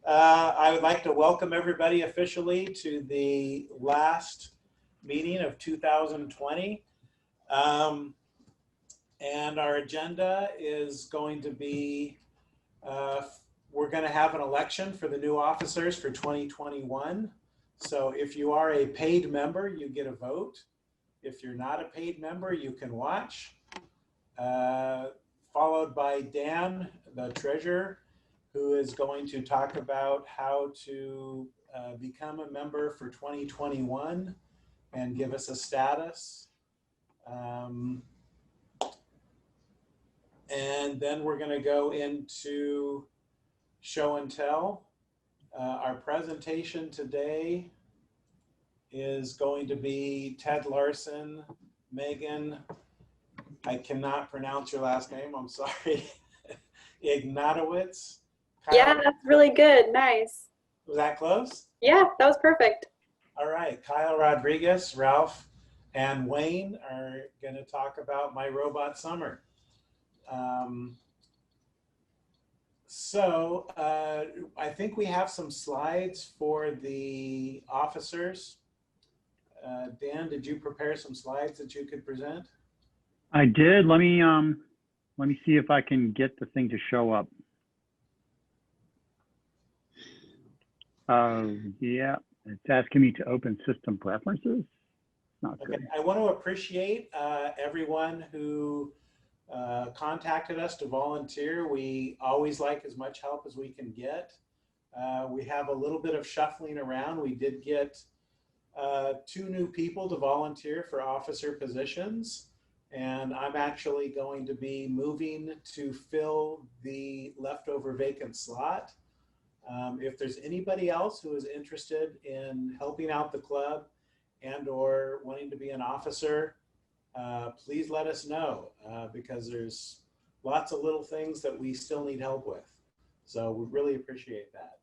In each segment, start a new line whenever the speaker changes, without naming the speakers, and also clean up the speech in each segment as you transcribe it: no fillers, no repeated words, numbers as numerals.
I would like to welcome everybody officially to the last meeting of 2020. And our agenda is going to be, we're going to have an election for the new officers for 2021. So if you are a paid member, you get a vote. If you're not a paid member, you can watch. Followed by Dan, the treasurer, who is going to talk about how to become a member for 2021 and give us a status. And then we're going to go into show and tell. Our presentation today is going to be Ted Larson, Meghan, I cannot pronounce your last name, I'm sorry, Ignatowicz.
Yeah, that's really good. Nice.
Was that close?
Yeah, that was perfect. All
right, Kyle Rodriguez, Ralph, and Wayne are going to talk about My Robot Summer. I think we have some slides for the officers. Dan, did you prepare some slides that you could present?
I did. Let me see if I can get the thing to show up. Yeah, it's asking me to open system preferences. Not good.
I want to appreciate everyone who contacted us to volunteer. We always like as much help as we can get. We have a little bit of shuffling around. We did get 2 new people to volunteer for officer positions. And I'm actually going to be moving to fill the leftover vacant slot. If there's anybody else who is interested in helping out the club and or wanting to be an officer, please let us know because there's lots of little things that we still need help with. So we really appreciate that.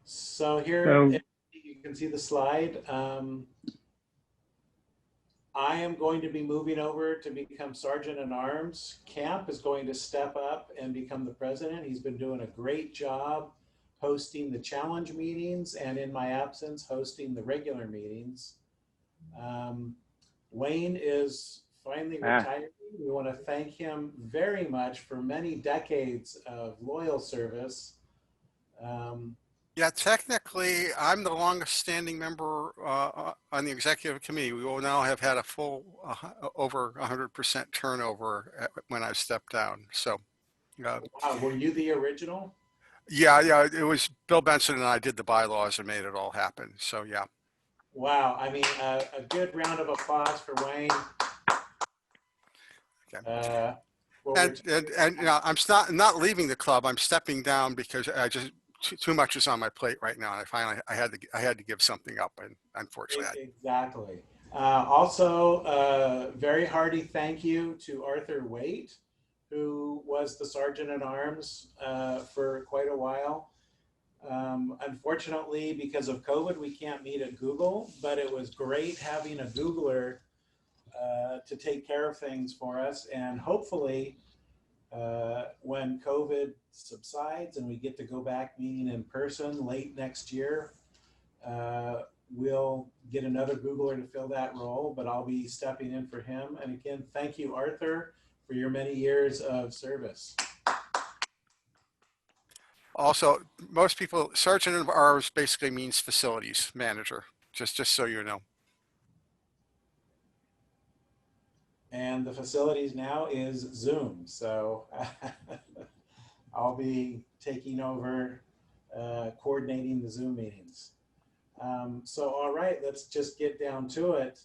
So here you can see the slide. I am going to be moving over to become Sergeant at Arms. Camp is going to step up and become the president. He's been doing a great job hosting the challenge meetings and in my absence, hosting the regular meetings. Wayne is finally retiring. We want to thank him very much for many decades of loyal service.
Yeah, technically, I'm the longest standing member on the executive committee. We will now have had a full over 100% turnover when I stepped down. So,
wow, were you the original?
Yeah, it was Bill Benson and I did the bylaws and made it all happen. So, yeah.
Wow, I mean, a good round of applause for Wayne.
Okay. And you know, I'm not leaving the club. I'm stepping down because I just. Too much is on my plate right now, and I had to give something up, and unfortunately,
exactly. Also, very hearty thank you to Arthur Waite, who was the Sergeant at Arms for quite a while. Unfortunately, because of COVID, we can't meet at Google, but it was great having a Googler to take care of things for us, and hopefully. When COVID subsides and we get to go back meeting in person late next year, we'll get another Googler to fill that role, but I'll be stepping in for him. And again, thank you, Arthur, for your many years of service.
Also, most people, Sergeant of Arms basically means facilities manager, just so you know.
And the facilities now is Zoom. So I'll be taking over coordinating the Zoom meetings. All right, let's just get down to it.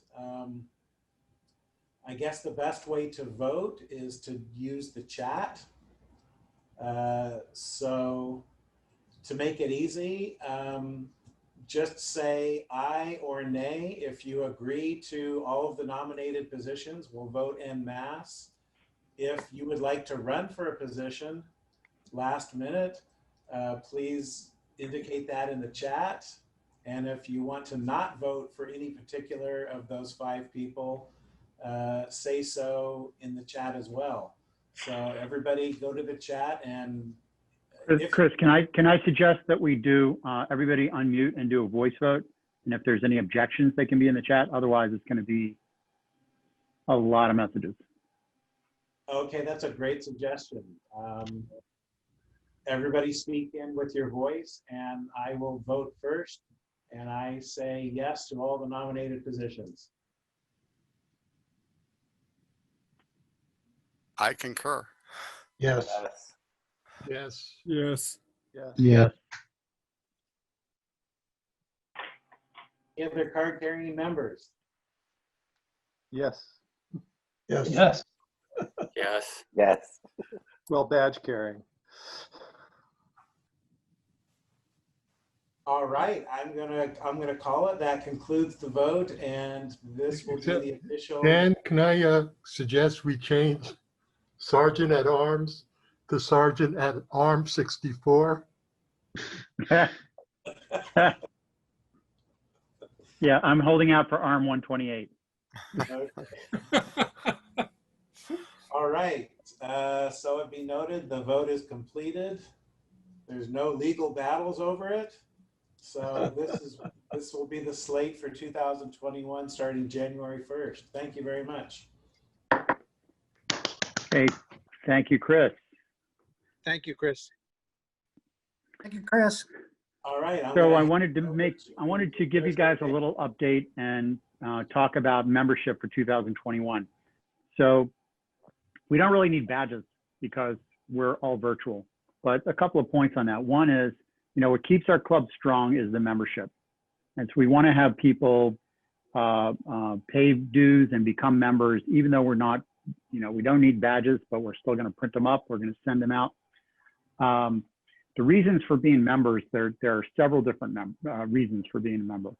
I guess the best way to vote is to use the chat. So to make it easy, just say aye or nay if you agree to all of the nominated positions. We'll vote en masse. If you would like to run for a position last minute, please indicate that in the chat. And if you want to not vote for any particular of those 5 people, say so in the chat as well. So everybody go to the chat and
Chris, can I suggest that we do everybody unmute and do a voice vote? And if there's any objections, they can be in the chat. Otherwise, it's going to be a lot of messages.
Okay, that's a great suggestion. Everybody speak in with your voice, and I will vote first. And I say yes to all the nominated positions.
I concur.
Yes.
Yes. Yes.
Yes.
Any other card carrying members?
Yes.
Yes.
Yes.
Yes.
Yes.
Well, badge carrying.
All right, I'm gonna call it. That concludes the vote, and this will be the official.
Dan, can I suggest we change Sergeant at Arms to Sergeant at Arms 64?
Yeah, I'm holding out for ARM 128.
Okay. All right, so it be noted, the vote is completed. There's no legal battles over it. So this will be the slate for 2021 starting January 1st. Thank you very much.
Hey, thank you, Chris.
Thank you, Chris.
Thank you, Chris.
All right.
So I wanted to give you guys a little update and talk about membership for 2021. So we don't really need badges because we're all virtual, but a couple of points on that. One is, what keeps our club strong is the membership. And so we want to have people pay dues and become members, even though we're not, we don't need badges, but we're still going to print them up. We're going to send them out. The reasons for being members, there are several different reasons for being a member.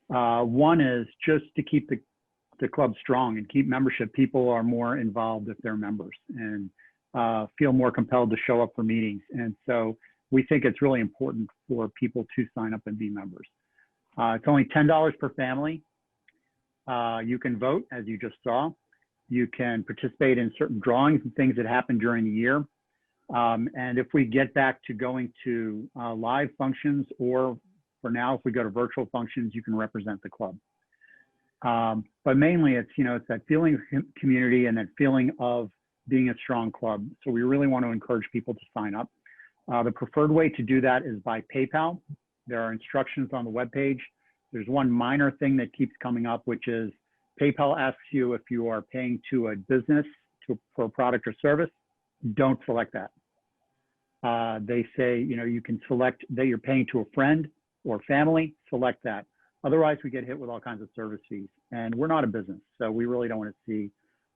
One is just to keep the club strong and keep membership. People are more involved if they're members and feel more compelled to show up for meetings. And so we think it's really important for people to sign up and be members. It's only $10 per family. You can vote, as you just saw. You can participate in certain drawings and things that happen during the year. And if we get back to going to live functions, or for now, if we go to virtual functions, you can represent the club. But mainly it's, it's that feeling of community and that feeling of being a strong club. So we really want to encourage people to sign up. The preferred way to do that is by PayPal. There are instructions on the webpage. There's one minor thing that keeps coming up, which is PayPal asks you if you are paying to a business for a product or service. Don't select that. They say, you can select that you're paying to a friend or family, select that. Otherwise, we get hit with all kinds of service fees. And we're not a business, so we really don't want to see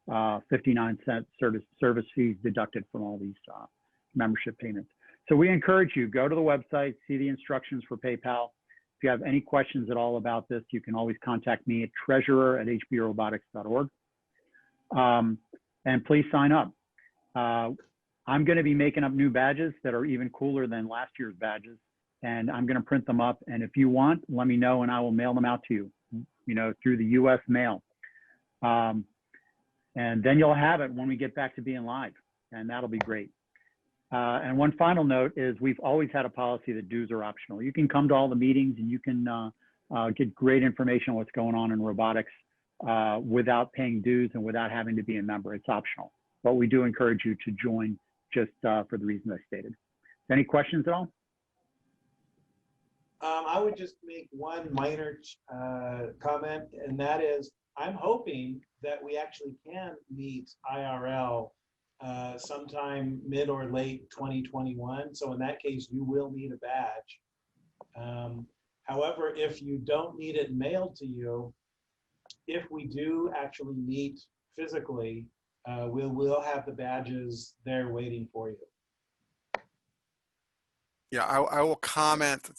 59-cent service fees deducted from all these membership payments. So we encourage you, go to the website, see the instructions for PayPal. If you have any questions at all about this, you can always contact me at treasurer@hbrobotics.org. And please sign up. I'm going to be making up new badges that are even cooler than last year's badges, and I'm going to print them up. And if you want, let me know and I will mail them out to you, through the US mail. And then you'll have it when we get back to being live, and that'll be great. And one final note is we've always had a policy that dues are optional. You can come to all the meetings and you can get great information on what's going on in robotics without paying dues and without having to be a member. It's optional, but we do encourage you to join just for the reasons I stated. Any questions at all?
I would just make one minor comment, and that is, I'm hoping that we actually can meet IRL sometime mid or late 2021. So in that case, you will need a badge. However, if you don't need it mailed to you, if we do actually meet physically, we'll have the badges there waiting for you.
Yeah, I will comment.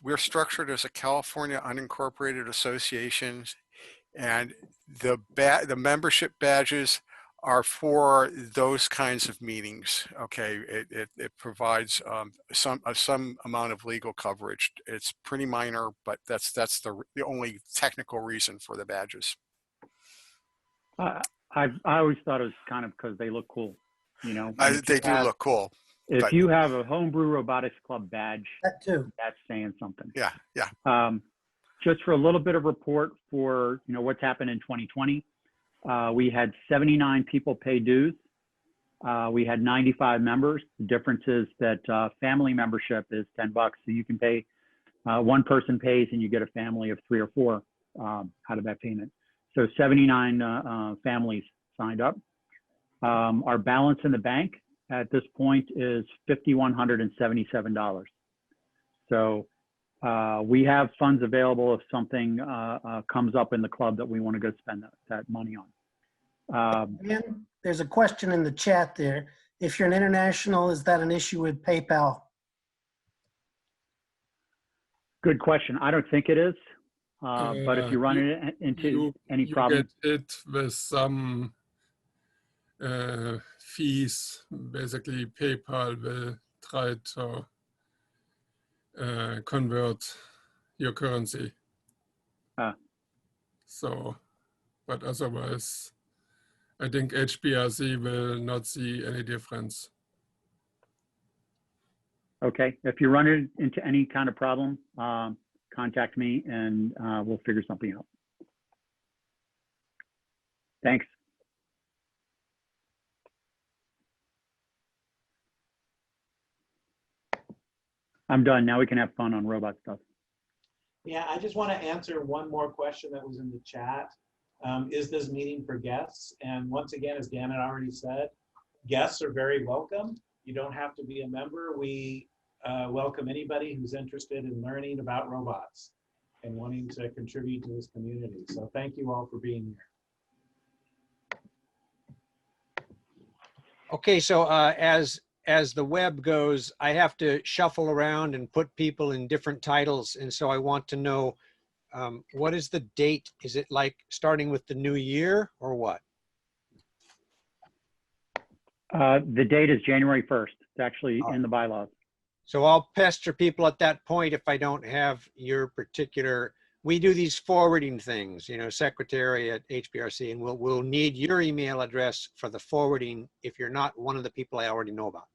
We're structured as a California unincorporated association, and the membership badges are for those kinds of meetings. Okay, it provides some amount of legal coverage. It's pretty minor, but that's the only technical reason for the badges.
I always thought it was kind of because they look cool,
They do look cool.
If
But-
you have a homebrew robotics club badge,
That too.
that's saying something.
Yeah, yeah.
Just for a little bit of report for what's happened in 2020, we had 79 people pay dues. We had 95 members. The difference is that family membership is $10, so you can pay. One person pays, and you get a family of 3 or 4 out of that payment. So 79 families signed up. Our balance in the bank at this point is $5,177. So we have funds available if something comes up in the club that we want to go spend that money on.
And there's a question in the chat there. If you're an international, is that an issue with PayPal?
Good question. I don't think it is, but if you run into any problem,
You get it with some fees. Basically, PayPal will try to convert your currency. So, but otherwise, I think HBRC will not see any difference.
okay. If you run into any kind of problem, contact me and we'll figure something out. Thanks. I'm done. Now we can have fun on robot stuff.
Yeah, I just want to answer one more question that was in the chat. Is this meeting for guests? And once again, as Dan had already said, guests are very welcome. You don't have to be a member. We welcome anybody who's interested in learning about robots and wanting to contribute to this community. So thank you all for being here.
Okay, so as the web goes, I have to shuffle around and put people in different titles. And so I want to know, what is the date? Is it like starting with the new year or what?
The date is January 1st. It's actually in the bylaws.
So I'll pester people at that point if I don't have your particular, we do these forwarding things, secretary at HBRC, and we'll need your email address for the forwarding if you're not one of the people I already know about.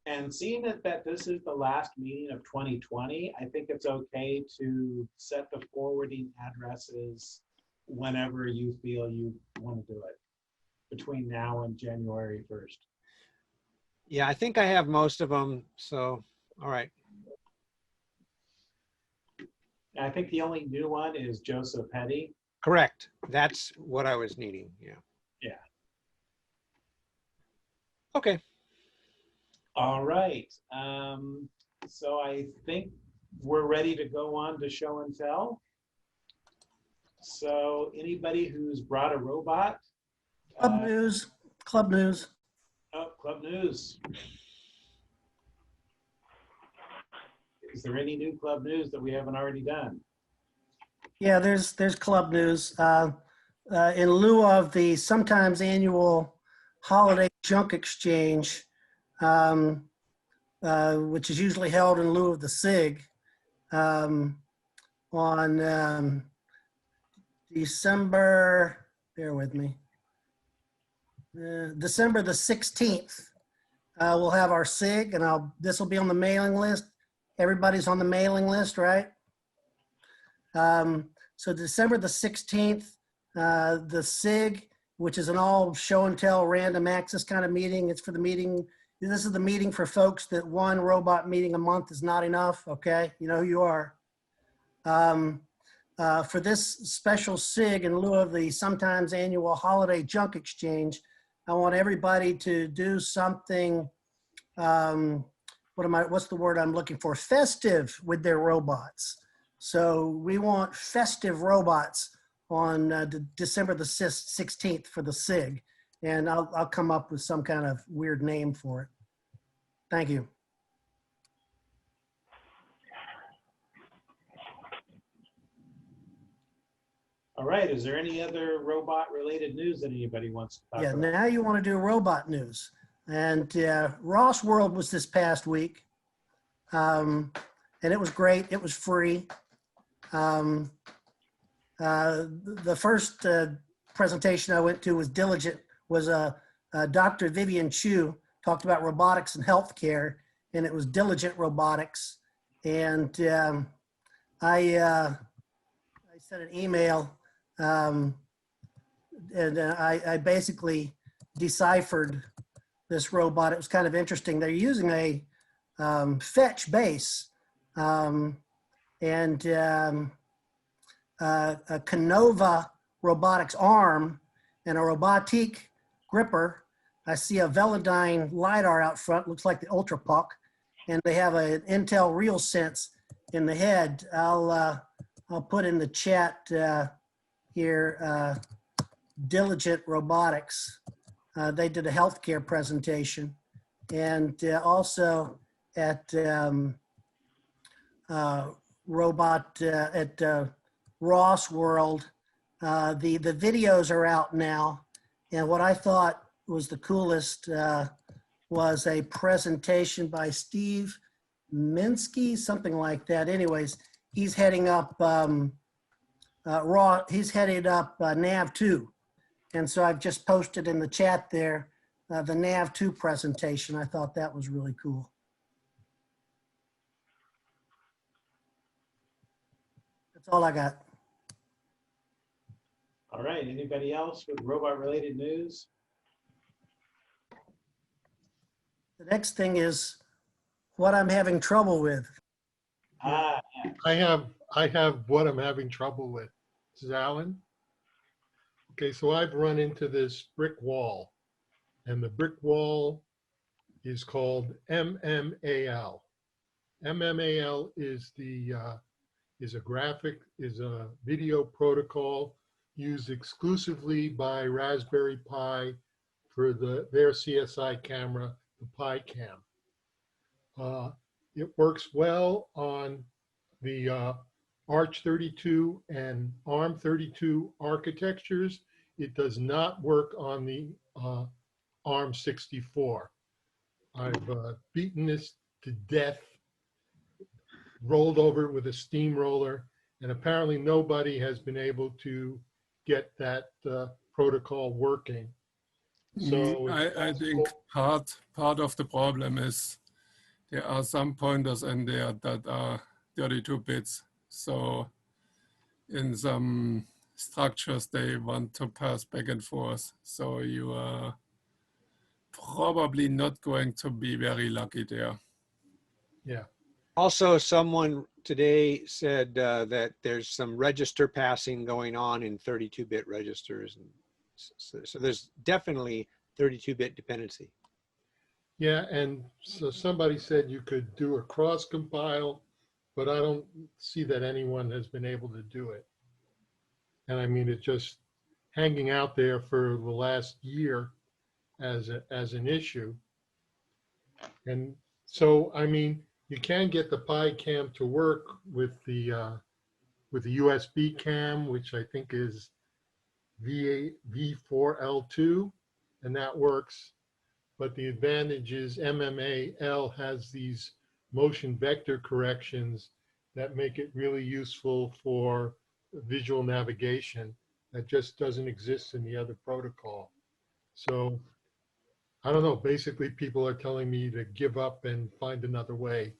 And seeing that this is the last meeting of 2020, I think it's okay to set the forwarding addresses whenever you feel you want to do it between now and January 1st.
Yeah, I think I have most of them. So, all right.
I think the only new one is Joseph Petty.
Correct. That's what I was needing. Yeah.
Yeah.
Okay.
All right. So I think we're ready to go on to show and tell. So anybody who's brought a robot.
Club news, club news.
Oh, club news. Is there any new club news that we haven't already done?
Yeah, there's club news. In lieu of the sometimes annual holiday junk exchange, which is usually held in lieu of the SIG, on December, bear with me, December the 16th, we'll have our SIG, and this will be on the mailing list. Everybody's on the mailing list, right? So December the 16th, the SIG, which is an all show and tell random access kind of meeting. It's for the meeting. This is the meeting for folks that one robot meeting a month is not enough. Okay. You know who you are. For this special SIG, in lieu of the sometimes annual holiday junk exchange, I want everybody to do something, what's the word I'm looking for? Festive with their robots. So we want festive robots on December the 16th for the SIG. And I'll come up with some kind of weird name for it. Thank you.
All right, is there any other robot related news that anybody wants to talk
Yeah,
about?
now you want to do robot news. And Ross World was this past week. And it was great. It was free. The first presentation I went to was Dr. Vivian Chu talked about robotics and healthcare, and it was Diligent Robotics. And I sent an email, and I basically deciphered this robot. It was kind of interesting. They're using a fetch base and a Canova robotics arm and a Robotic gripper. I see a Velodyne LiDAR out front, looks like the Ultra Puck, and they have an Intel RealSense in the head. I'll put in the chat here, Diligent Robotics. They did a healthcare presentation, and also at Ross World, the videos are out now. And what I thought was the coolest was a presentation by Steve Minsky, something like that. Anyways, he's heading up he's headed up NAV2. And so I've just posted in the chat there the NAV2 presentation. I thought that was really cool. That's all I got.
All right, anybody else with robot related news?
The next thing is what I'm having trouble with.
Ah,
I have what I'm having trouble with. This is Alan. Okay, so I've run into this brick wall, and the brick wall is called MMAL. MMAL is a video protocol used exclusively by Raspberry Pi for their CSI camera, the PiCam. It works well on the Arch32 and ARM32 architectures. It does not work on the ARM64. I've beaten this to death, rolled over it with a steamroller, and apparently nobody has been able to get that protocol working. So
I think part of the problem is there are some pointers in there that are 32 bits. So in some structures, they want to pass back and forth. So you are probably not going to be very lucky there.
Yeah.
Also, someone today said that there's some register passing going on in 32-bit registers. And so there's definitely 32-bit dependency.
Yeah, and so somebody said you could do a cross compile, but I don't see that anyone has been able to do it. And I mean, it's just hanging out there for the last year as an issue. And so, I mean, you can get the PiCam to work with the USB cam, which I think is V4L2, and that works. But the advantage is MMAL has these motion vector corrections that make it really useful for visual navigation that just doesn't exist in the other protocol. So I don't know, basically people are telling me to give up and find another way.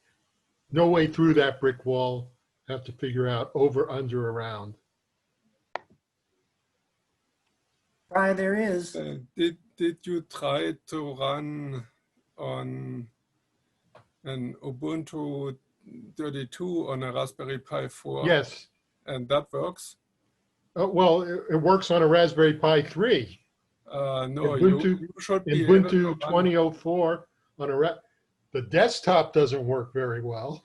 No way through that brick wall. Have to figure out over, under, around.
Try there is.
Did you try to run on an Ubuntu 32 on a Raspberry Pi 4?
Yes.
And that works?
Well, it works on a Raspberry Pi 3.
No,
Ubuntu,
you should be
Ubuntu 2004 on the desktop doesn't work very well.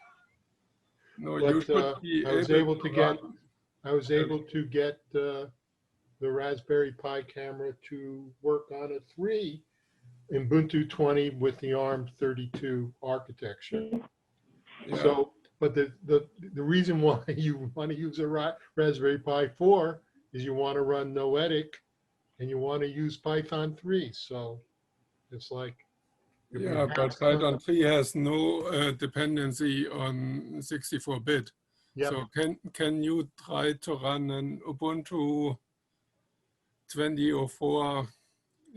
No,
But,
you should be
I was able to get the Raspberry Pi camera to work on a 3 Ubuntu 20 with the ARM32 architecture.
Yeah.
So, but the reason why you want to use a Raspberry Pi 4 is you want to run Noetic and you want to use Python 3. So it's like,
yeah, but Python 3 has no dependency on 64-bit.
Yep.
So can you try to run an Ubuntu 2004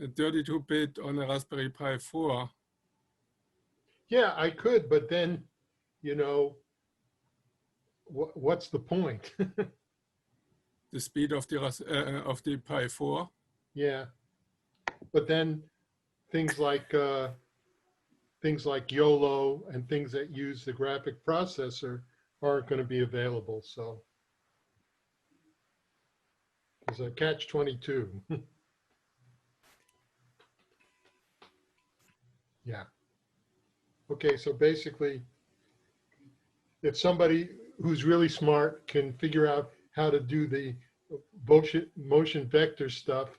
32-bit on a Raspberry Pi 4
Yeah, I could, but then, you know, what's the point?
The speed of the Pi 4.
Yeah, but then things like YOLO and things that use the graphic processor aren't going to be available. So there's a catch-22. Yeah. Okay, so basically, if somebody who's really smart can figure out how to do the motion vector stuff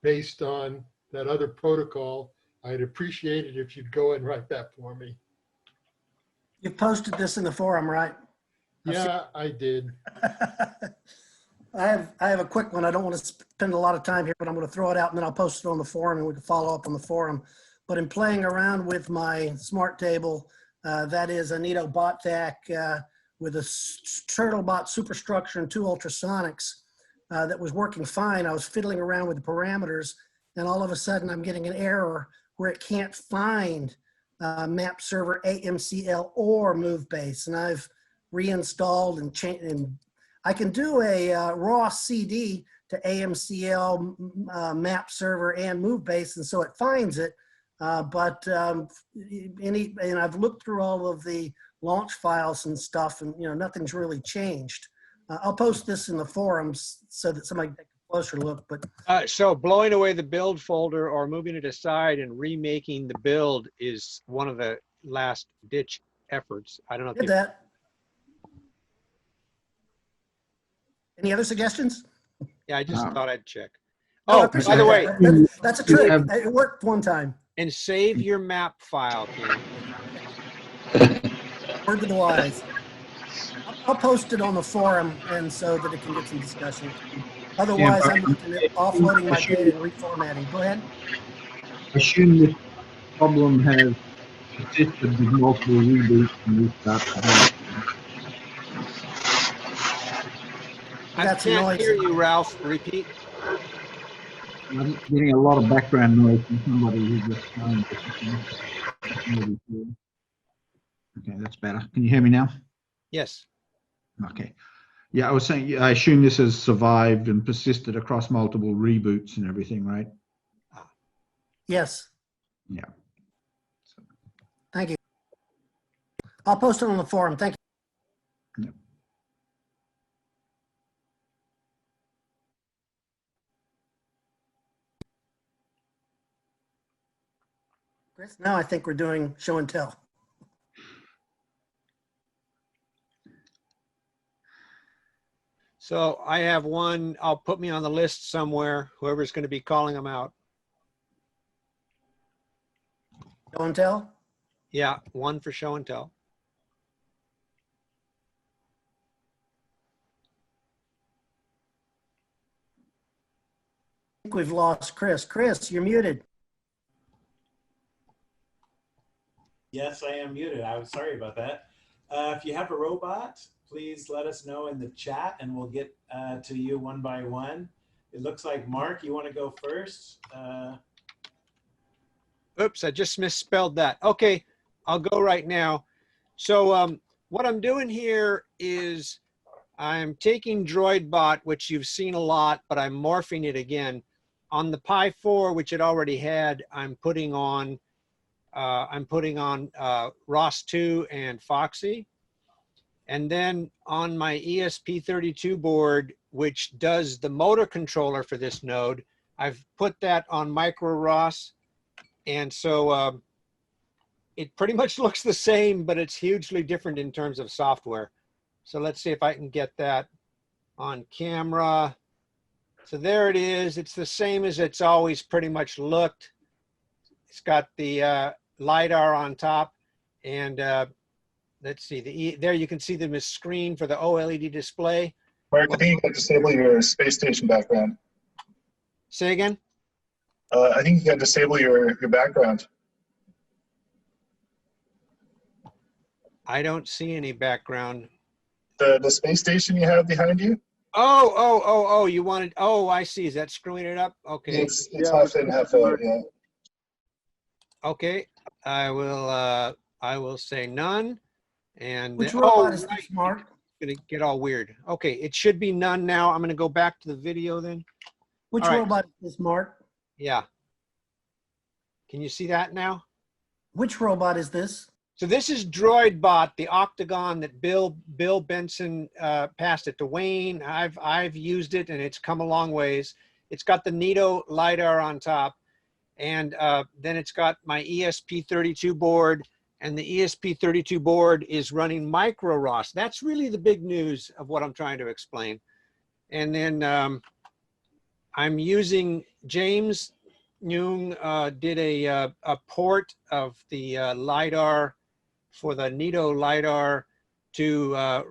based on that other protocol, I'd appreciate it if you'd go and write that for me.
You posted this in the forum, right?
Yeah, I did.
I have a quick one. I don't want to spend a lot of time here, but I'm going to throw it out and then I'll post it on the forum and we can follow up on the forum. But in playing around with my smart table, that is a Nito BotVac with a TurtleBot superstructure and 2 ultrasonics that was working fine. I was fiddling around with the parameters and all of a sudden I'm getting an error where it can't find map server AMCL or move base. And I've reinstalled and changed, and I can do a raw CD to AMCL map server and move base, and so it finds it. And I've looked through all of the launch files and stuff, and nothing's really changed. I'll post this in the forums so that somebody can take a closer look. But
so blowing away the build folder or moving it aside and remaking the build is one of the last ditch efforts. I don't know.
Did that. Any other suggestions?
Yeah, I just thought I'd check.
Oh,
Oh, by the way,
that's a trick. It worked one time.
and save your map file, Ken.
Word to the wise. I'll post it on the forum and so that it can get some discussion. Otherwise, I'm looking at offloading my data and reformatting. Go ahead.
Assume this problem has persisted with multiple reboots and restarts.
I can't hear you, Ralph. Repeat.
I'm getting a lot of background noise from somebody who just phoned. Okay, that's better. Can you hear me now?
Yes.
Okay. Yeah, I was saying, I assume this has survived and persisted across multiple reboots and everything, right?
Yes.
Yeah.
Thank you. I'll post it on the forum. Thank you.
Yeah.
Chris, now I think we're doing show and tell.
So I have one. I'll put me on the list somewhere, whoever's going to be calling them out.
Show and tell?
Yeah, one for show and tell.
I think we've lost Chris. Chris, you're muted.
Yes, I am muted. I'm sorry about that. If you have a robot, please let us know in the chat and we'll get to you one by one. It looks like Mark, you want to go first?
Oops, I just misspelled that. Okay, I'll go right now. So what I'm doing here is I'm taking DroidBot, which you've seen a lot, but I'm morphing it again. On the Pi 4, which it already had, I'm putting on ROS2 and Foxy. And then on my ESP32 board, which does the motor controller for this node, I've put that on micro ROS. And so it pretty much looks the same, but it's hugely different in terms of software. So let's see if I can get that on camera. So there it is. It's the same as it's always pretty much looked. It's got the LiDAR on top. And let's see, there you can see the screen for the OLED display.
Mark, I think you got to disable your space station background.
Say again?
I think you got to disable your background.
I don't see any background.
The space station you have behind you?
Oh, you wanted, oh, I see. Is that screwing it up? Okay.
It's half in, half out, yeah.
Okay, I will I will say none. And
Which
then-
robot is
right,
this, Mark?
It's gonna get all weird. Okay, it should be none now. I'm gonna go back to the video then.
Which
All right.
robot is this, Mark?
Yeah. Can you see that now?
Which robot is this?
So this is DroidBot, the Octagon that Bill Benson passed it to Wayne. I've used it and it's come a long ways. It's got the Nito LiDAR on top, and then it's got my ESP32 board, and the ESP32 board is running micro ROS. That's really the big news of what I'm trying to explain. And then I'm using James Jung did a port of the LiDAR for the Nito LiDAR to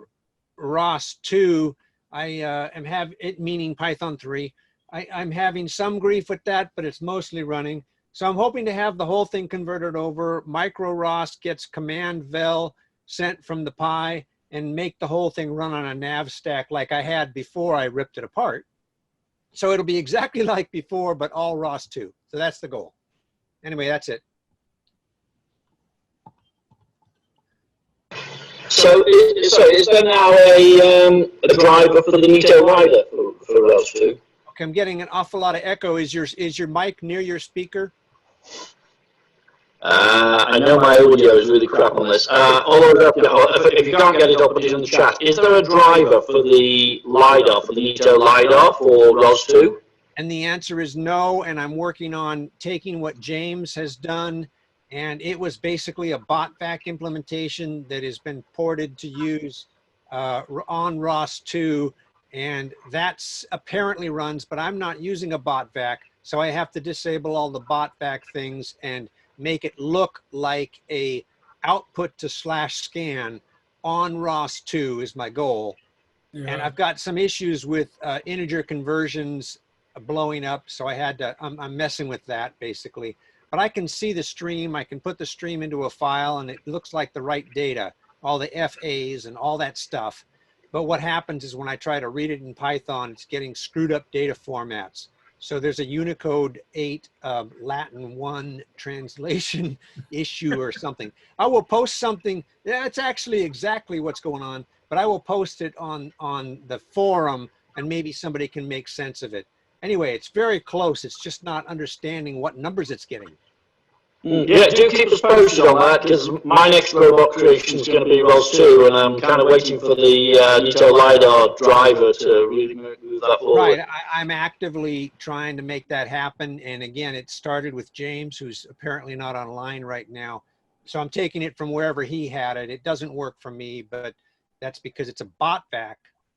ROS 2. I am it meaning Python 3. I'm having some grief with that, but it's mostly running. So I'm hoping to have the whole thing converted over. Micro ROS gets command vel sent from the Pi and make the whole thing run on a nav stack like I had before I ripped it apart. So it'll be exactly like before, but all ROS 2. So that's the goal. Anyway, that's it.
So is there now a driver for the Nito LiDAR for ROS 2?
Okay, I'm getting an awful lot of echo. Is your mic near your speaker?
I know my audio is really crap on this. If you can't get it, I'll put it in the chat. Is there a driver for the LiDAR, for the Nito LiDAR for ROS 2?
And the answer is no, and I'm working on taking what James has done, and it was basically a botvac implementation that has been ported to use on ROS 2, and that's apparently runs, but I'm not using a botvac, so I have to disable all the botvac things and make it look like a output to /scan on ROS 2 is my goal.
Yeah.
And I've got some issues with integer conversions blowing up, so I had to, I'm messing with that basically. But I can see the stream, I can put the stream into a file and it looks like the right data, all the FAs and all that stuff. But what happens is when I try to read it in Python, it's getting screwed up data formats. So there's a Unicode 8 Latin 1 translation issue or something. I will post something, yeah, it's actually exactly what's going on, but I will post it on the forum and maybe somebody can make sense of it. Anyway, it's very close. It's just not understanding what numbers it's getting.
Yeah, do keep us posted on that, because my next robot creation is going to be ROS 2, and I'm kind of waiting for the Nito LiDAR driver to really move that forward.
Right, I'm actively trying to make that happen. And again, it started with James, who's apparently not online right now. So I'm taking it from wherever he had it. It doesn't work for me, but that's because it's a botvac.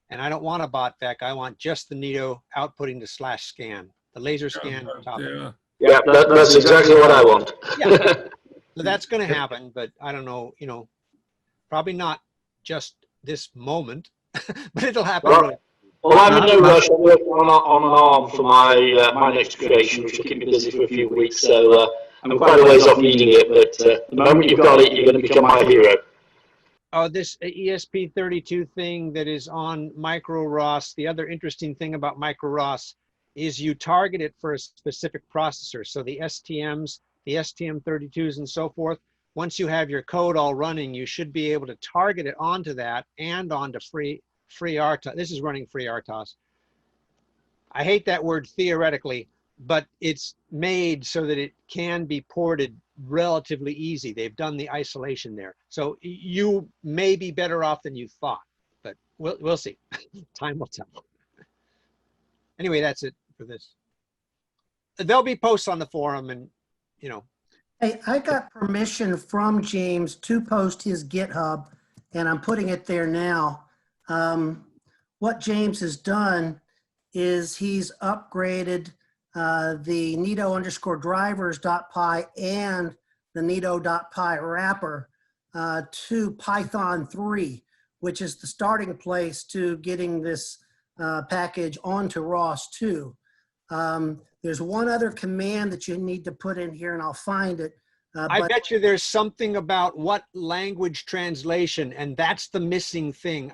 And I don't want a botvac. I want just the Nito outputting to /scan, the laser scan topic.
Yeah.
Yeah, that's exactly what I want.
Yeah. So that's going to happen, but I don't know, you know, probably not just this moment, but it'll happen.
Well, I'm in no rush. I'm working on an arm for my my next creation, which will keep me busy for a few weeks. So I'm quite a ways off needing it, but the moment you've got it, you're going to become my hero.
Oh, this ESP32 thing that is on micro ROS. The other interesting thing about micro ROS is you target it for a specific processor. So the STMs, the STM32s and so forth, once you have your code all running, you should be able to target it onto that and onto FreeRTOS. This is running FreeRTOS. I hate that word theoretically, but it's made so that it can be ported relatively easy. They've done the isolation there. So you may be better off than you thought, but we'll see. Time will tell. Anyway, that's it for this. There'll be posts on the forum and, you know.
Hey, I got permission from James to post his GitHub, and I'm putting it there now. What James has done is he's upgraded the Nito_drivers.py and the Nito.py wrapper to Python 3, which is the starting place to getting this package onto ROS 2. There's one other command that you need to put in here, and I'll find it.
I bet you there's something about what language translation, and that's the missing thing.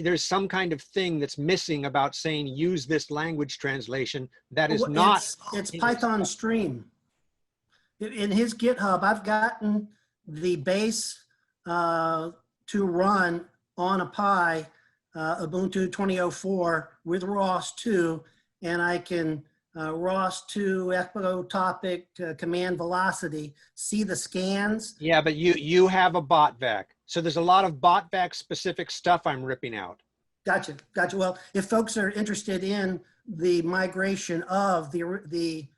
There's some kind of thing that's missing about saying use this language translation that is not.
It's Python stream. In his GitHub, I've gotten the base to run on a Pi, Ubuntu 2004 with ROS 2, and I can ROS 2, echo topic, command velocity, see the scans.
Yeah, but you have a botvac. So there's a lot of botvac specific stuff I'm ripping out.
Gotcha, gotcha. Well, if folks are interested in the migration of the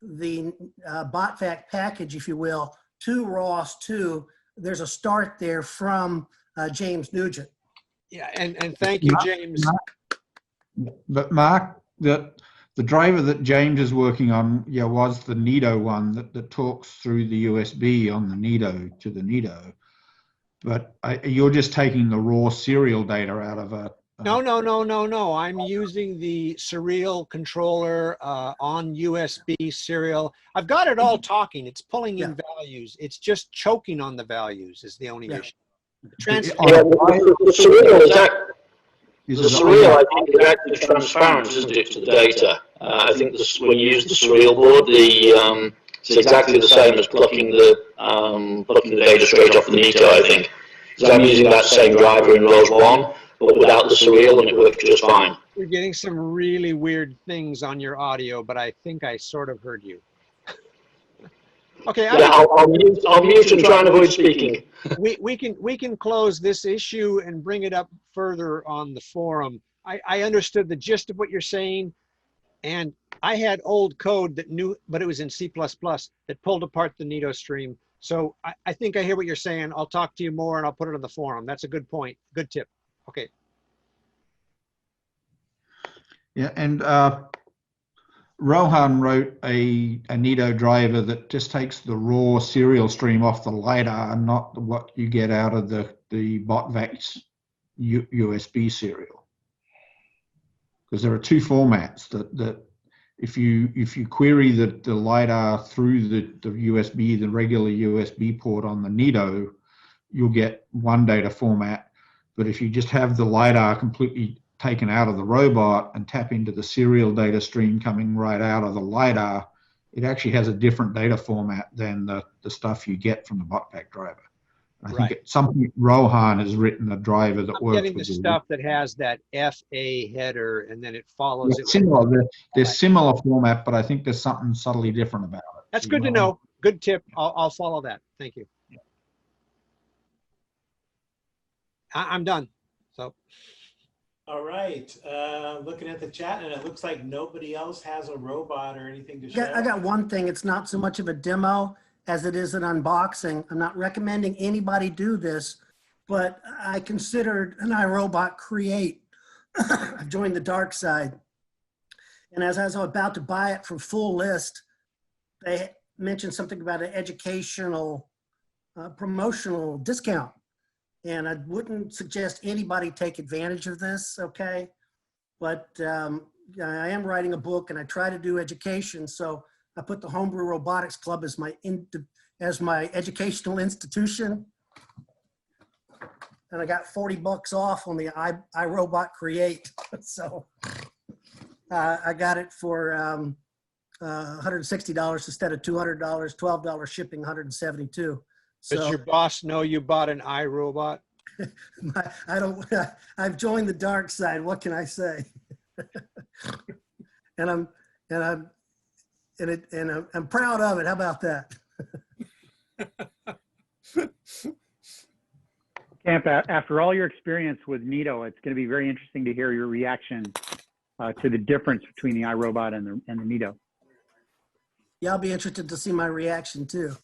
botvac package, if you will, to ROS 2, there's a start there from James Nugent.
Yeah, and thank you, James.
But Mark, the driver that James is working on, yeah, was the Nido one that talks through the USB on the Nido to the Nido. But you're just taking the raw serial data out of a.
No. I'm using the serial controller on USB serial. I've got it all talking. It's pulling in values. It's just choking on the values is the only issue.
The serial, I think, is actually transparent, isn't it, to the data? I think this, when you use the serial board, it's exactly the same as plucking the data straight off the Nito, I think. So I'm using that same driver in ROS 1, but without the serial, and it works just fine.
You're getting some really weird things on your audio, but I think I sort of heard you. Okay,
yeah, I'll mute and try and avoid speaking.
we can close this issue and bring it up further on the forum. I understood the gist of what you're saying, and I had old code that knew, but it was in C++ that pulled apart the Nito stream. So I think I hear what you're saying. I'll talk to you more and I'll put it on the forum. That's a good point. Good tip. Okay.
Yeah, and Rohan wrote a Nito driver that just takes the raw serial stream off the LiDAR, not what you get out of the BotVac USB serial. Because there are two formats that if you query the LiDAR through the USB, the regular USB port on the Nito, you'll get one data format. But if you just have the LiDAR completely taken out of the robot and tap into the serial data stream coming right out of the LiDAR, it actually has a different data format than the stuff you get from the BotVac driver. I think at some point Rohan has written a driver that works.
Getting the stuff that has that FA header and then it follows it.
Similar, they're similar format, but I think there's something subtly different about it.
That's good to know. Good tip. I'll follow that. Thank you. Yeah. I'm done. So.
All right. Looking at the chat, and it looks like nobody else has a robot or anything to show.
I got one thing. It's not so much of a demo as it is an unboxing. I'm not recommending anybody do this, but I considered an iRobot create. I've joined the dark side. And as I was about to buy it from Full List, they mentioned something about an educational promotional discount. And I wouldn't suggest anybody take advantage of this, okay? But I am writing a book and I try to do education. So I put the Homebrew Robotics Club as my educational institution. And I got $40 off on the iRobot Create. So I got it for $160 instead of $200, $12 shipping, $172.
Does your boss know you bought an iRobot?
I've joined the dark side. What can I say? and I'm proud of it. How about that?
Camp, after all your experience with Nito, it's going to be very interesting to hear your reaction to the difference between the iRobot and the Nito.
Yeah, I'll be interested to see my reaction too.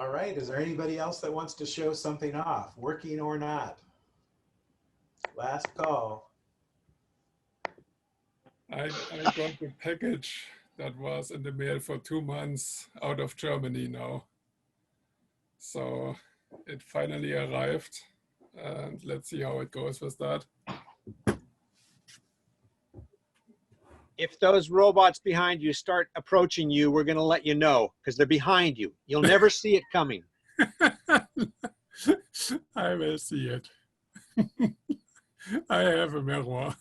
All right, is there anybody else that wants to show something off, working or not? Last call.
I got the package that was in the mail for 2 months out of Germany now. So it finally arrived, and let's see how it goes with that.
If those robots behind you start approaching you, we're going to let you know because they're behind you. You'll never see it coming.
I will see it. I have a mirror.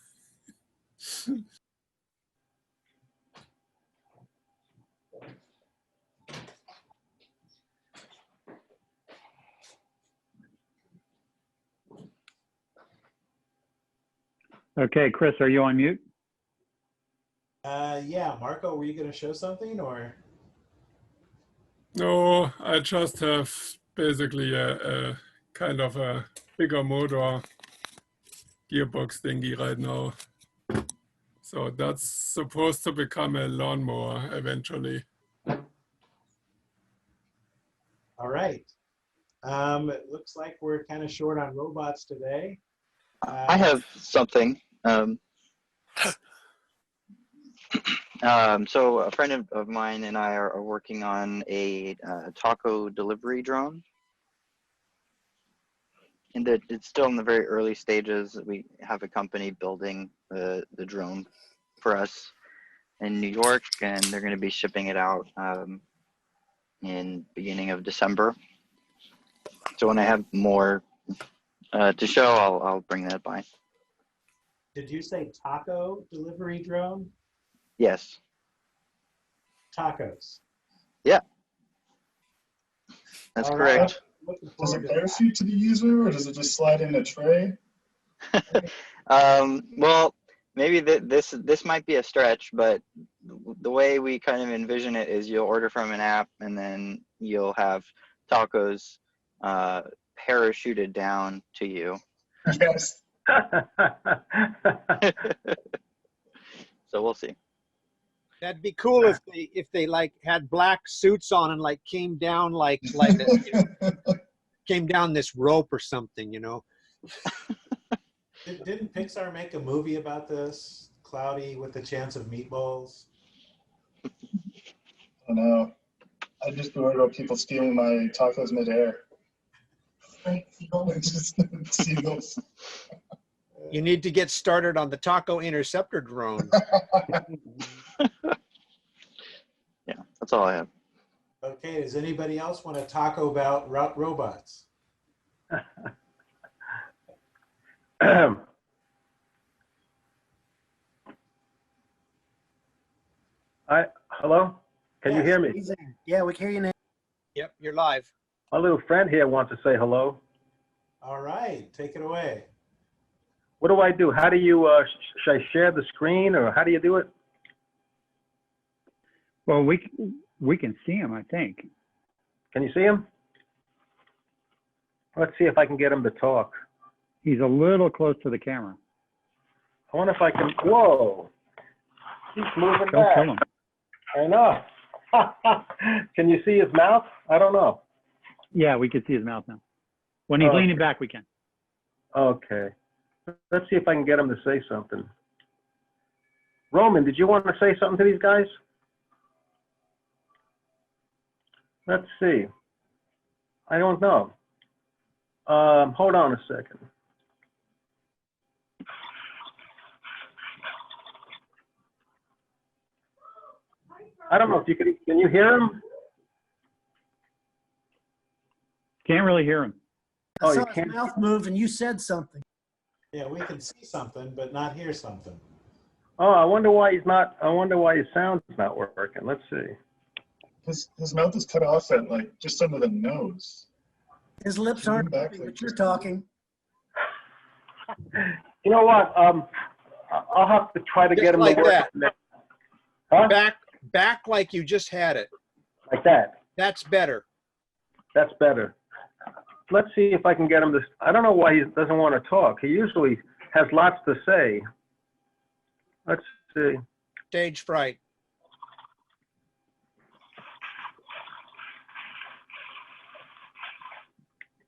Okay, Chris, are you on mute?
Yeah, Marco, were you going to show something or?
No, I just have basically a kind of a bigger motor gearbox thingy right now. So that's supposed to become a lawnmower eventually.
All right. It looks like we're kind of short on robots today.
I have something. So a friend of mine and I are working on a taco delivery drone. And it's still in the very early stages. We have a company building the drone for us in New York, and they're going to be shipping it out in beginning of December. So when I have more to show, I'll bring that by.
Did you say taco delivery drone?
Yes.
Tacos.
Yeah. That's correct.
Does it parachute to the user, or does it just slide in a tray?
Well, maybe this might be a stretch, but the way we kind of envision it is you'll order from an app, and then you'll have tacos parachuted down to you.
Yes.
So we'll see.
That'd be cool if they like had black suits on and like came down like came down this rope or something, you know.
Didn't Pixar make a movie about this? Cloudy with a Chance of Meatballs?
I don't know. I just worried about people stealing my tacos midair. Just seagulls.
You need to get started on the taco interceptor drone.
Yeah, that's all I have.
Okay, does anybody else want to talk about robots?
Hello? Can you hear me?
Yeah, we can hear you now.
Yep, you're live.
My little friend here wants to say hello.
All right, take it away.
What do I do? How do you, should I share the screen, or how do you do it?
Well, we can see him, I think.
Can you see him? Let's see if I can get him to talk.
He's a little close to the camera.
I wonder if I can, whoa. He's moving
Don't
back.
kill him.
I know. Can you see his mouth? I don't know.
Yeah, we can see his mouth now. When he's leaning back, we can.
Okay. Let's see if I can get him to say something. Roman, did you want to say something to these guys? Let's see. I don't know. Hold on a second. I don't know if you can you hear him?
Can't really hear him.
I saw his mouth move and you said something.
Yeah, we can see something, but not hear something.
Oh, I wonder why he's not, I wonder why his sound's not working. Let's see.
His mouth is cut off at like just under the nose.
His lips aren't moving, but you're talking.
You know what? I'll have to try to
Just
get him
like
to work.
that.
Huh?
Back like you just had it.
Like that.
That's better.
That's better. Let's see if I can get him to, I don't know why he doesn't want to talk. He usually has lots to say. Let's see.
Stage fright.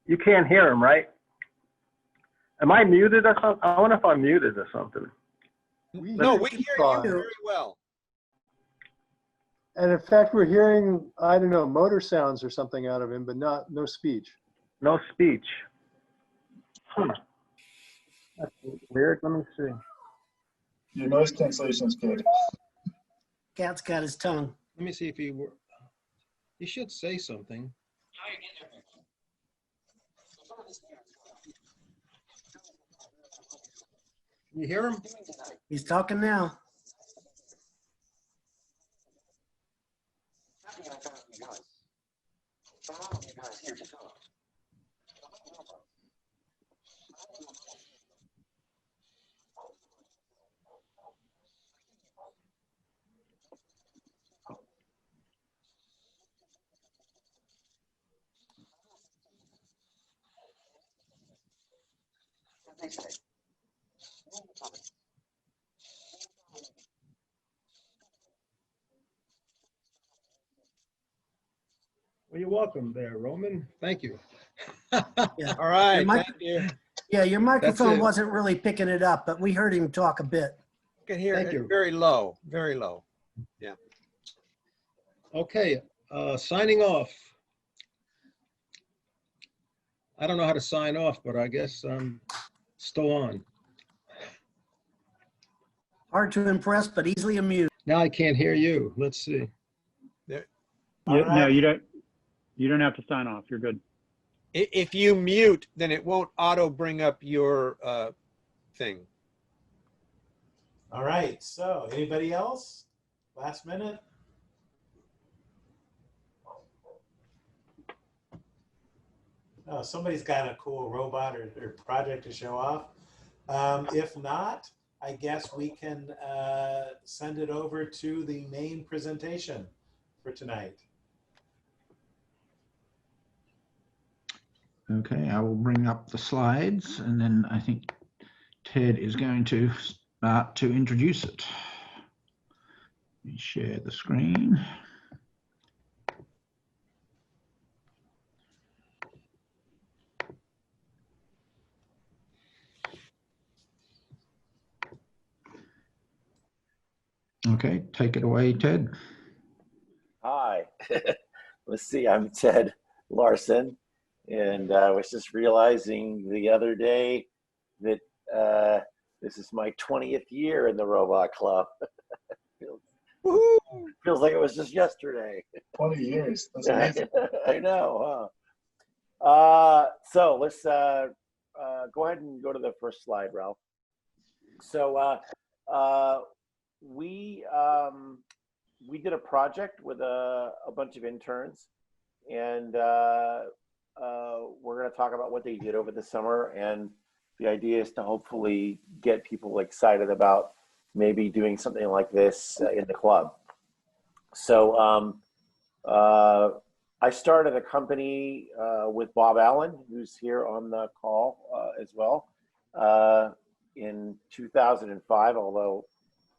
You can't hear him, right? Am I muted or something? I wonder if I'm muted or something.
No, we hear you very well.
And in fact, we're hearing, I don't know, motor sounds or something out of him, but no speech.
No speech. That's weird. Let me see.
Your noise cancellation is good.
Cat's got his tongue.
Let me see if he should say something. You hear him?
He's talking now.
Well, you're welcome there, Roman. Thank you.
Yeah.
All right,
Your mic-
thank you.
Yeah, your
That's
microphone
it.
wasn't really picking it up, but we heard him talk a bit.
I can hear
Thank
it
you.
very low, very low.
Okay, signing off. I don't know how to sign off, but I guess I'm still on.
Hard to impress, but easily amused.
Now I can't hear you. Let's see.
All
No,
right.
you don't have to sign off. You're good.
If you mute, then it won't auto bring up your thing.
All right. So anybody else? Last minute? Oh, somebody's got a cool robot or project to show off. If not, I guess we can send it over to the main presentation for tonight.
Okay, I will bring up the slides and then I think Ted is going to start to introduce it. Let me share the screen. Okay, take it away, Ted.
Hi, let's see, I'm Ted Larson, and I was just realizing the other day that this is my 20th year in the Robot Club. Feels like it was just yesterday.
20 years. That's amazing.
I know, huh? So let's go ahead and go to the first slide, Ralph. So we did a project with a bunch of interns, and we're going to talk about what they did over the summer. And the idea is to hopefully get people excited about maybe doing something like this in the club. So I started a company with Bob Allen, who's here on the call as well, in 2005, although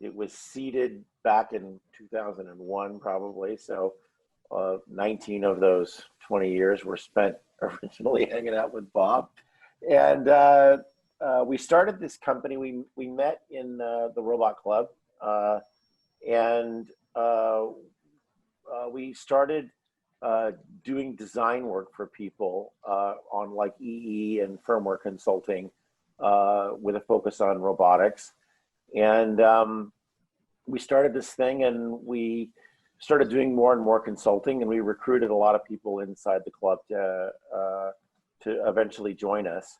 it was seeded back in 2001, probably. So 19 of those 20 years were spent originally hanging out with Bob. And we started this company. We met in the Robot Club, and we started doing design work for people on like EE and firmware consulting with a focus on robotics. And we started this thing, and we started doing more and more consulting, and we recruited a lot of people inside the club to eventually join us.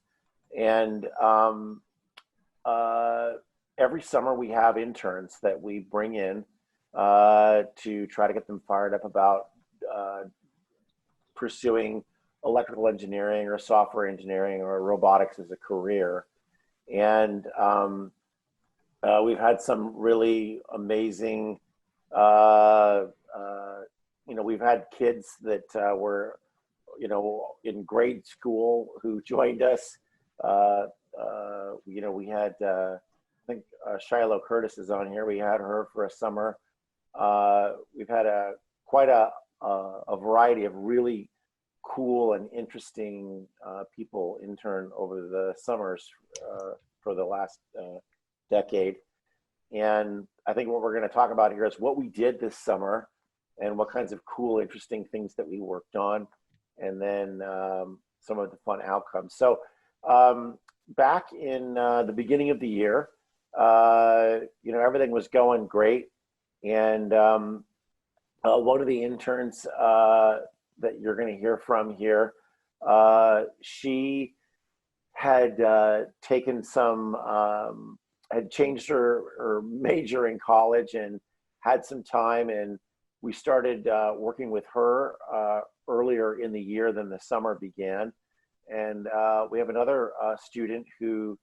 And every summer we have interns that we bring in to try to get them fired up about pursuing electrical engineering or software engineering or robotics as a career. And we've had some really amazing, we've had kids that were, in grade school who joined us. We had, I think Shiloh Curtis is on here. We had her for a summer. We've had quite a variety of really cool and interesting people intern over the summers for the last decade. And I think what we're going to talk about here is what we did this summer and what kinds of cool, interesting things that we worked on, and then some of the fun outcomes. So back in the beginning of the year, everything was going great. And one of the interns that you're going to hear from here, she had taken some, had changed her major in college and had some time, and we started working with her earlier in the year than the summer began. And we have another student who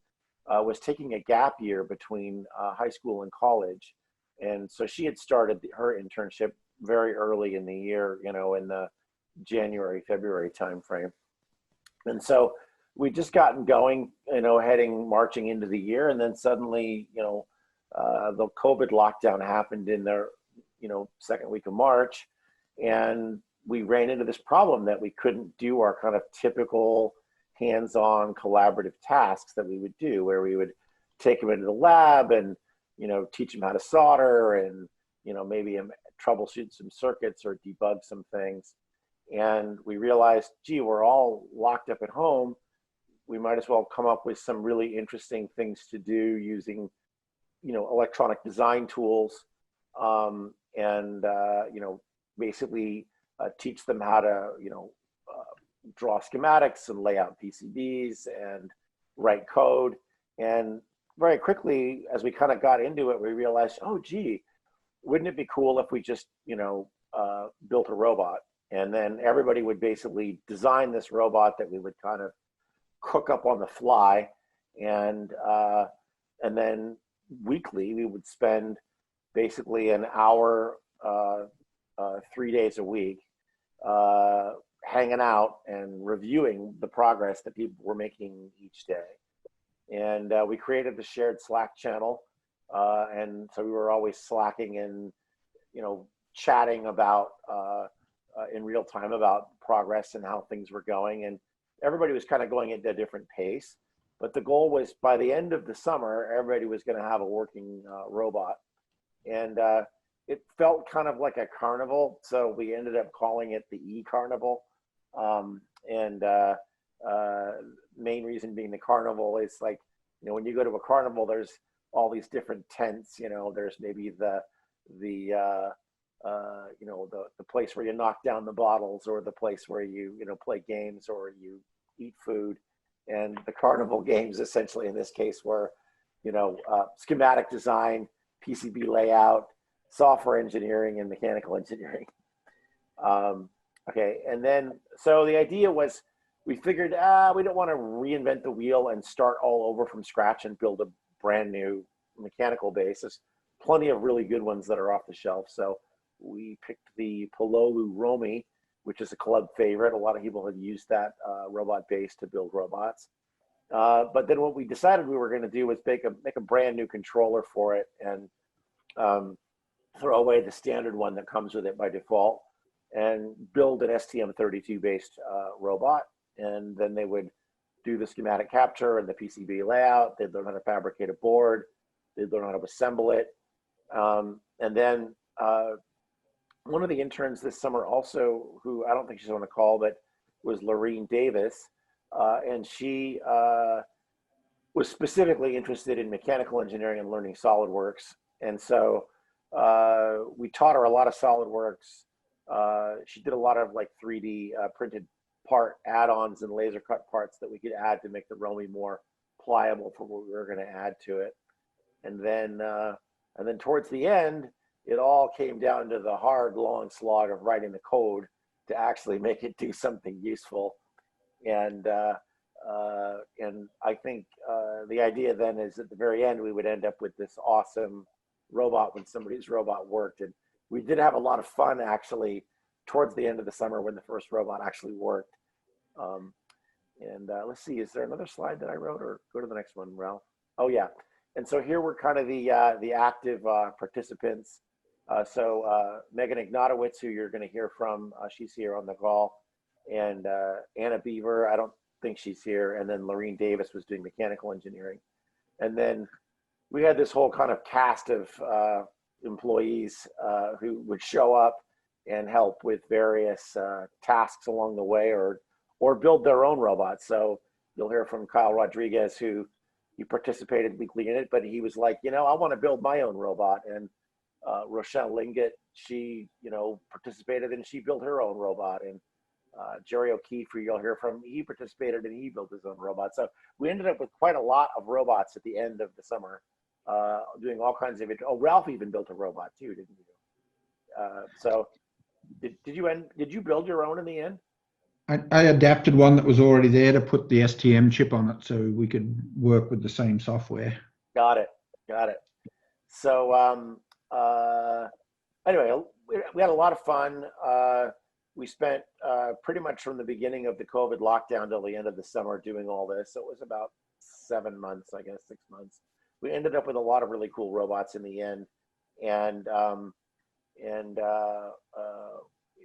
was taking a gap year between high school and college. And so she had started her internship very early in the year, in the January, February timeframe. And so we just gotten going, marching into the year, and then suddenly, the COVID lockdown happened in the, second week of March, and we ran into this problem that we couldn't do our kind of typical hands-on collaborative tasks that we would do, where we would take them into the lab and, teach them how to solder and, maybe troubleshoot some circuits or debug some things. And we realized, gee, we're all locked up at home. We might as well come up with some really interesting things to do using, electronic design tools, and basically teach them how to, draw schematics and lay out PCBs and write code. And very quickly, as we kind of got into it, we realized, oh, gee, wouldn't it be cool if we just, built a robot? And then everybody would basically design this robot that we would kind of cook up on the fly. And then weekly, we would spend basically an hour, 3 days a week, hanging out and reviewing the progress that people were making each day. And we created the shared Slack channel. And so we were always slacking and, chatting about, in real time about progress and how things were going. And everybody was kind of going at a different pace. But the goal was, by the end of the summer, everybody was going to have a working robot. And it felt kind of like a carnival. So we ended up calling it the eCarnival. Main reason being the carnival is like, when you go to a carnival, there's all these different tents, there's maybe the place where you knock down the bottles, or the place where you, play games or you eat food. And the carnival games essentially in this case were, schematic design, PCB layout, software engineering, and mechanical engineering. Okay, and then, so the idea was, we figured, we don't want to reinvent the wheel and start all over from scratch and build a brand new mechanical base. There's plenty of really good ones that are off the shelf. So we picked the Pololu Romi, which is a club favorite. A lot of people have used that robot base to build robots. But then what we decided we were going to do was make a brand new controller for it, and throw away the standard one that comes with it by default, and build an STM32 based robot. And then they would do the schematic capture and the PCB layout. They'd learn how to fabricate a board. They'd learn how to assemble it. And then one of the interns this summer also, who I don't think she's on the call, but was Lorene Davis. And she was specifically interested in mechanical engineering and learning SolidWorks. And so we taught her a lot of SolidWorks. She did a lot of like 3D printed part add-ons and laser cut parts that we could add to make the Romi more pliable for what we were going to add to it. And then towards the end, it all came down to the hard, long slog of writing the code to actually make it do something useful. And I think the idea then is at the very end, we would end up with this awesome robot when somebody's robot worked. And we did have a lot of fun actually towards the end of the summer when the first robot actually worked. Let's see, is there another slide that I wrote, or go to the next one, Ralph? Oh yeah. And so here we're kind of the active participants. Meghan Ignatowicz, who you're going to hear from, she's here on the call, and Anna Beaver, I don't think she's here, and then Lorene Davis was doing mechanical engineering. And then we had this whole kind of cast of employees who would show up and help with various tasks along the way, or build their own robots. So you'll hear from Kyle Rodriguez, who he participated weekly in it, but he was like, I want to build my own robot. And Rochelle Lingett, she, participated and she built her own robot. And Jerry O'Keefe, who you'll hear from, he participated and he built his own robot. So we ended up with quite a lot of robots at the end of the summer, doing all kinds of it. Oh, Ralph even built a robot too, didn't you? Did you build your own in the end?
I adapted one that was already there to put the STM chip on it so we could work with the same software.
Got it. So anyway, we had a lot of fun. we spent pretty much from the beginning of the COVID lockdown till the end of the summer doing all this. So it was about 7 months, I guess, 6 months. We ended up with a lot of really cool robots in the end, and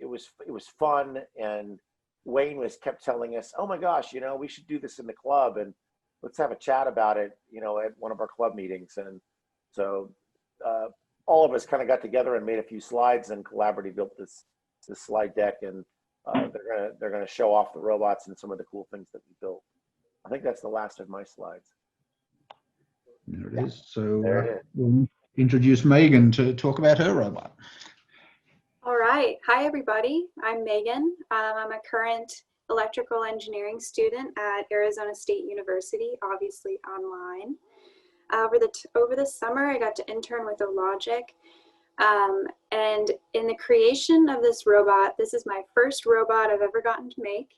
it was fun. And Wayne kept telling us, "Oh my gosh, we should do this in the club, and let's have a chat about it, at one of our club meetings." And so all of us kind of got together and made a few slides and collaboratively built this slide deck, and they're gonna show off the robots and some of the cool things that we built. I think that's the last of my slides.
There it is. So
There it is.
we'll introduce Megan to talk about her robot.
All right. Hi, everybody. I'm Megan. I'm a current electrical engineering student at Arizona State University, obviously online. Over the summer, I got to intern with OLogic. And in the creation of this robot, this is my first robot I've ever gotten to make.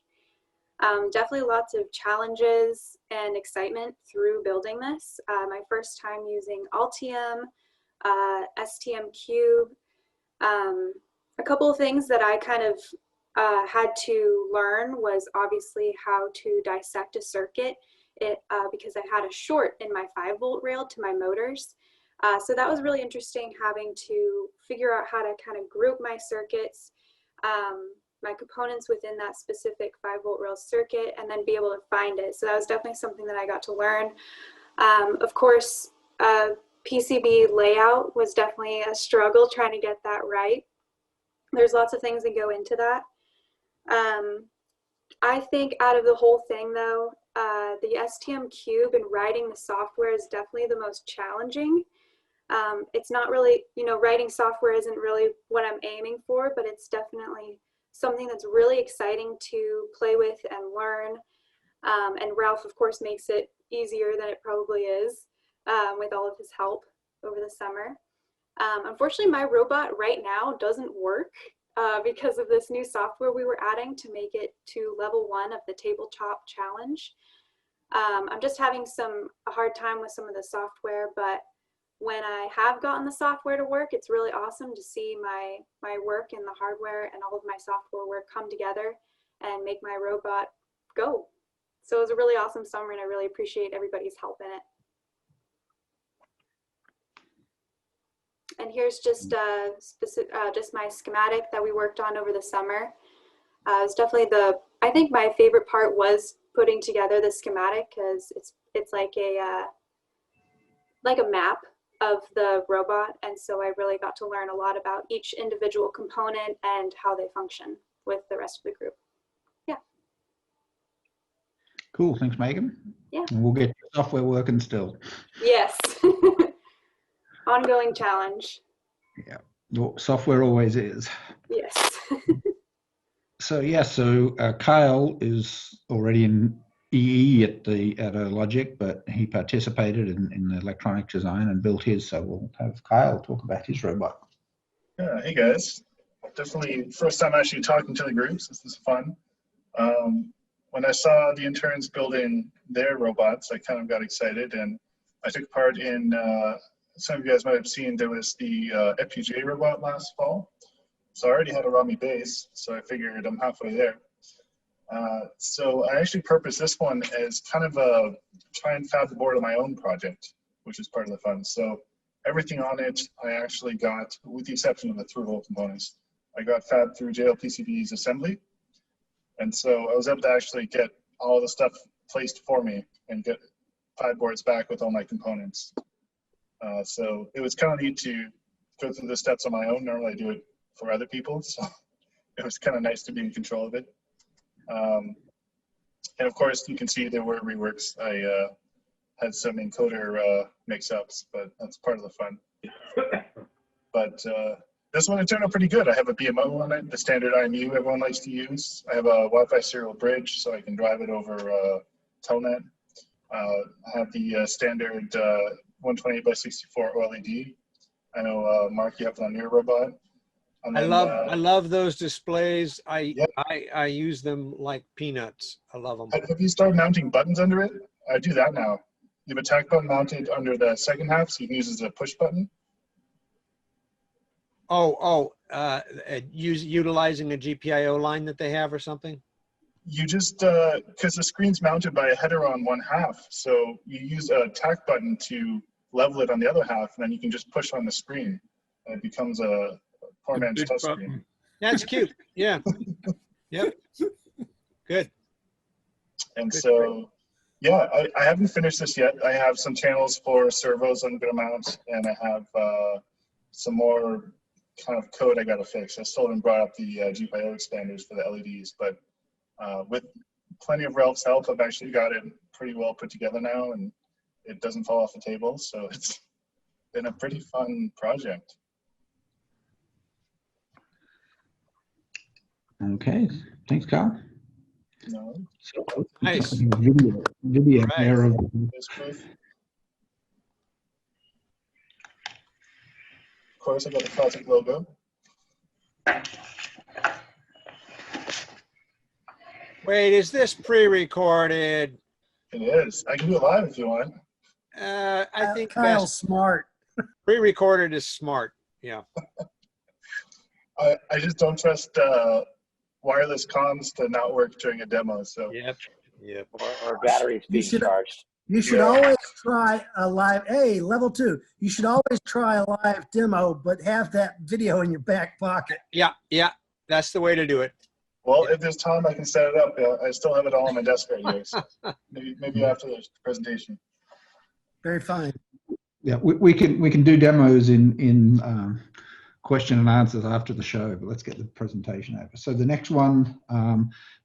Definitely lots of challenges and excitement through building this. My first time using Altium, STM Cube. A couple of things that I kind of had to learn was obviously how to dissect a circuit because I had a short in my 5-volt rail to my motors. So that was really interesting, having to figure out how to kind of group my circuits, my components within that specific 5-volt rail circuit, and then be able to find it. So that was definitely something that I got to learn. Of course, PCB layout was definitely a struggle trying to get that right. There's lots of things that go into that. I think out of the whole thing though, the STM Cube and writing the software is definitely the most challenging. It's not really, writing software isn't really what I'm aiming for, but it's definitely something that's really exciting to play with and learn. And Ralph, of course, makes it easier than it probably is with all of his help over the summer. Unfortunately, my robot right now doesn't work because of this new software we were adding to make it to level 1 of the tabletop challenge. I'm just having a hard time with some of the software, but when I have gotten the software to work, it's really awesome to see my work and the hardware and all of my software work come together and make my robot go. So it was a really awesome summer, and I really appreciate everybody's help in it. And here's just just my schematic that we worked on over the summer. It's definitely I think my favorite part was putting together the schematic, because it's like a map of the robot, and so I really got to learn a lot about each individual component and how they function with the rest of the group. Yeah.
Cool, thanks Megan.
Yeah.
And we'll get your software working still.
Yes. Ongoing challenge.
Yeah, software always is.
Yes.
So Kyle is already in EE at OLogic, but he participated in the electronic design and built his. So we'll have Kyle talk about his robot.
Yeah, hey guys. Definitely first time actually talking to the groups. This is fun. When I saw the interns building their robots, I kind of got excited, and I took part in, some of you guys might have seen, there was the FPGA robot last fall. So I already had a Romi base, so I figured I'm halfway there. So I actually purposed this one as kind of a try and fab the board of my own project, which is part of the fun. So everything on it, I actually got, with the exception of the through-hole components, I got fab through JLPCB's assembly. And so I was able to actually get all the stuff placed for me and get 5 boards back with all my components. So it was kind of neat to go through the steps on my own. Normally I do it for other people, so it was kind of nice to be in control of it. And of course, you can see there were reworks. I had some encoder mix-ups, but that's part of the fun. But this one, it turned out pretty good. I have a BMO on it, the standard IMU everyone likes to use. I have a Wi-Fi serial bridge, so I can drive it over Telnet. I have the standard 128 by 64 OLED. I know, Mark, you have it on your robot. And then,
I love those displays. I use them like peanuts. I love them.
Have you started mounting buttons under it? I do that now. You have a tack button mounted under the second half, so you can use it as a push button.
Oh, utilizing a GPIO line that they have or something?
You just, because the screen's mounted by a header on one half, so you use a tack button to level it on the other half, and then you can just push on the screen, and it becomes a poor man's touchscreen.
That's cute. Yeah. Yep. Good.
And so, yeah, I haven't finished this yet. I have some channels for servos I'm going to mount, and I have some more kind of code I got to fix. I still haven't brought up the GPIO expanders for the LEDs, but with plenty of Ralph's help, I've actually got it pretty well put together now, and it doesn't fall off the table. So it's been a pretty fun project.
Okay, thanks, Carl.
No.
So,
Nice.
Video
Right.
there of
Of course, I got the classic logo.
Wait, is this pre-recorded?
It is. I can do it live if you want.
I think
Kyle's
best
smart.
pre-recorded is smart. Yeah.
I just don't trust wireless comms to not work during a demo. So
Yep. Yep.
Or batteries being charged.
You should always try a live, hey, level 2. You should always try a live demo, but have that video in your back pocket.
Yeah. Yeah. That's the way to do it.
well, if there's time, I can set it up. I still have it all on my desk right here. So maybe after the presentation.
Very fine.
Yeah, we can do demos in question and answers after the show, but let's get the presentation over. So the next one,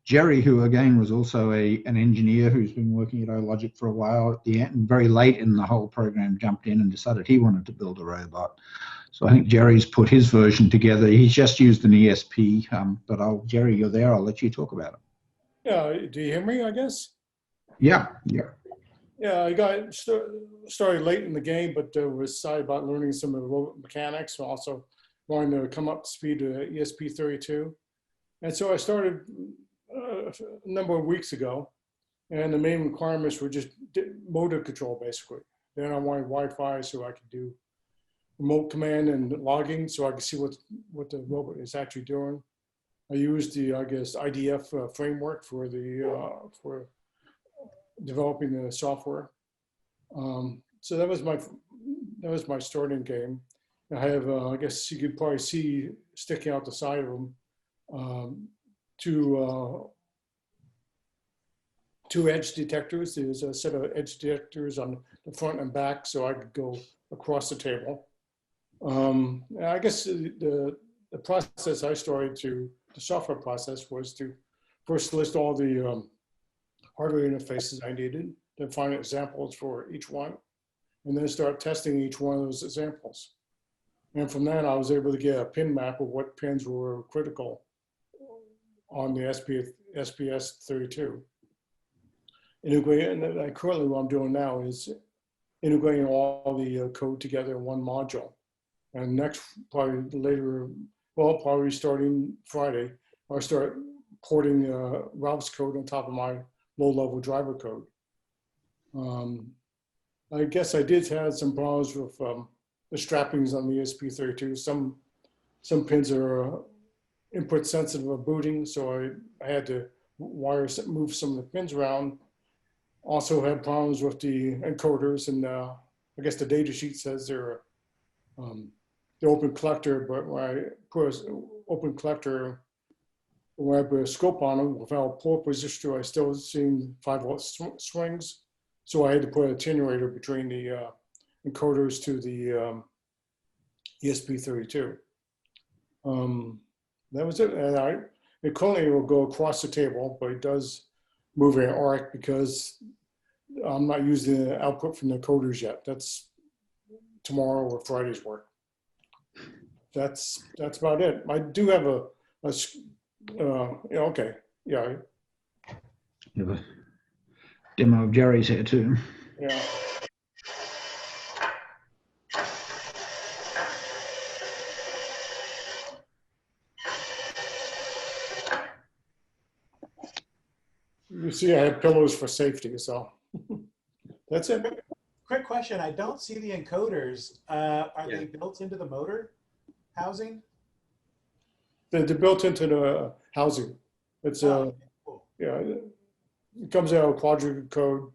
Jerry, who again was also an engineer who's been working at OLogic for a while, at the end, very late in the whole program, jumped in and decided he wanted to build a robot. So I think Jerry's put his version together. He's just used an ESP, but Jerry, you're there. I'll let you talk about it.
Yeah, do you hear me, I guess?
Yeah.
Yeah, I got started late in the game, but was excited about learning some of the robot mechanics, and also wanting to come up to speed to ESP32. And so I started a number of weeks ago, and the main requirements were just motor control, basically. Then I wanted Wi-Fi so I could do remote command and logging so I could see what the robot is actually doing. I used the, I guess, IDF framework for for developing the software. So that was my starting game. I have, I guess you could probably see sticking out the side of them, two edge detectors. There's a set of edge detectors on the front and back, so I could go across the table. I guess the process I started the software process was to first list all the hardware interfaces I needed, then find examples for each one, and then start testing each one of those examples. And from that, I was able to get a pin map of what pins were critical on the SPS32. Integrating, and currently what I'm doing now is integrating all the code together in one module. And next, probably later, well, probably starting Friday, I'll start porting Ralph's code on top of my low-level driver code. I guess I did have some problems with the strappings on the ESP32. Some pins are input sensitive of booting, so I had to move some of the pins around. Also had problems with the encoders, and I guess the data sheet says they're the open collector, but when I put an open collector, when I put a scope on them without port resistor, I still seen 5-volt swings. So I had to put an attenuator between the encoders to the ESP32. That was it. And it currently will go across the table, but it does move an arc because I'm not using the output from the coders yet. That's tomorrow or Friday's work. That's about it. I do have okay, yeah.
You have a demo of Jerry's here too.
Yeah. You see, I have pillows for safety, so that's it.
Quick question. I don't see the encoders. Are they built into the motor housing?
they're built into the housing. It's yeah, it comes out of quadrant code.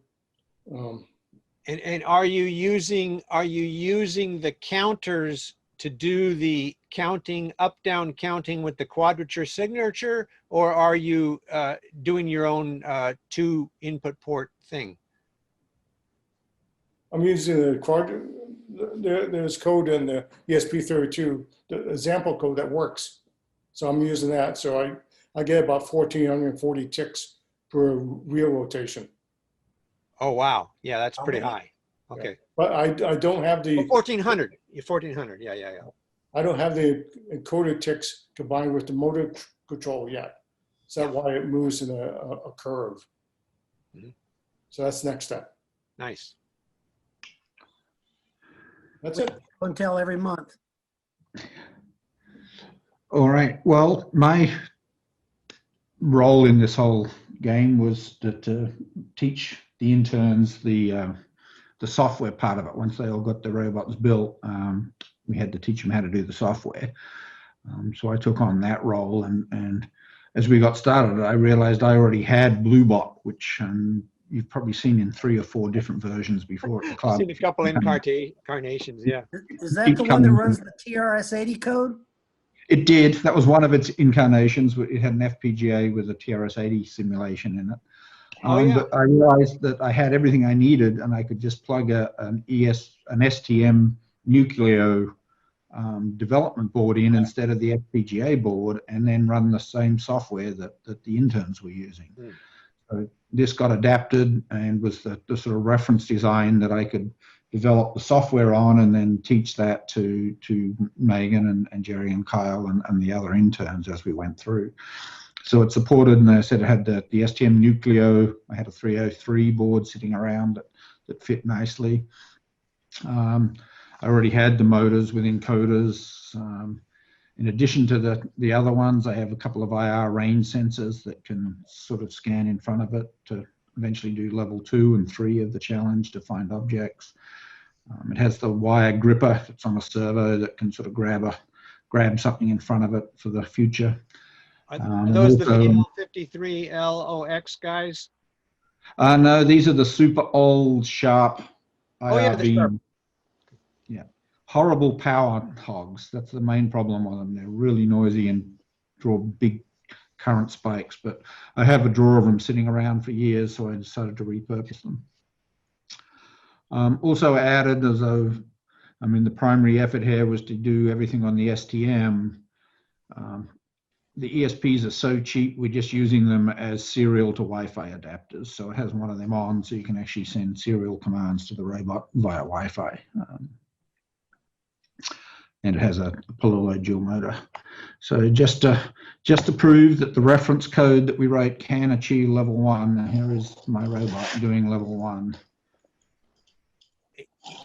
And are you using the counters to do the counting, up down counting with the quadrature signature, or are you doing your own 2 input port thing?
I'm using the quadrant. There's code in the ESP32, the example code that works. So I'm using that. So I get about 1,440 ticks per wheel rotation.
Oh, wow. Yeah, that's pretty high. Okay.
Yeah. But I don't have the
1,400. 1,400. Yeah.
I don't have the encoded ticks combined with the motor control yet. So that's why it moves in a curve.
Mm-hmm.
So that's the next step.
Nice.
That's it.
Until every month.
All right. Well, my role in this whole game was to teach the interns the software part of it. Once they all got the robots built, we had to teach them how to do the software. So I took on that role, and as we got started, I realized I already had Bluebot, which you've probably seen in 3 or 4 different versions before at the club.
I've seen a couple incarnations, yeah.
Is that the one that runs the TRS-80 code?
It did. That was one of its incarnations. It had an FPGA with a TRS-80 simulation in it. But I realized that I had everything I needed, and I could just plug an STM Nucleo development board in instead of the FPGA board, and then run the same software that the interns were using. So this got adapted and was the sort of reference design that I could develop the software on, and then teach that to Meghan and Jerry and Kyle and the other interns as we went through. So it supported, and I said it had the STM Nucleo. I had a 303 board sitting around that fit nicely. I already had the motors with encoders. In addition to the other ones, I have a couple of IR range sensors that can sort of scan in front of it to eventually do level 2 and 3 of the challenge to find objects. It has the wire gripper that's on a servo that can sort of grab something in front of it for the future.
Are those the VL53LOX guys?
No, these are the super old sharp IR beam. Yeah, horrible power hogs. That's the main problem with them. They're really noisy and draw big current spikes. But I have a drawer of them sitting around for years, so I decided to repurpose them. Also added, the primary effort here was to do everything on the STM. The ESPs are so cheap, we're just using them as serial to Wi-Fi adapters. So it has one of them on, so you can actually send serial commands to the robot via Wi-Fi. And it has a Pololu dual motor. So just to prove that the reference code that we wrote can achieve level 1, here is my robot doing level 1.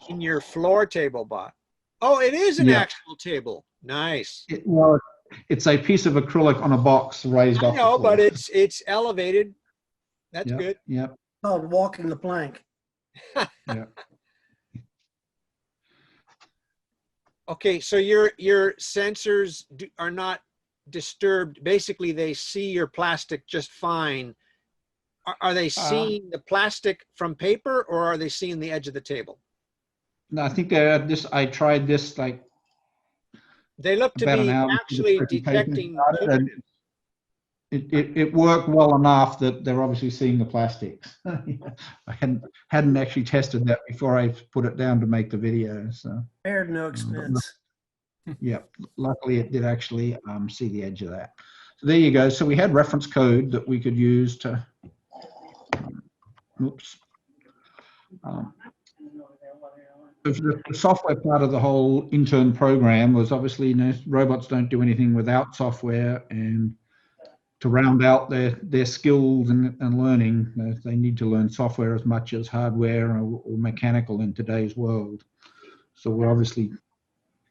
In your floor table bot. Oh, it is an actual table. Nice.
Well, it's a piece of acrylic on a box raised off the floor.
But it's elevated. That's good.
Yep.
Oh, walking the plank.
Yeah.
Okay, so your sensors are not disturbed. Basically, they see your plastic just fine. Are they seeing the plastic from paper, or are they seeing the edge of the table?
No, I think I tried this like
they look to be actually detecting.
It worked well enough that they're obviously seeing the plastics. I hadn't actually tested that before I put it down to make the video. So
spared no expense.
Yeah, luckily it did actually see the edge of that. So there you go. So we had reference code that we could use to. The software part of the whole intern program was obviously, robots don't do anything without software, and to round out their skills and learning, they need to learn software as much as hardware or mechanical in today's world. So we obviously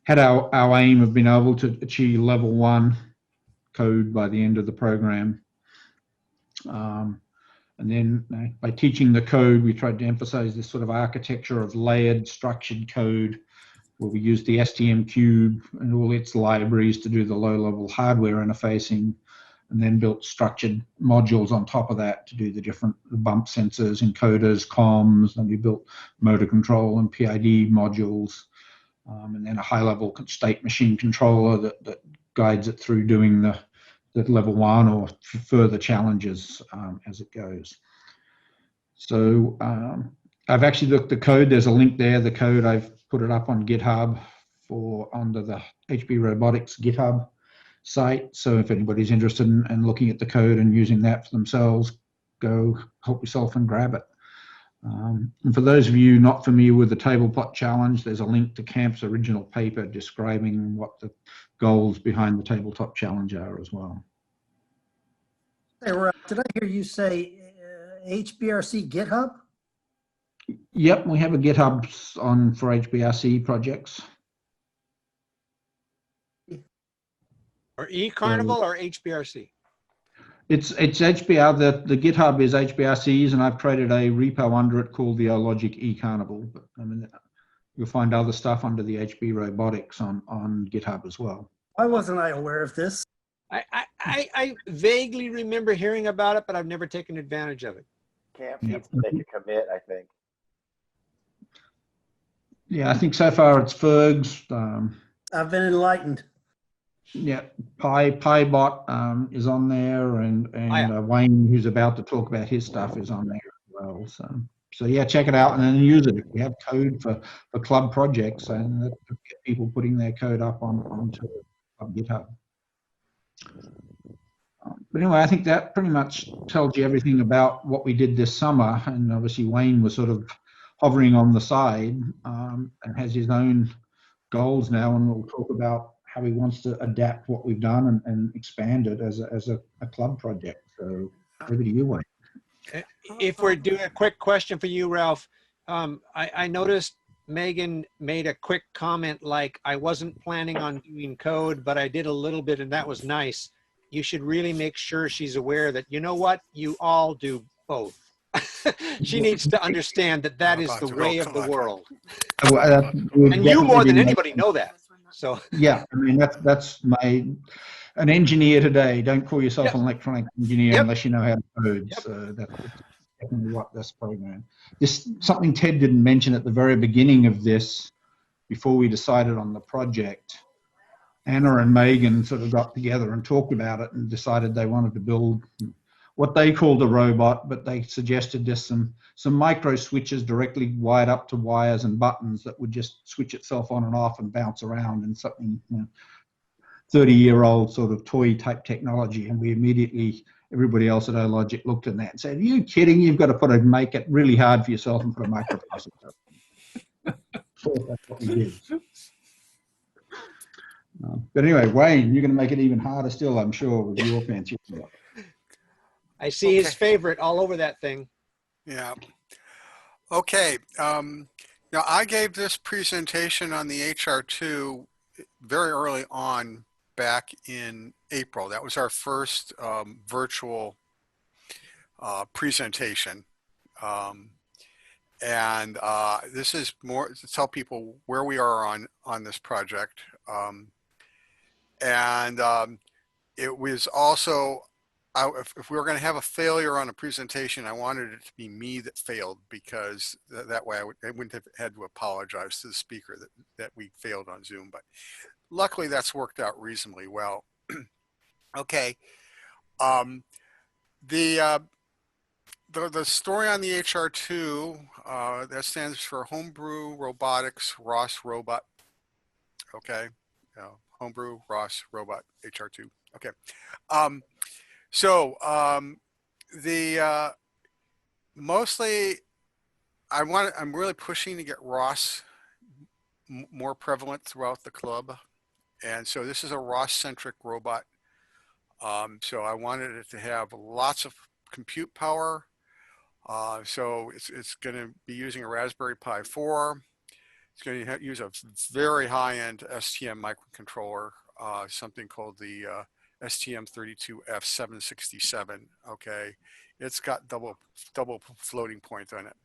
had our aim of being able to achieve level 1 code by the end of the program. And then by teaching the code, we tried to emphasize this sort of architecture of layered structured code where we used the STM cube and all its libraries to do the low-level hardware interfacing, and then built structured modules on top of that to do the different bump sensors, encoders, comms, and we built motor control and PID modules, and then a high-level state machine controller that guides it through doing the level 1 or further challenges as it goes. So I've actually looked at the code. There's a link there. The code, I've put it up on GitHub under the HB Robotics GitHub site. So if anybody's interested in looking at the code and using that for themselves, go help yourself and grab it. And for those of you not familiar with the tabletop challenge, there's a link to Camp's original paper describing what the goals behind the tabletop challenge are as well.
Hey, Ralph, did I hear you say HBRC GitHub?
Yep, we have a GitHub for HBRC projects.
Or eCarnival or HBRC?
It's HBR. The GitHub is HBRC's, and I've created a repo under it called the OLogic eCarnival. But I mean, you'll find other stuff under the HB Robotics on GitHub as well.
Why wasn't I aware of this?
I vaguely remember hearing about it, but I've never taken advantage of it.
Camp needs to make a commit, I think.
Yeah, I think so far it's Ferg's.
I've been enlightened.
Yeah, PyBot is on there, and Wayne, who's about to talk about his stuff, is on there as well. So yeah, check it out and then use it. If we have code for club projects, and get people putting their code up onto GitHub. But anyway, I think that pretty much tells you everything about what we did this summer. And obviously Wayne was sort of hovering on the side and has his own goals now, and we'll talk about how he wants to adapt what we've done and expand it as a club project. So over to you, Wayne.
If we're doing a quick question for you, Ralph, I noticed Megan made a quick comment like, I wasn't planning on doing code, but I did a little bit and that was nice. You should really make sure she's aware that, you know what, you all do both. She needs to understand that that is the way of the world. And you more than anybody know that. So
yeah, I mean that's an engineer today. Don't call yourself an electronic engineer unless you know how to code. So that's definitely what this program. This something Ted didn't mention at the very beginning of this, before we decided on the project. Anna and Meghan sort of got together and talked about it and decided they wanted to build what they called a robot, but they suggested just some micro switches directly wired up to wires and buttons that would just switch itself on and off and bounce around, and something 30-year-old sort of toy type technology. And we immediately, everybody else at OLogic looked at that and said, "Are you kidding? You've got to make it really hard for yourself and put a microprocessor." So that's what we did. But anyway, Wayne, you're going to make it even harder still, I'm sure, with your fancy stuff.
I see his favorite all over that thing.
Yeah. Okay. Now, I gave this presentation on the HR2 very early on back in April. That was our first virtual presentation. And this is more to tell people where we are on this project. It was also, if we were going to have a failure on a presentation, I wanted it to be me that failed, because that way I wouldn't have had to apologize to the speaker that we failed on Zoom. But luckily that's worked out reasonably well. Okay. The story on the HR2, that stands for Homebrew Robotics ROS Robot. Okay. Homebrew ROS Robot HR2. Okay. Mostly I'm really pushing to get ROS more prevalent throughout the club. And so this is a ROS centric robot. So I wanted it to have lots of compute power. So it's going to be using a Raspberry Pi 4. It's going to use a very high-end STM microcontroller, something called the STM32F767. Okay, it's got double floating point on it.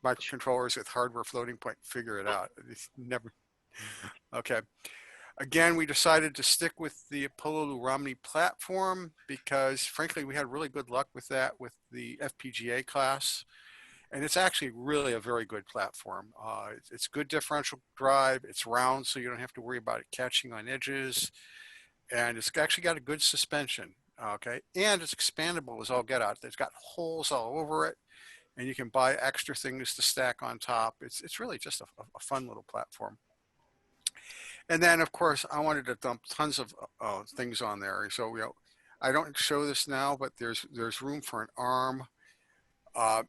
microcontrollers with hardware floating point, figure it out. It's never, okay. Again, we decided to stick with the Pololu Romi platform because frankly, we had really good luck with that with the FPGA class. And it's actually really a very good platform. It's good differential drive. It's round, so you don't have to worry about it catching on edges. And it's actually got a good suspension, okay? And it's expandable as all get out. It's got holes all over it, and you can buy extra things to stack on top. It's really just a fun little platform. And then, of course, I wanted to dump tons of things on there. So, I don't show this now, but there's room for an arm.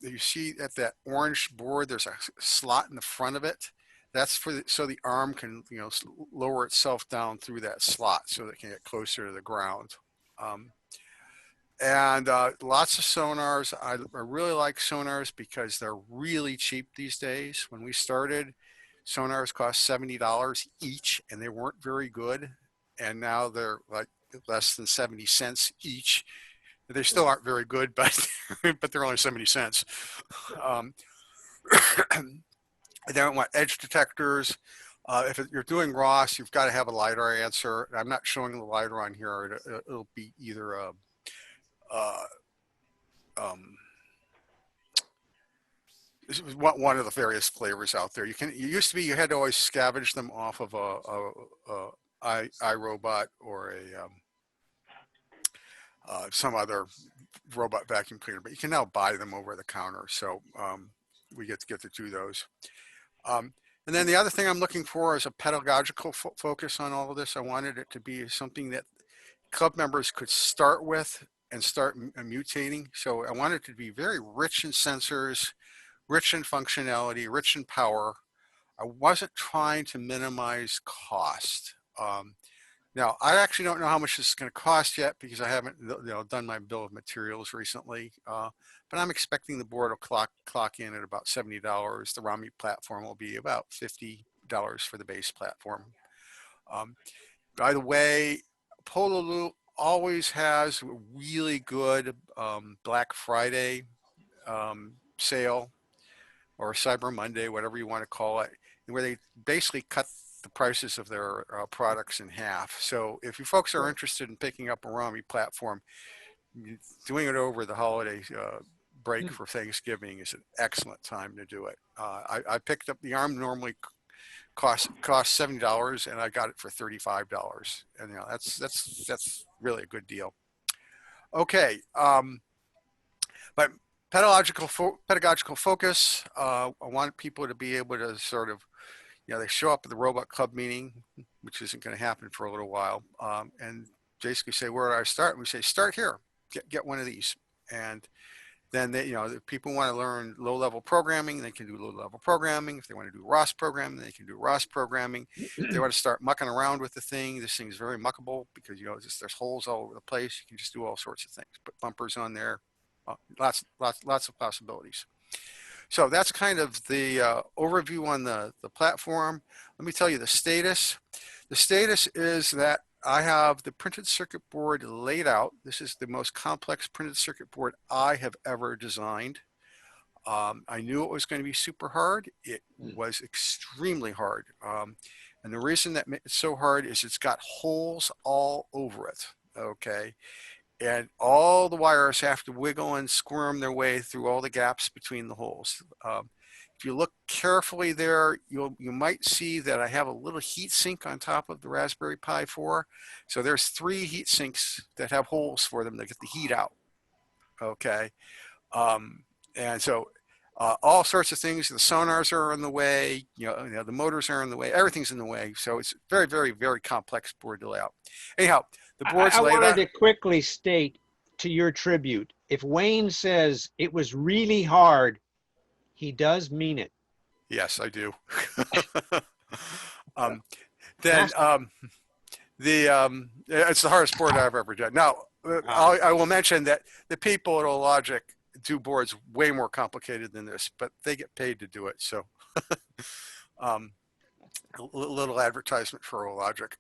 You see at that orange board, there's a slot in the front of it. That's so the arm can, lower itself down through that slot so that it can get closer to the ground. And lots of sonars. I really like sonars because they're really cheap these days. When we started, sonars cost $70 each, and they weren't very good. And now they're like less than 70 cents each. They still aren't very good, but they're only 70 cents. They don't want edge detectors. If you're doing ROS, you've got to have a LiDAR answer. I'm not showing the LiDAR on here. It'll be either this was one of the various flavors out there. It used to be you had to always scavenge them off of a iRobot or some other robot vacuum cleaner, but you can now buy them over the counter. So we get to do those. And then the other thing I'm looking for is a pedagogical focus on all of this. I wanted it to be something that club members could start with and start mutating. So I wanted it to be very rich in sensors, rich in functionality, rich in power. I wasn't trying to minimize cost. Now, I actually don't know how much this is going to cost yet because I haven't done my bill of materials recently, but I'm expecting the board will clock in at about $70. The Romi platform will be about $50 for the base platform. By the way, Pololu always has a really good Black Friday sale or Cyber Monday, whatever you want to call it, where they basically cut the prices of their products in half. So if you folks are interested in picking up a Romi platform, doing it over the holiday break for Thanksgiving is an excellent time to do it. I picked up the arm, normally cost $70, and I got it for $35. And that's really a good deal. Okay, but pedagogical focus. I want people to be able to sort of, they show up at the robot club meeting, which isn't going to happen for a little while, and basically say, where do I start? And we say, start here, get one of these. And then if people want to learn low-level programming, they can do low-level programming. If they want to do ROS programming, they can do ROS programming. If they want to start mucking around with the thing, this thing is very muckable because there's holes all over the place. You can just do all sorts of things. Put bumpers on there, lots of possibilities. So that's kind of the overview on the platform. Let me tell you the status. The status is that I have the printed circuit board laid out. This is the most complex printed circuit board I have ever designed. I knew it was going to be super hard. It was extremely hard. And the reason that it's so hard is it's got holes all over it, okay? And all the wires have to wiggle and squirm their way through all the gaps between the holes. If you look carefully there, you might see that I have a little heat sink on top of the Raspberry Pi 4. So there's 3 heat sinks that have holes for them to get the heat out. Okay. And so all sorts of things, the sonars are in the way, the motors are in the way, everything's in the way. So it's very, very, very complex board to lay out. Anyhow, the board's laid out.
I wanted to quickly state to your tribute, if Wayne says it was really hard, he does mean it.
Yes, I do. It's the hardest board I've ever done. Now, I will mention that the people at OLogic do boards way more complicated than this, but they get paid to do it. So a little advertisement for OLogic.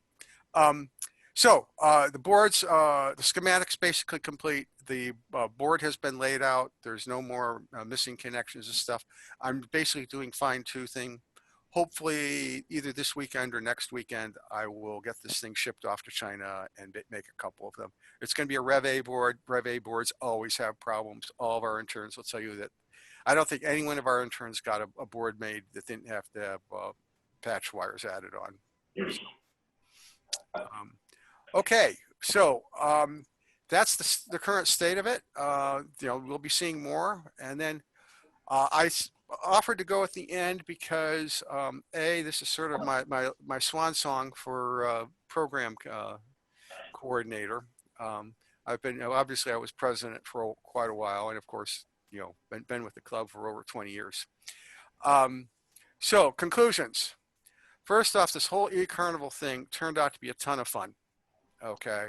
So the boards, the schematic's basically complete. The board has been laid out. There's no more missing connections and stuff. I'm basically doing fine tuning. Hopefully either this weekend or next weekend, I will get this thing shipped off to China and make a couple of them. It's going to be a Rev A board. Rev A boards always have problems. All of our interns will tell you that. I don't think any one of our interns got a board made that didn't have to have patch wires added on. So, okay, so that's the current state of it. You know, we'll be seeing more, and then I offered to go at the end because this is sort of my swan song for program coordinator. I've been, you know, obviously I was president for quite a while, and of course, you know, been with the club for over 20 years. So conclusions. First off, this whole eCarnival thing turned out to be a ton of fun. Okay,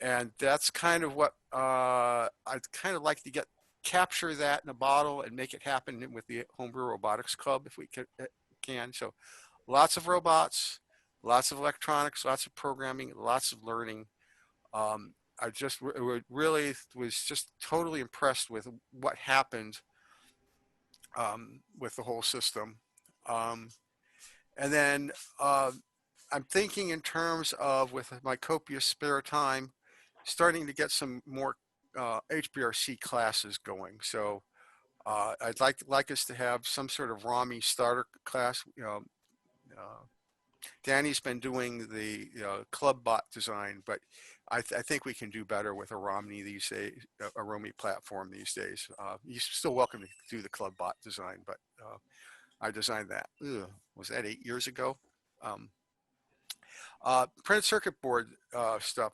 and that's kind of what I'd kind of like to capture that in a bottle and make it happen with the Homebrew Robotics Club if we can. So lots of robots, lots of electronics, lots of programming, lots of learning. I just really was just totally impressed with what happened with the whole system. And then I'm thinking in terms of, with my copious spare time, starting to get some more HBRC classes going. So I'd like us to have some sort of Romi starter class. You know, Danny's been doing the club bot design, but I think we can do better with a Romi these days, a Romi platform these days. You're still welcome to do the club bot design, but I designed that. Was that 8 years ago? Printed circuit board stuff.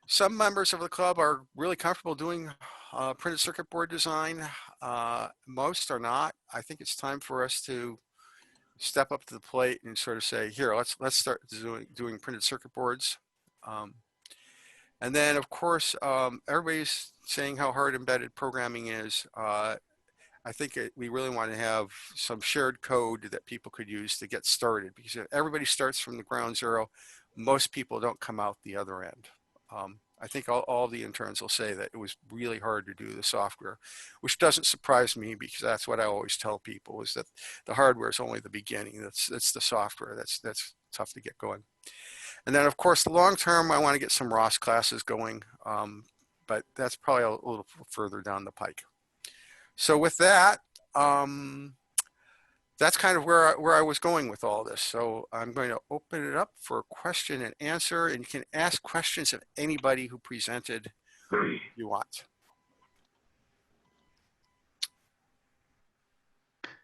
Some members of the club are really comfortable doing printed circuit board design. Most are not. I think it's time for us to step up to the plate and sort of say, here, let's start doing printed circuit boards. And then, of course, everybody's saying how hard embedded programming is. I think we really want to have some shared code that people could use to get started, because if everybody starts from the ground zero, most people don't come out the other end. I think all the interns will say that it was really hard to do the software, which doesn't surprise me, because that's what I always tell people, is that the hardware is only the beginning. That's the software that's tough to get going. And then, of course, long term, I want to get some ROS classes going, but that's probably a little further down the pike. So with that, that's kind of where I was going with all this. So I'm going to open it up for question and answer, and you can ask questions of anybody who presented you want.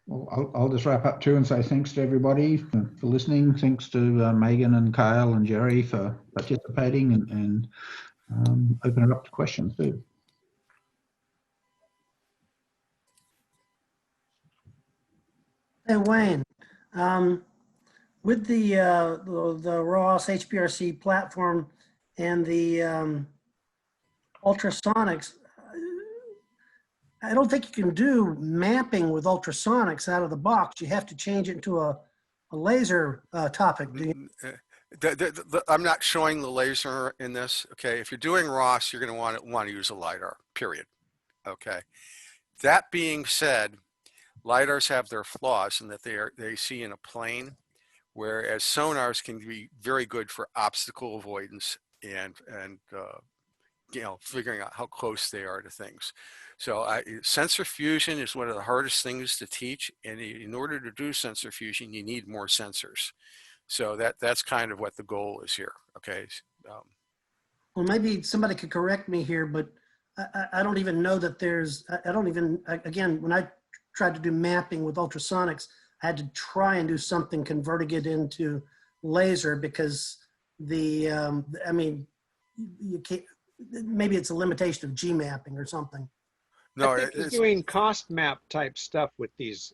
Well, I'll just wrap up too and say thanks to everybody for listening. Thanks to Megan and Kyle and Jerry for participating, and open it up to questions too.
Hey, Wayne, with the ROS HBRC platform and the ultrasonics, I don't think you can do mapping with ultrasonics out of the box. You have to change it into a laser topic. Do you?
I'm not showing the laser in this. Okay, if you're doing ROS, you're going to want to use a LiDAR. Period. Okay. That being said, LiDARs have their flaws in that they see in a plane, whereas sonars can be very good for obstacle avoidance and you know, figuring out how close they are to things. So sensor fusion is one of the hardest things to teach, and in order to do sensor fusion, you need more sensors. So that's kind of what the goal is here. Okay.
Well, maybe somebody could correct me here, but I don't even know that there's. I don't even. Again, when I tried to do mapping with ultrasonics, I had to try and do something converting it into laser, because the I mean, you can't. Maybe it's a limitation of G mapping or something.
No, I think you're doing cost map type stuff with these.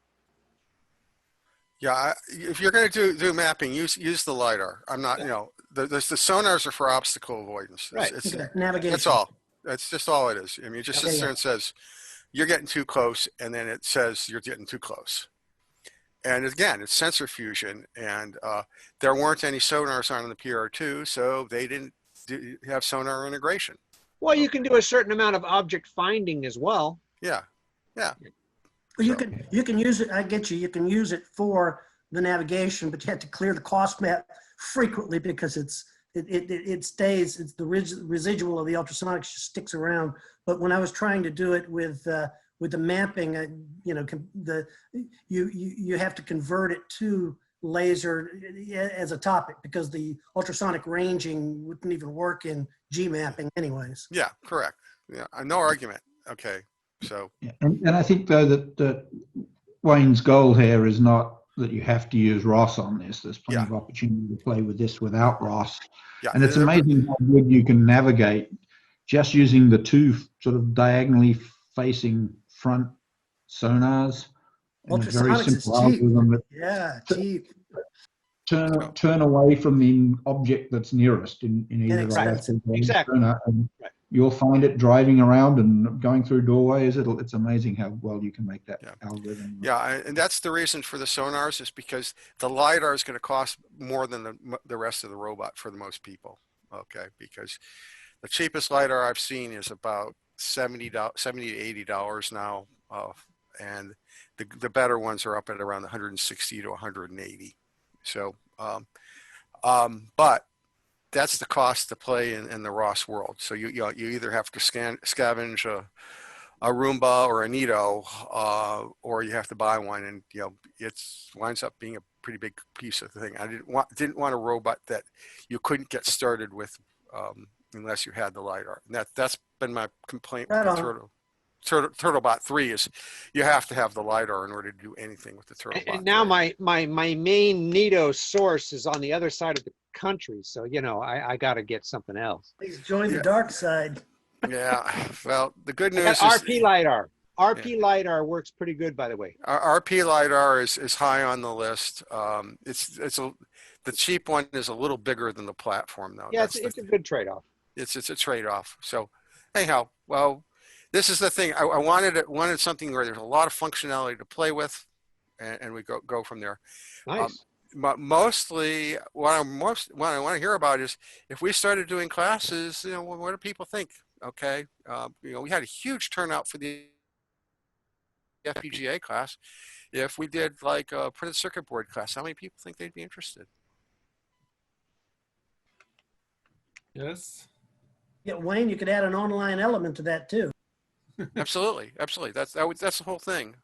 Yeah, if you're going to do mapping, use the LiDAR. I'm not, you know, the sonars are for obstacle avoidance.
Right. Navigation.
That's all. That's just all it is. I mean, it just sits there and says, you're getting too close, and then it says you're getting too close. And again, it's sensor fusion, and there weren't any sonars on the PR2, so they didn't have sonar integration.
Well, you can do a certain amount of object finding as well.
Yeah, yeah.
Well, you can use it. I get you. You can use it for the navigation, but you have to clear the cost map frequently because it stays. It's the residual of the ultrasonics just sticks around. But when I was trying to do it with the mapping, you know, you have to convert it to laser as a topic because the ultrasonic ranging wouldn't even work in G mapping anyways.
Yeah, correct. Yeah, no argument. Okay, so.
Yeah. And I think though that Wayne's goal here is not that you have to use ROS on this. There's plenty of opportunity to play with this without ROS.
Yeah.
And it's amazing how good you can navigate just using the two sort of diagonally facing front sonars. And a very simple algorithm that
cheap.
Turn away from the object that's nearest in either the left or the sonar, and you'll find it driving around and going through doorways. It's amazing how well you can make that algorithm.
Yeah, and that's the reason for the sonars is because the LiDAR is going to cost more than the rest of the robot for the most people. Okay, because the cheapest LiDAR I've seen is about $70 to $80 now, and the better ones are up at around 160 to 180. So, but that's the cost to play in the ROS world. So you either have to scavenge a Roomba or a Nito, or you have to buy one, and it winds up being a pretty big piece of the thing. I didn't want a robot that you couldn't get started with unless you had the LiDAR. And that's been my complaint with the Turtlebot 3 is you have to have the LiDAR in order to do anything with the Turtlebot.
And now my main Nito source is on the other side of the country, so I got to get something else.
Please join the dark side.
Yeah, well, the good news is
RP LiDAR. RP LiDAR works pretty good, by the way.
RP LiDAR is high on the list. The cheap one is a little bigger than the platform, though.
Yeah, it's a good trade-off.
It's a trade-off. So anyhow, well, this is the thing. I wanted something where there's a lot of functionality to play with, and we go from there.
Nice.
But mostly, what I want to hear about is if we started doing classes, what do people think? Okay, we had a huge turnout for the FPGA class. If we did like a printed circuit board class, how many people think they'd be interested?
Yes.
Yeah, Wayne, you could add an online element to that too.
Absolutely. That's the whole thing.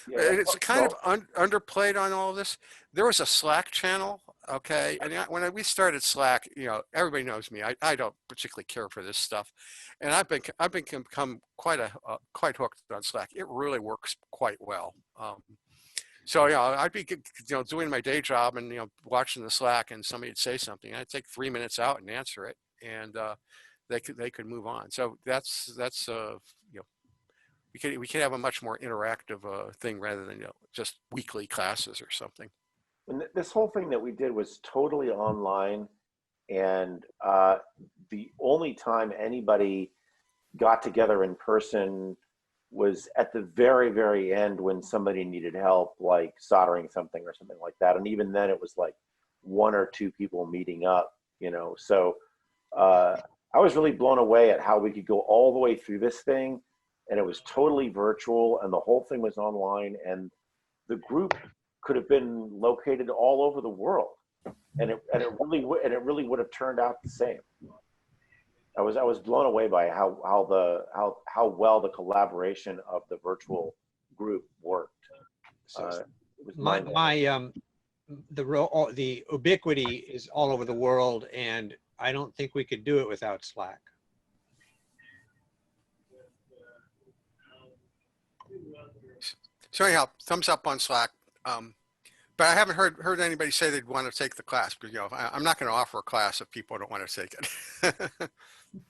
Yeah,
it's kind of underplayed on all of this. There was a Slack channel, okay, and when we started Slack, everybody knows me. I don't particularly care for this stuff, and I've become quite hooked on Slack. It really works quite well. So I'd be doing my day job and watching the Slack, and somebody'd say something. I'd take 3 minutes out and answer it, and they could move on. So that's we could have a much more interactive thing rather than just weekly classes or something.
And this whole thing that we did was totally online, and the only time anybody got together in person was at the very, very end when somebody needed help, like soldering something or something like that. And even then it was like 1 or 2 people meeting up, So I was really blown away at how we could go all the way through this thing, and it was totally virtual, and the whole thing was online, and the group could have been located all over the world, and it really would have turned out the same. I was blown away by how well the collaboration of the virtual group worked.
The ubiquity is all over the world, and I don't think we could do it without Slack.
So anyhow, thumbs up on Slack. But I haven't heard anybody say they'd want to take the class, because I'm not going to offer a class if people don't want to take it.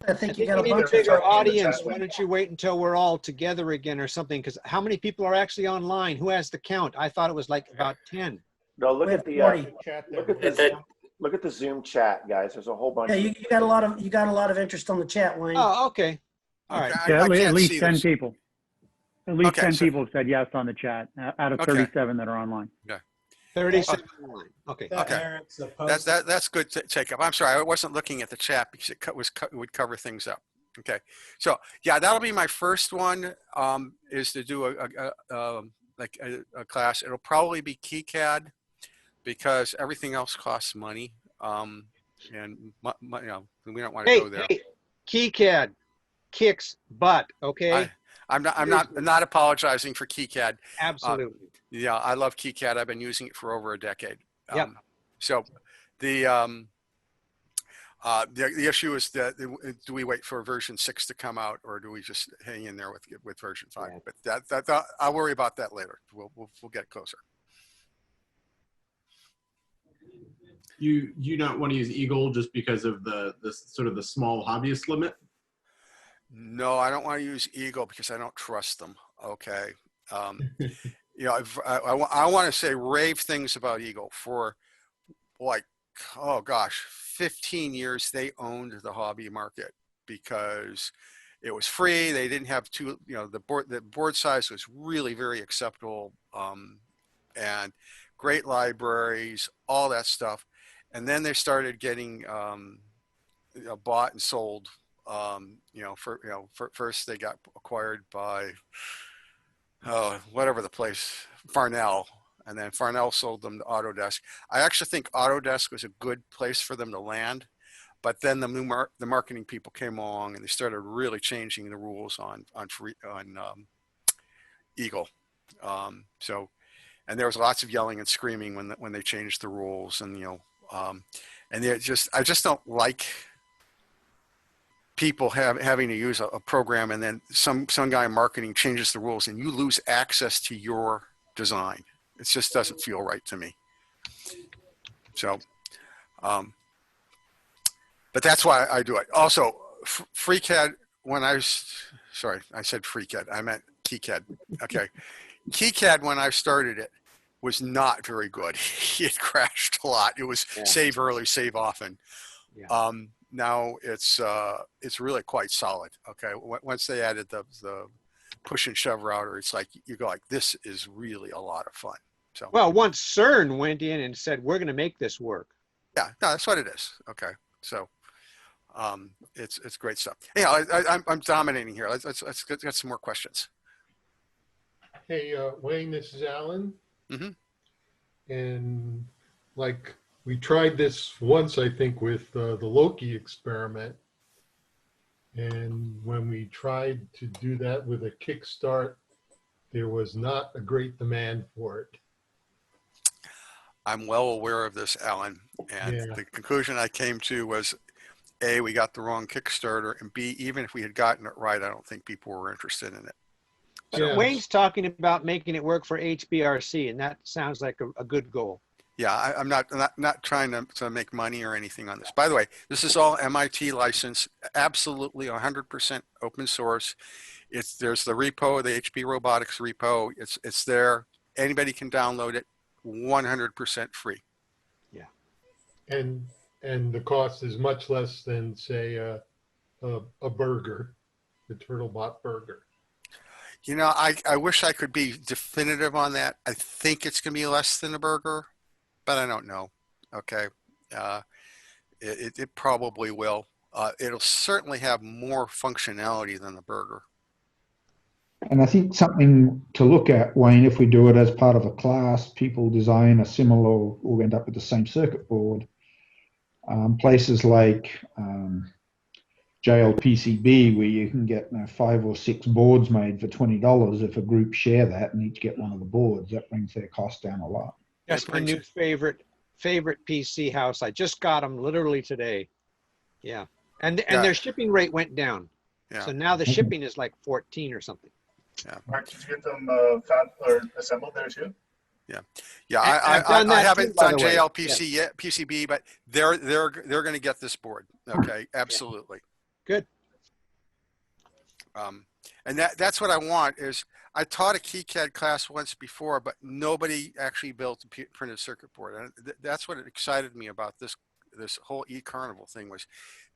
I think you got a
need a
bunch
bigger
of
audience. Why don't you wait until we're all together again or something? Because how many people are actually online? Who has the count? I thought it was like about 10.
No, look at the look at the Zoom chat, guys. There's a whole bunch.
Yeah, you got a lot of interest on the chat, Wayne.
Oh, okay. All right.
Yeah, at least 10 people. At least 10 people have said yes on the chat out of 37 that are online.
Okay.
37. Okay.
Okay.
Eric's opposed.
That's good to take up. I'm sorry, I wasn't looking at the chat because it would cover things up. Okay, so yeah, that'll be my first one. Is to do a class. It'll probably be KiCad because everything else costs money. And you know, we don't want to go there.
Hey, KiCad kicks butt. Okay.
I'm not apologizing for KiCad.
Absolutely.
Yeah, I love KiCad. I've been using it for over a decade.
Yep.
So the issue is that do we wait for version 6 to come out, or do we just hang in there with version 5? Yeah. But that I'll worry about that later. We'll get closer.
You don't want to use Eagle just because of the sort of the small hobbyist limit?
No, I don't want to use Eagle because I don't trust them. Okay. You know, I want to say rave things about Eagle for like, oh gosh, 15 years they owned the hobby market because it was free. They didn't have the board size was really very acceptable, and great libraries, all that stuff. And then they started getting bought and sold. First they got acquired by whatever the place, Farnell, and then Farnell sold them to Autodesk. I actually think Autodesk was a good place for them to land, but then the marketing people came along and they started really changing the rules on Eagle. And there was lots of yelling and screaming when they changed the rules, and and I just don't like people having to use a program and then some guy in marketing changes the rules and you lose access to your design. It just doesn't feel right to me. So, but that's why I do it. Also, FreeCAD, I said FreeCAD, I meant KiCad. Okay. KiCad, when I started it, was not very good. It crashed a lot. It was save early, save often. Yeah. Now it's really quite solid. Okay, once they added the push and shove router, it's like you go like, this is really a lot of fun. So
well, once CERN went in and said we're going to make this work.
Yeah, no, that's what it is. Okay, so it's great stuff. Yeah, I'm dominating here. Let's get some more questions.
Hey, Wayne, this is Alan.
Mm-hmm.
And like, we tried this once, I think, with the Loki experiment. And when we tried to do that with a Kickstart, there was not a great demand for it.
I'm well aware of this, Alan. And the conclusion I came to was, A, we got the wrong Kickstarter, and B, even if we had gotten it right, I don't think people were interested in it.
So Wayne's talking about making it work for HBRC, and that sounds like a good goal.
Yeah, I'm not trying to make money or anything on this. By the way, this is all MIT licensed, absolutely 100% open source. There's the repo, the HB Robotics repo. It's there. Anybody can download it. 100% free.
Yeah.
And the cost is much less than, say, a burger, the TurtleBot burger.
You know, I wish I could be definitive on that. I think it's going to be less than a burger, but I don't know. Okay. It probably will. It'll certainly have more functionality than the burger.
And I think something to look at, Wayne, if we do it as part of a class, people design a similar, or end up with the same circuit board. Places like JLPCB, where you can get 5 or 6 boards made for $20 if a group share that and each get one of the boards. That brings their cost down a lot.
That's my new favorite PC house. I just got them literally today. Yeah. And their shipping rate went down.
Yeah.
So now the shipping is like 14 or something.
Yeah.
Mark, did you get them assembled there too?
Yeah, yeah. I haven't done JLPC yet, PCB, but they're going to get this board. Okay, absolutely.
Good.
And that's what I want. Is I taught a KiCad class once before, but nobody actually built a printed circuit board, and that's what excited me about this whole eCarnival thing was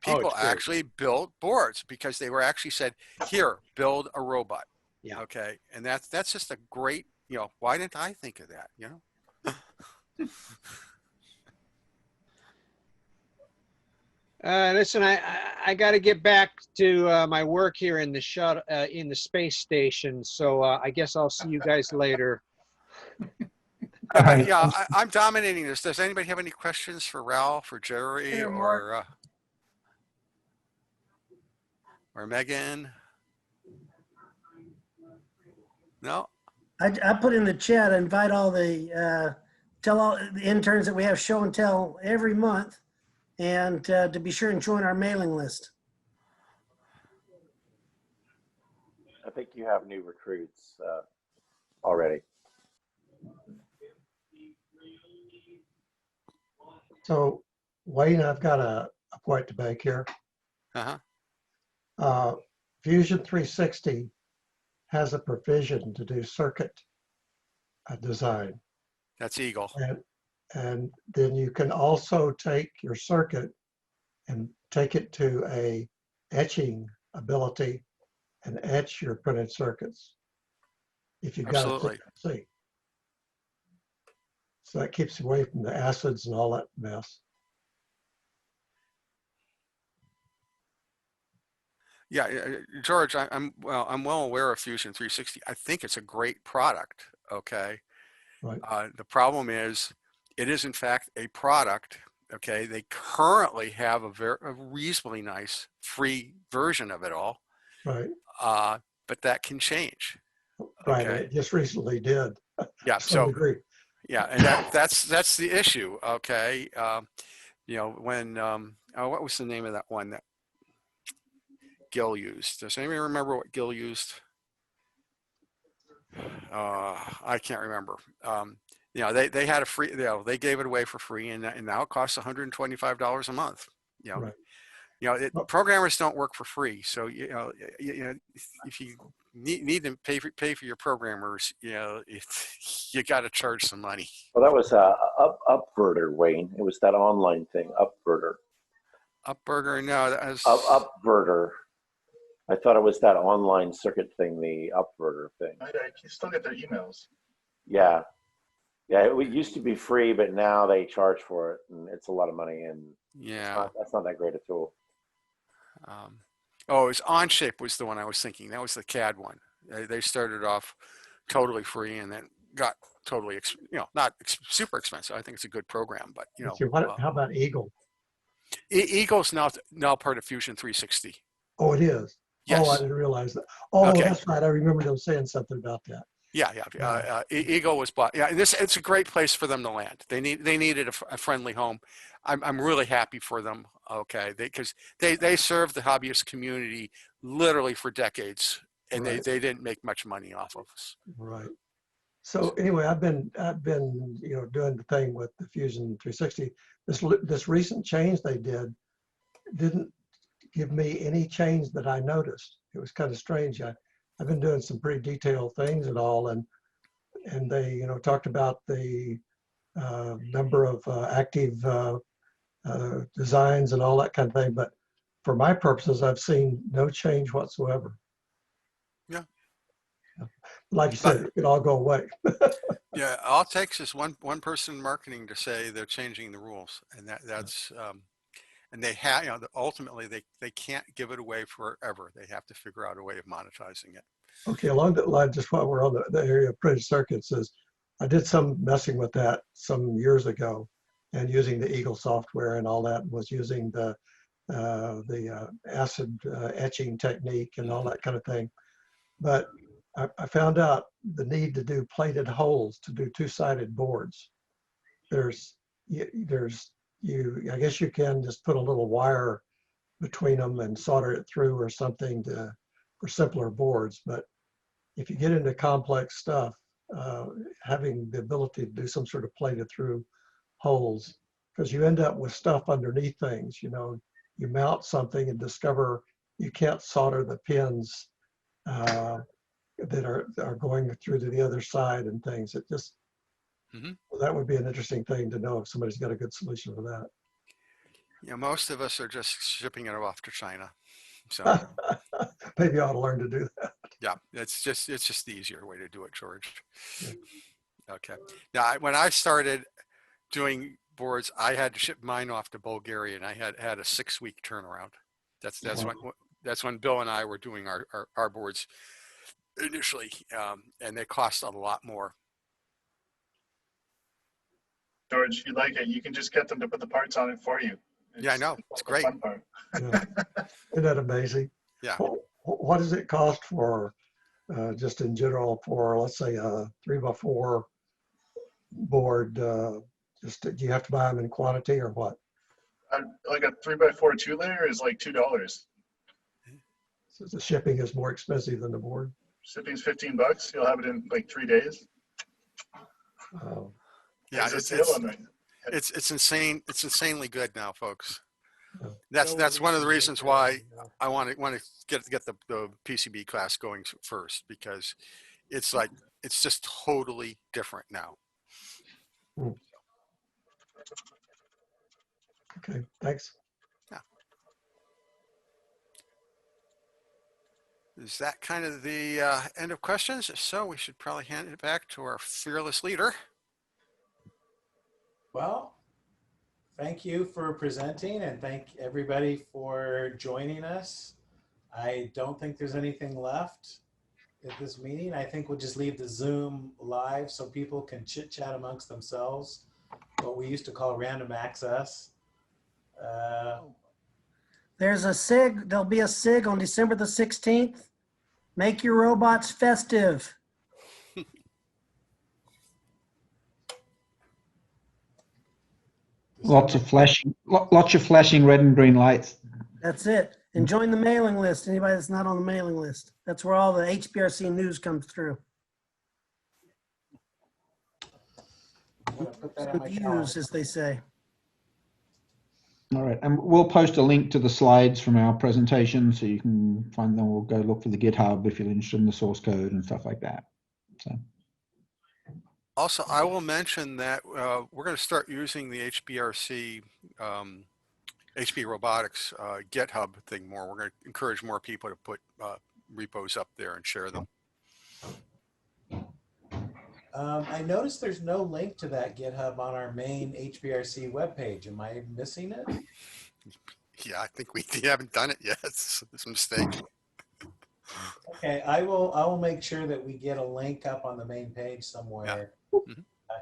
people actually built boards because they were actually said, here, build a robot. Yeah. Okay, and that's just a great. Why didn't I think of that?
Listen, I got to get back to my work here in the in the space station. So I guess I'll see you guys later.
Yeah, I'm dominating this. Does anybody have any questions for Ralph or Jerry or Megan? No?
I put in the chat, invite all tell all the interns that we have show and tell every month, and to be sure and join our mailing list.
I think you have new recruits already.
So, Wayne, I've got a point to make here. Fusion 360 has a provision to do circuit design.
That's Eagle.
And then you can also take your circuit and take it to a etching ability and etch your printed circuits if you've got a CNC. So that keeps you away from the acids and all that mess.
Yeah, George, I'm well aware of Fusion 360. I think it's a great product. Okay.
Right.
The problem is, it is in fact a product. Okay. They currently have a reasonably nice free version of it all.
Right.
But that can change.
Right.
Okay.
It just recently did.
Yeah.
So degree.
Yeah, and that's the issue. Okay. You know, when what was the name of that one that Gil used? Does anybody remember what Gil used? I can't remember. You know, they had a free, you know, they gave it away for free, and now it costs $125 a month. You know,
right.
You know, programmers don't work for free. So you know, if you need to pay for your programmers, you know, you got to charge some money.
Well, that was Upverter, Wayne. It was that online thing, Upverter.
Upverter, no, that was
Upverter. I thought it was that online circuit thing, the Upverter thing.
You still get their emails.
Yeah. Yeah, it used to be free, but now they charge for it, and it's a lot of money, and
yeah,
that's not that great a tool.
Oh, it was Onshape was the one I was thinking. That was the CAD one. They started off totally free and then got totally, you know, not super expensive. I think it's a good program, but you know.
How about Eagle?
Eagle's now part of Fusion 360.
Oh, it is.
Yes.
Oh, I didn't realize that. Oh,
okay.
That's right. I remember them saying something about that.
Yeah. Eagle was bought. Yeah, it's a great place for them to land. They needed a friendly home. I'm really happy for them. Okay, because they served the hobbyist community literally for decades, and
right.
they didn't make much money off of us.
Right. So anyway, I've been doing the thing with the Fusion 360. This recent change they didn't give me any change that I noticed. It was kind of strange. I've been doing some pretty detailed things and all, and they talked about the number of active designs and all that kind of thing. But for my purposes, I've seen no change whatsoever.
Yeah.
Like you said, it could all go away.
Yeah, all it takes is one person in marketing to say they're changing the rules, and that's and they have, ultimately they can't give it away forever. They have to figure out a way of monetizing it.
Okay, along that line, just while we're on the area of printed circuits, I did some messing with that some years ago, and using the Eagle software and all that, was using the acid etching technique and all that kind of thing. But I found out the need to do plated holes to do two-sided boards. I guess you can just put a little wire between them and solder it through or something for simpler boards. But if you get into complex stuff, having the ability to do some sort of plated through holes, because you end up with stuff underneath things. You mount something and discover you can't solder the pins that are going through to the other side and things. It just, well, that would be an interesting thing to know if somebody's got a good solution for that.
Yeah, most of us are just shipping it off to China. So
maybe I ought to learn to do that.
Yeah, it's just the easier way to do it, George. Yeah. Okay. Now, when I started, doing boards, I had to ship mine off to Bulgaria, and I had a 6-week turnaround. That's when Bill and I were doing our boards initially, and they cost a lot more.
George, if you like it, you can just get them to put the parts on it for you.
Yeah, I know. It's great.
Fun part.
Yeah. Isn't that amazing?
Yeah.
What does it cost for, just in general, for, let's say, a 3x4 board? Do you have to buy them in quantity or what?
Like a 3x4 2-layer is like $2.
So the shipping is more expensive than the board?
Shipping's $15. You'll have it in like 3 days.
Yeah, it's insane. It's insanely good now, folks. That's one of the reasons why I want to get the PCB class going first, because it's just totally different now.
Okay, thanks.
Yeah. Is that kind of the end of questions? If so, we should probably hand it back to our fearless leader.
Well, thank you for presenting, and thank everybody for joining us. I don't think there's anything left at this meeting. I think we'll just leave the Zoom live so people can chit chat amongst themselves, what we used to call random access.
There's a SIG, there'll be a SIG on December the 16th. Make your robots festive.
Lots of flashing red and green lights.
That's it. And join the mailing list. Anybody that's not on the mailing list. That's where all the HBRC news comes through. Views, as they say.
All right, and we'll post a link to the slides from our presentation so you can find them. We'll go look for the GitHub if you're interested in the source code and stuff like that. So.
Also, I will mention that we're going to start using the HBRC, HB Robotics GitHub thing more. We're going to encourage more people to put repos up there and share them.
I noticed there's no link to that GitHub on our main HBRC webpage. Am I missing it?
Yeah, I think we haven't done it yet. It's a mistake.
Okay, I will make sure that we get a link up on the main page somewhere,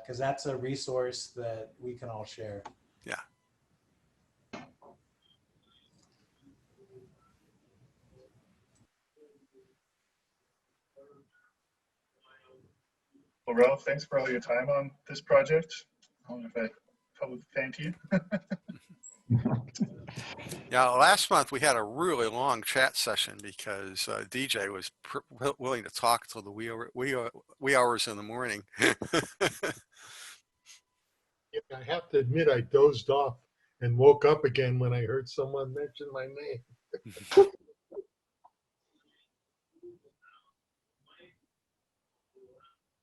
because that's a resource that we can all share.
Yeah.
Well, Ralph, thanks for all your time on this project. I don't know if I publicly thanked you.
Yeah, last month we had a really long chat session because DJ was willing to talk till the wee hours in the morning.
Yeah, I have to admit, I dozed off and woke up again when I heard someone mention my name.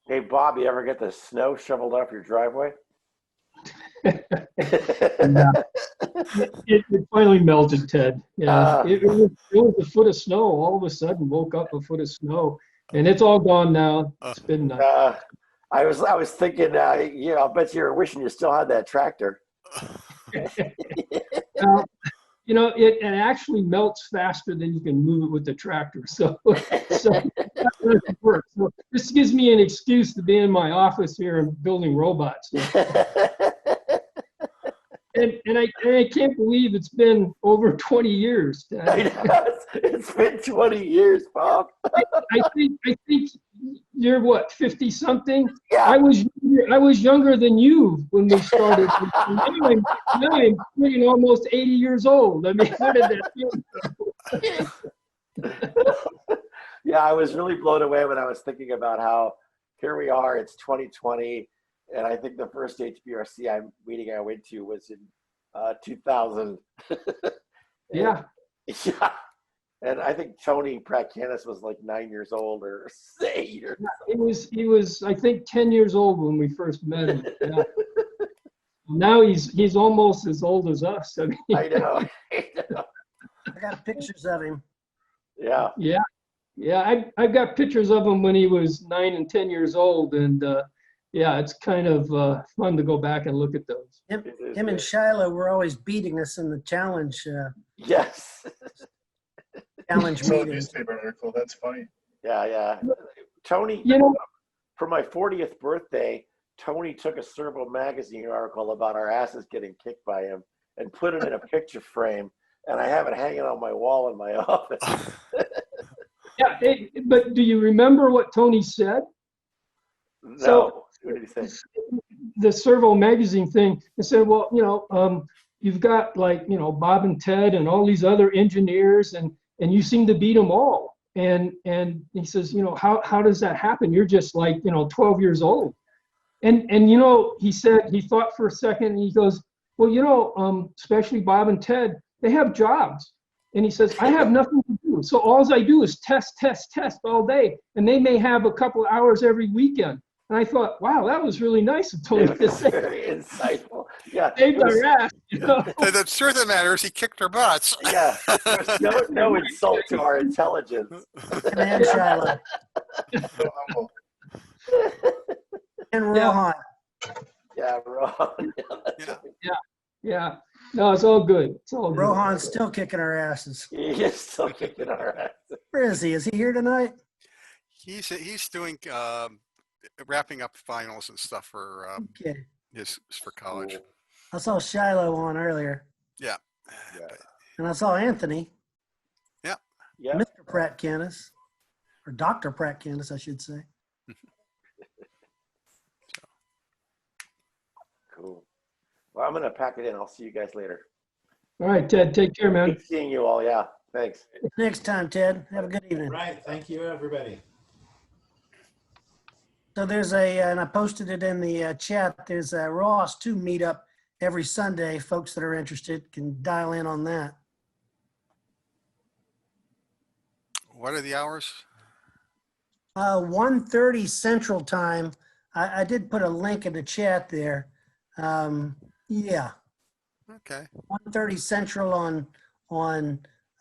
Hey, Bob, you ever get the snow shoveled off your driveway?
It finally melted, Ted. Yeah, it was a foot of snow. All of a sudden, woke up a foot of snow, and it's all gone now. It's been nice.
I was thinking, yeah, I'll bet you were wishing you still had that tractor.
You know, it actually melts faster than you can move it with the tractor. So that doesn't work. So this gives me an excuse to be in my office here and building robots. And I can't believe it's been over 20 years.
I know, it's been 20 years, Bob.
I think you're what, 50 something?
Yeah.
I was younger than you when we started. now I'm pretty almost 80 years old. I mean, how did that feel?
Yeah, I was really blown away when I was thinking about how here we are, it's 2020. And I think the first HBRC meeting I went to was in 2000.
Yeah.
Yeah. And I think Tony Pratt-Canis was like 9 years old or 8 or
He was I think 10 years old when we first met him. Yeah. Now he's almost as old as us. I mean,
I know.
I got pictures of him.
Yeah.
Yeah. I've got pictures of him when he was 9 and 10 years old, and yeah, it's kind of fun to go back and look at those.
Him and Shiloh were always beating us in the challenge.
Yes.
Challenge
I saw a
meetings.
newspaper article. That's funny.
Yeah, yeah. Tony,
You know,
for my 40th birthday, Tony took a Servo magazine article about our asses getting kicked by him and put it in a picture frame, and I have it hanging on my wall in my office.
yeah, but do you remember what Tony said?
No,
So,
what did he say?
the Servo magazine thing, and said, well, you've got like, Bob and Ted and all these other engineers, and you seem to beat them all. And he says, how does that happen? You're just like, 12 years old. And he said, he thought for a second, and he goes, well, especially Bob and Ted, they have jobs. And he says, I have nothing to do. So all I do is test all day. And they may have a couple hours every weekend. And I thought, wow, that was really nice of Tony to say.
Very insightful. Yeah.
Saved our ass.
The truth of the matter is he kicked our butts.
Yeah. There's no insult to our intelligence.
And Shiloh.
So humble.
And Rohan.
Yeah, Rohan.
Yeah. No, it's all good. It's all good.
Rohan's still kicking our asses.
He is still kicking our asses.
Where is he? Is he here tonight?
He's doing wrapping up finals and stuff for
Okay.
for college.
I saw Shiloh on earlier.
Yeah.
And I saw Anthony.
Yeah.
Yeah.
Mr. Pratt Canis. Or Dr. Pratt Canis, I should say.
Cool. Well, I'm going to pack it in. I'll see you guys later.
All right, Ted, take care, man.
Good seeing you all. Yeah. Thanks.
Next time, Ted. Have a good evening.
Right. Thank you, everybody.
So there's and I posted it in the chat, there's a Ross 2 meetup every Sunday. Folks that are interested can dial in on that.
What are the hours?
1:30 Central Time. I did put a link in the chat there. Yeah.
Okay.
1:30 Central on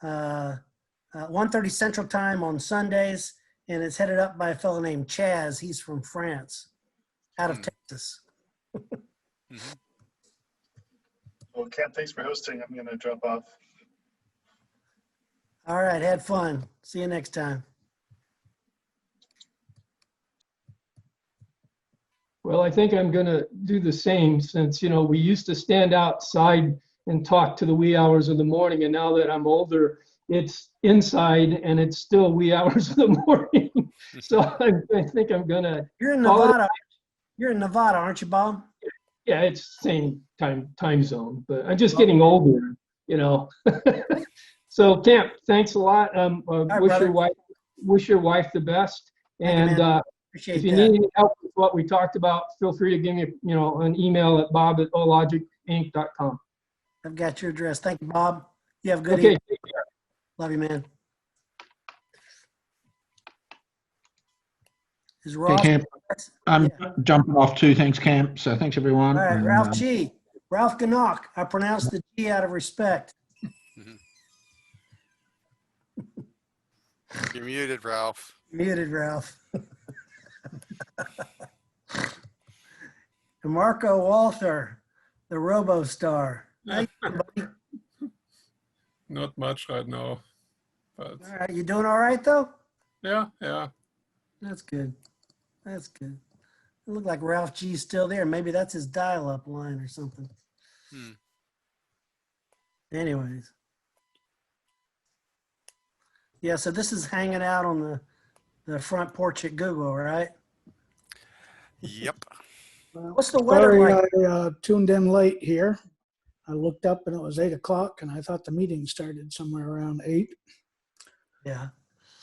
1:30 Central Time on Sundays, and it's headed up by a fellow named Chaz. He's from France, out of Texas.
Well, Ken, thanks for hosting. I'm going to drop off.
All right, had fun. See you next time.
Well, I think I'm going to do the same since, we used to stand outside and talk to the wee hours of the morning. And now that I'm older, it's inside and it's still wee hours of the morning. So I think I'm going to.
You're in Nevada. You're in Nevada, aren't you, Bob?
Yeah, it's same time zone, but I'm just getting older, So Camp, thanks a lot. Wish your wife the best. And if you need any help with what we talked about, feel free to give me, an email at bob@ologicinc.com.
I've got your address. Thank you, Bob. You have a good
Okay,
evening.
take care.
Love you, man. Is
Okay,
Ross?
Camp. I'm jumping off too. Thanks, Camp. So thanks, everyone.
All right,
And,
Ralph G. Ralph Gannock. I pronounced the G out of respect.
You're muted, Ralph.
Muted, Ralph. And Marco Walther, the Robo-Star. How you doing, buddy?
Not much right now, but
All right, you doing all right, though?
yeah.
That's good. That's good. It looked like Ralph G's still there. Maybe that's his dial-up line or something. Anyways. Yeah, so this is hanging out on the front porch at Google, right?
Yep.
What's the weather like?
Sorry, I tuned in late here. I looked up and it was 8 o'clock, and I thought the meeting started somewhere around 8.
Yeah.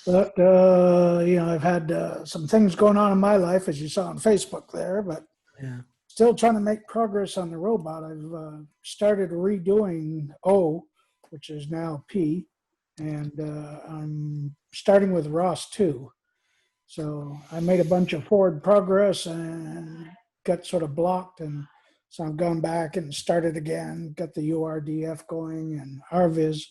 But, I've had some things going on in my life, as you saw on Facebook there, but
yeah,
still trying to make progress on the robot. I've started redoing O, which is now P, and I'm starting with ROS 2. So I made a bunch of forward progress and got sort of blocked, and so I've gone back and started again, got the URDF going and RViz,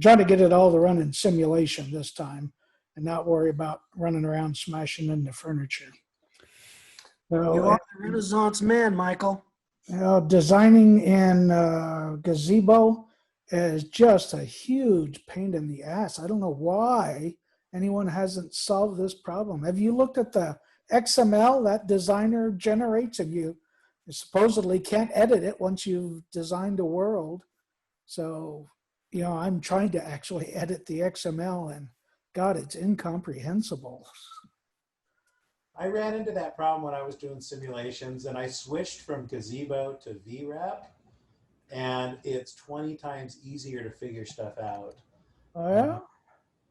trying to get it all to run in simulation this time and not worry about running around smashing into furniture. So,
You are the Renaissance man, Michael.
you know, designing in Gazebo is just a huge pain in the ass. I don't know why anyone hasn't solved this problem. Have you looked at the XML that designer generates, and you supposedly can't edit it once you've designed a world? So, you know, I'm trying to actually edit the XML, and God, it's incomprehensible.
I ran into that problem when I was doing simulations, and I switched from Gazebo to VREP, and it's 20 times easier to figure stuff out.
Oh, yeah?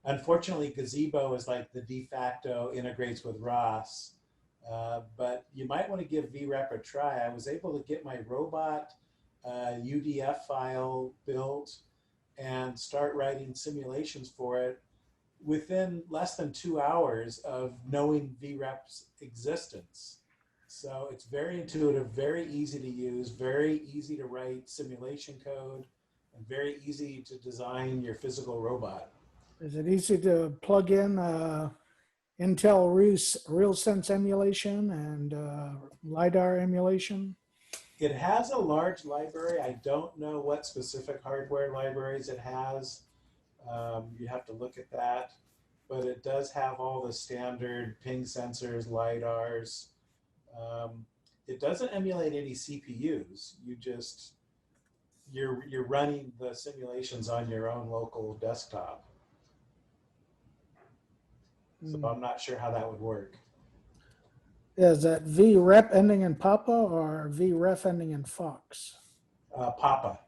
Unfortunately, Gazebo is like the de facto integrates with ROS, but you might want to give VREP a try. I was able to get my robot UDF file built and start writing simulations for it within less than 2 hours of knowing VREP's existence. So it's very intuitive, very easy to use, very easy to write simulation code, and very easy to design your physical robot.
Is it easy to plug in Intel RealSense emulation and LiDAR emulation?
It has a large library. I don't know what specific hardware libraries it has. You have to look at that, but it does have all the standard ping sensors, LiDARs. It doesn't emulate any CPUs. You're running the simulations on your own local desktop. So I'm not sure how that would work.
Is that VREP ending in Papa or VREF ending in Fox?
Papa.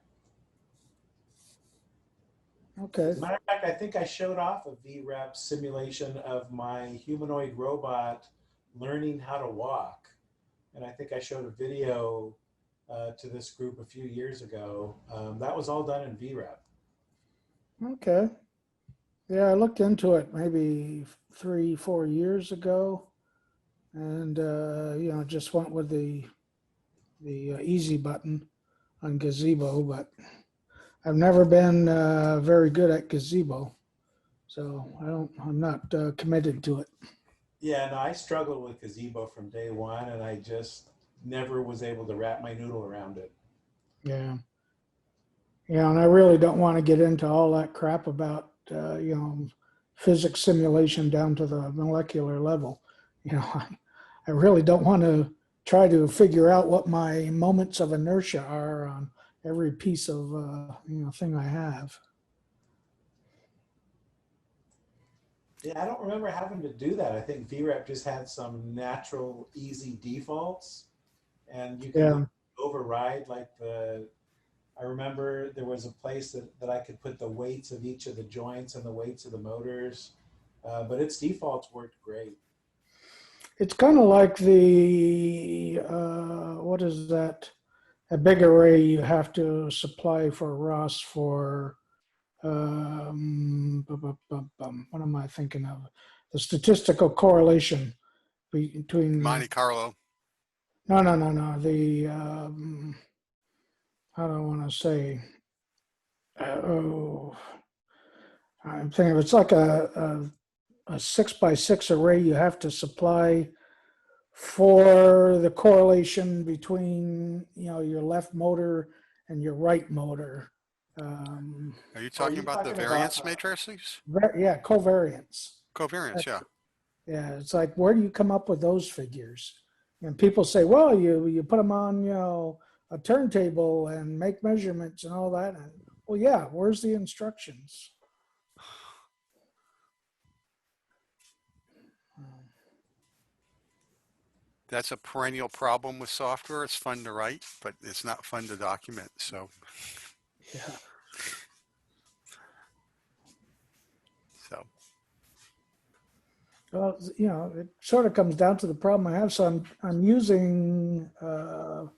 Okay.
As a matter of fact, I think I showed off a VREP simulation of my humanoid robot learning how to walk. And I think I showed a video to this group a few years ago. That was all done in VREP.
Okay. Yeah, I looked into it maybe 3-4 years ago, and you know, just went with the easy button on Gazebo, but I've never been very good at Gazebo, so I'm not committed to it.
Yeah, no, I struggled with Gazebo from day one, and I just never was able to wrap my noodle around it.
Yeah. Yeah, and I really don't want to get into all that crap about you know, physics simulation down to the molecular level. You know, I really don't want to try to figure out what my moments of inertia are on every piece of you know, thing I have.
Yeah, I don't remember having to do that. I think VREP just had some natural, easy defaults, and you can override like I remember there was a place that I could put the weights of each of the joints and the weights of the motors, but its defaults worked great.
It's kind of like the, what is that? A big array you have to supply for ROS for, what am I thinking of? The statistical correlation between
Monte Carlo.
No. The how do I want to say? I'm thinking it's like a 6x6 array you have to supply for the correlation between, you know, your left motor and your right motor.
Are you talking about the variance matrices?
Yeah, covariance.
Covariance, yeah.
Yeah, it's like, where do you come up with those figures? And people say, well, you put them on, you know, a turntable and make measurements and all that. And, well, yeah, where's the instructions?
That's a perennial problem with software. It's fun to write, but it's not fun to document. So,
yeah.
So,
well, you know, it sort of comes down to the problem I have. So I'm using, you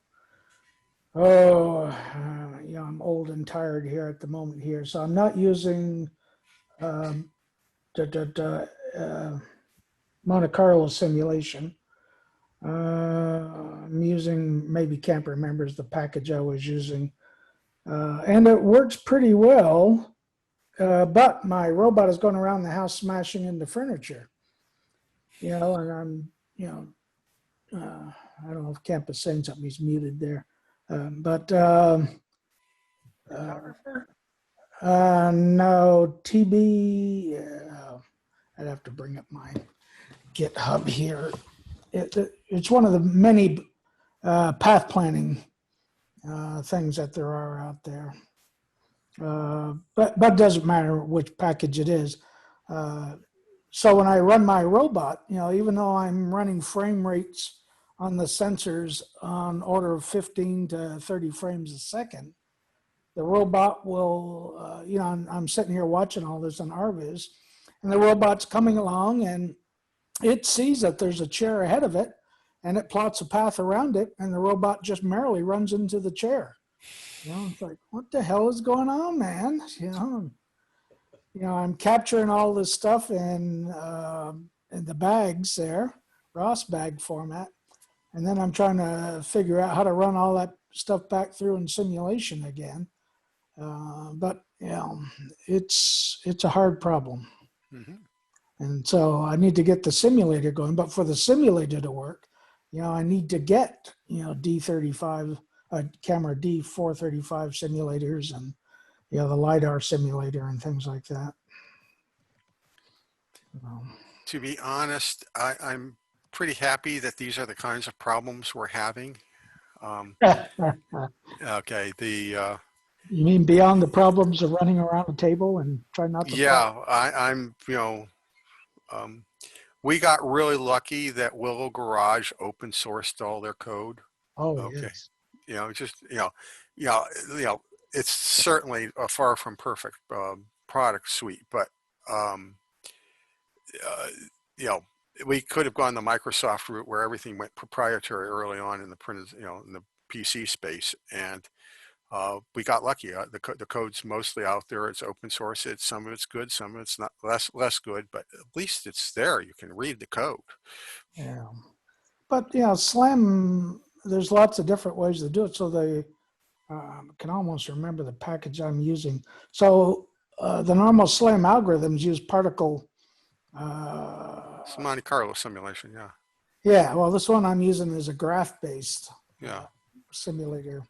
know, I'm old and tired here at the moment here. So I'm not using Monte Carlo simulation. I'm using, maybe can't remember the package I was using. And it works pretty well, but my robot is going around the house smashing into furniture. You know, and I'm, you know, I don't know if Kemp is saying something. He's muted there. No, TB. I'd have to bring up my GitHub here. It's one of the many path planning things that there are out there. But it doesn't matter which package it is. So when I run my robot, even though I'm running frame rates on the sensors on order of 15 to 30 frames a second, the robot will, I'm sitting here watching all this on Arviz, and the robot's coming along and it sees that there's a chair ahead of it and it plots a path around it, and the robot just merrily runs into the chair. It's like, what the hell is going on, man? I'm capturing all this stuff in the bags there, Ross bag format. And then I'm trying to figure out how to run all that stuff back through in simulation again. But it's a hard problem.
Mm-hmm.
And so I need to get the simulator going. But for the simulator to work, I need to get, D35, camera D435 simulators and, the LiDAR simulator and things like that.
To be honest, I'm pretty happy that these are the kinds of problems we're having. Okay,
You mean beyond the problems of running around a table and trying not to fall?
I'm we got really lucky that Willow Garage open sourced all their code.
Oh,
okay.
yes.
It's certainly a far from perfect product suite, but we could have gone the Microsoft route where everything went proprietary early on in the printed, in the PC space, and we got lucky. The code's mostly out there. It's open source. Some of it's good, some of it's not less good, but at least it's there. You can read the code.
Yeah, but SLAM. There's lots of different ways to do it. So they can almost remember the package I'm using. So the normal SLAM algorithms use particle.
It's Monte Carlo simulation, yeah.
Yeah, well, this one I'm using is a graph-based simulator.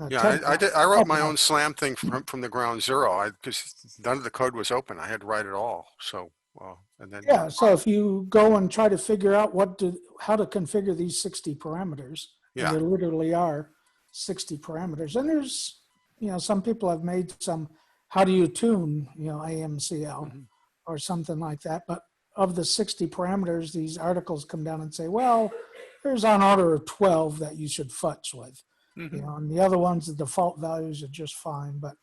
I wrote my own SLAM thing from the ground zero because none of the code was open. I had to write it all. So, and then
so if you go and try to figure out how to configure these 60 parameters, and there literally are 60 parameters, and there's some people have made some. How do you tune AMCL or something like that? But of the 60 parameters, these articles come down and say, well, there's on order of 12 that you should futz with. And the other ones, the default values are just fine, but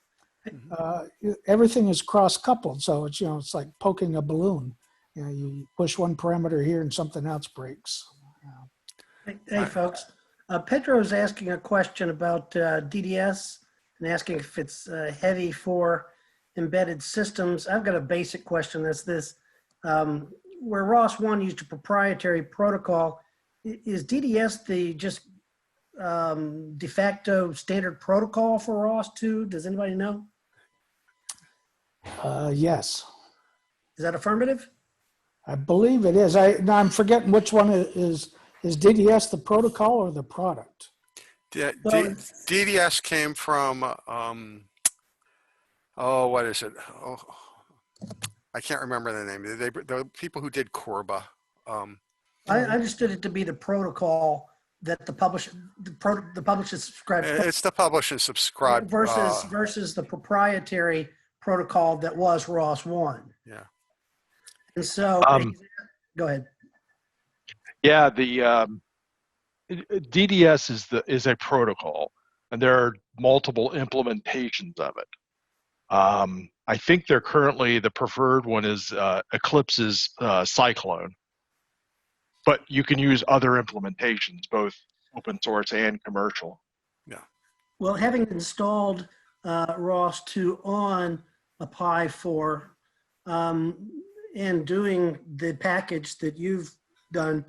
everything is cross-coupled. So it's, it's like poking a balloon. You push one parameter here and something else breaks.
Hey folks, Pedro's asking a question about DDS and asking if it's heavy for embedded systems. I've got a basic question that's this. Where ROS 1 used a proprietary protocol, is DDS the just de facto standard protocol for ROS 2? Does anybody know?
Yes.
Is that affirmative?
I believe it is. I'm forgetting which one is DDS the protocol or the product?
DDS came from, what is it? Oh, I can't remember the name. The people who did Corba.
I understood it to be the protocol that the publisher subscribed.
It's the publish and subscribe
versus the proprietary protocol that was ROS 1.
Yeah.
And so, go ahead.
Yeah, the DDS is a protocol, and there are multiple implementations of it. I think they're currently the preferred one is Eclipse's Cyclone, but you can use other implementations, both open source and commercial.
Yeah.
Well, having installed ROS 2 on a Pi 4 and doing the package that you've done,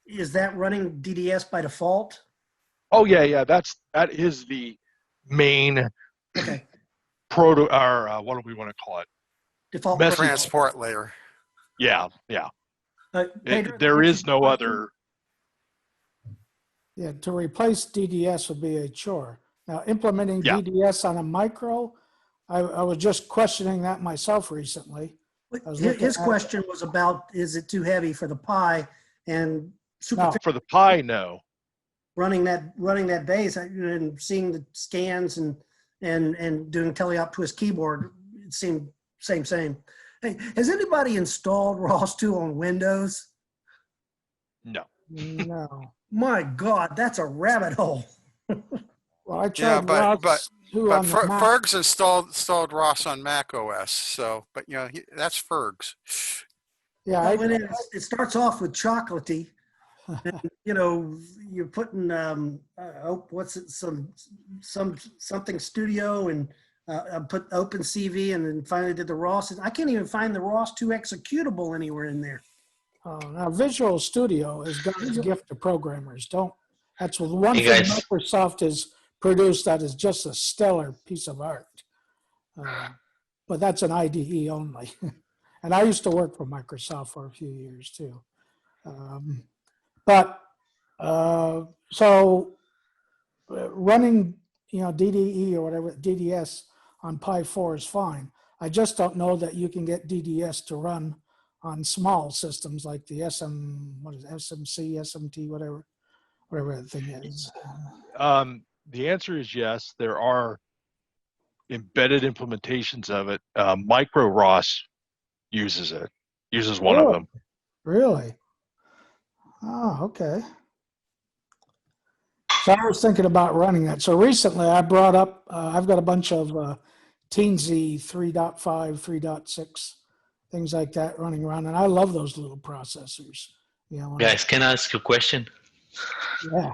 is that running DDS by default?
Oh yeah, that is the main what do we want to call it?
Default
transport layer.
Yeah. There is no other.
Yeah, to replace DDS would be a chore. Now, implementing
Yeah.
DDS on a micro, I was just questioning that myself recently. I was looking
His
at-
question was about, is it too heavy for the Pi? And super
For the Pi, no.
running that base and seeing the scans and doing teleop twist keyboard, it seemed same. Hey, has anybody installed ROS2 on Windows?
No.
No.
My God, that's a rabbit hole.
Well, I
Yeah,
tried
but
ROS2 on the Mac.
Ferg's installed ROS on Mac OS. So, but you know, that's Ferg's.
Yeah,
When it starts off with chocolatey, and, you know, you're putting what's it, something studio, and I put OpenCV, and then finally did the ROS. I can't even find the ROS2 executable anywhere in there.
Now, Visual Studio is God's gift to programmers. That's one
Hey,
thing
guys.
Microsoft has produced that is just a stellar piece of art. But that's an IDE only. And I used to work for Microsoft for a few years too. So running, DDE or whatever, DDS on Pi 4 is fine. I just don't know that you can get DDS to run on small systems like the SMC, SMT, whatever that thing is.
The answer is yes. There are embedded implementations of it. Micro ROS uses one of them.
Really? Oh, okay. So I was thinking about running that. So recently I brought up, I've got a bunch of Teensy 3.5, 3.6, things like that running around. And I love those little processors.
Guys, can I ask you a question?
Yeah.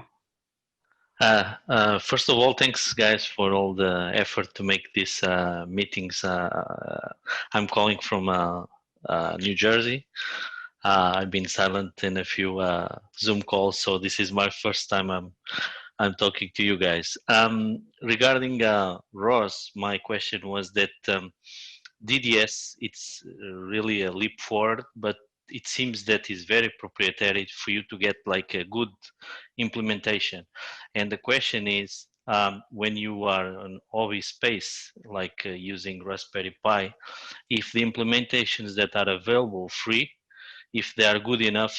First of all, thanks guys for all the effort to make these meetings. I'm calling from New Jersey. I've been silent in a few Zoom calls, so this is my first time I'm talking to you guys. Regarding ROS, my question was that DDS, it's really a leap forward, but it seems that it's very proprietary for you to get like a good implementation. And the question is, when you are on OV space, like using Raspberry Pi, if the implementations that are available free, if they are good enough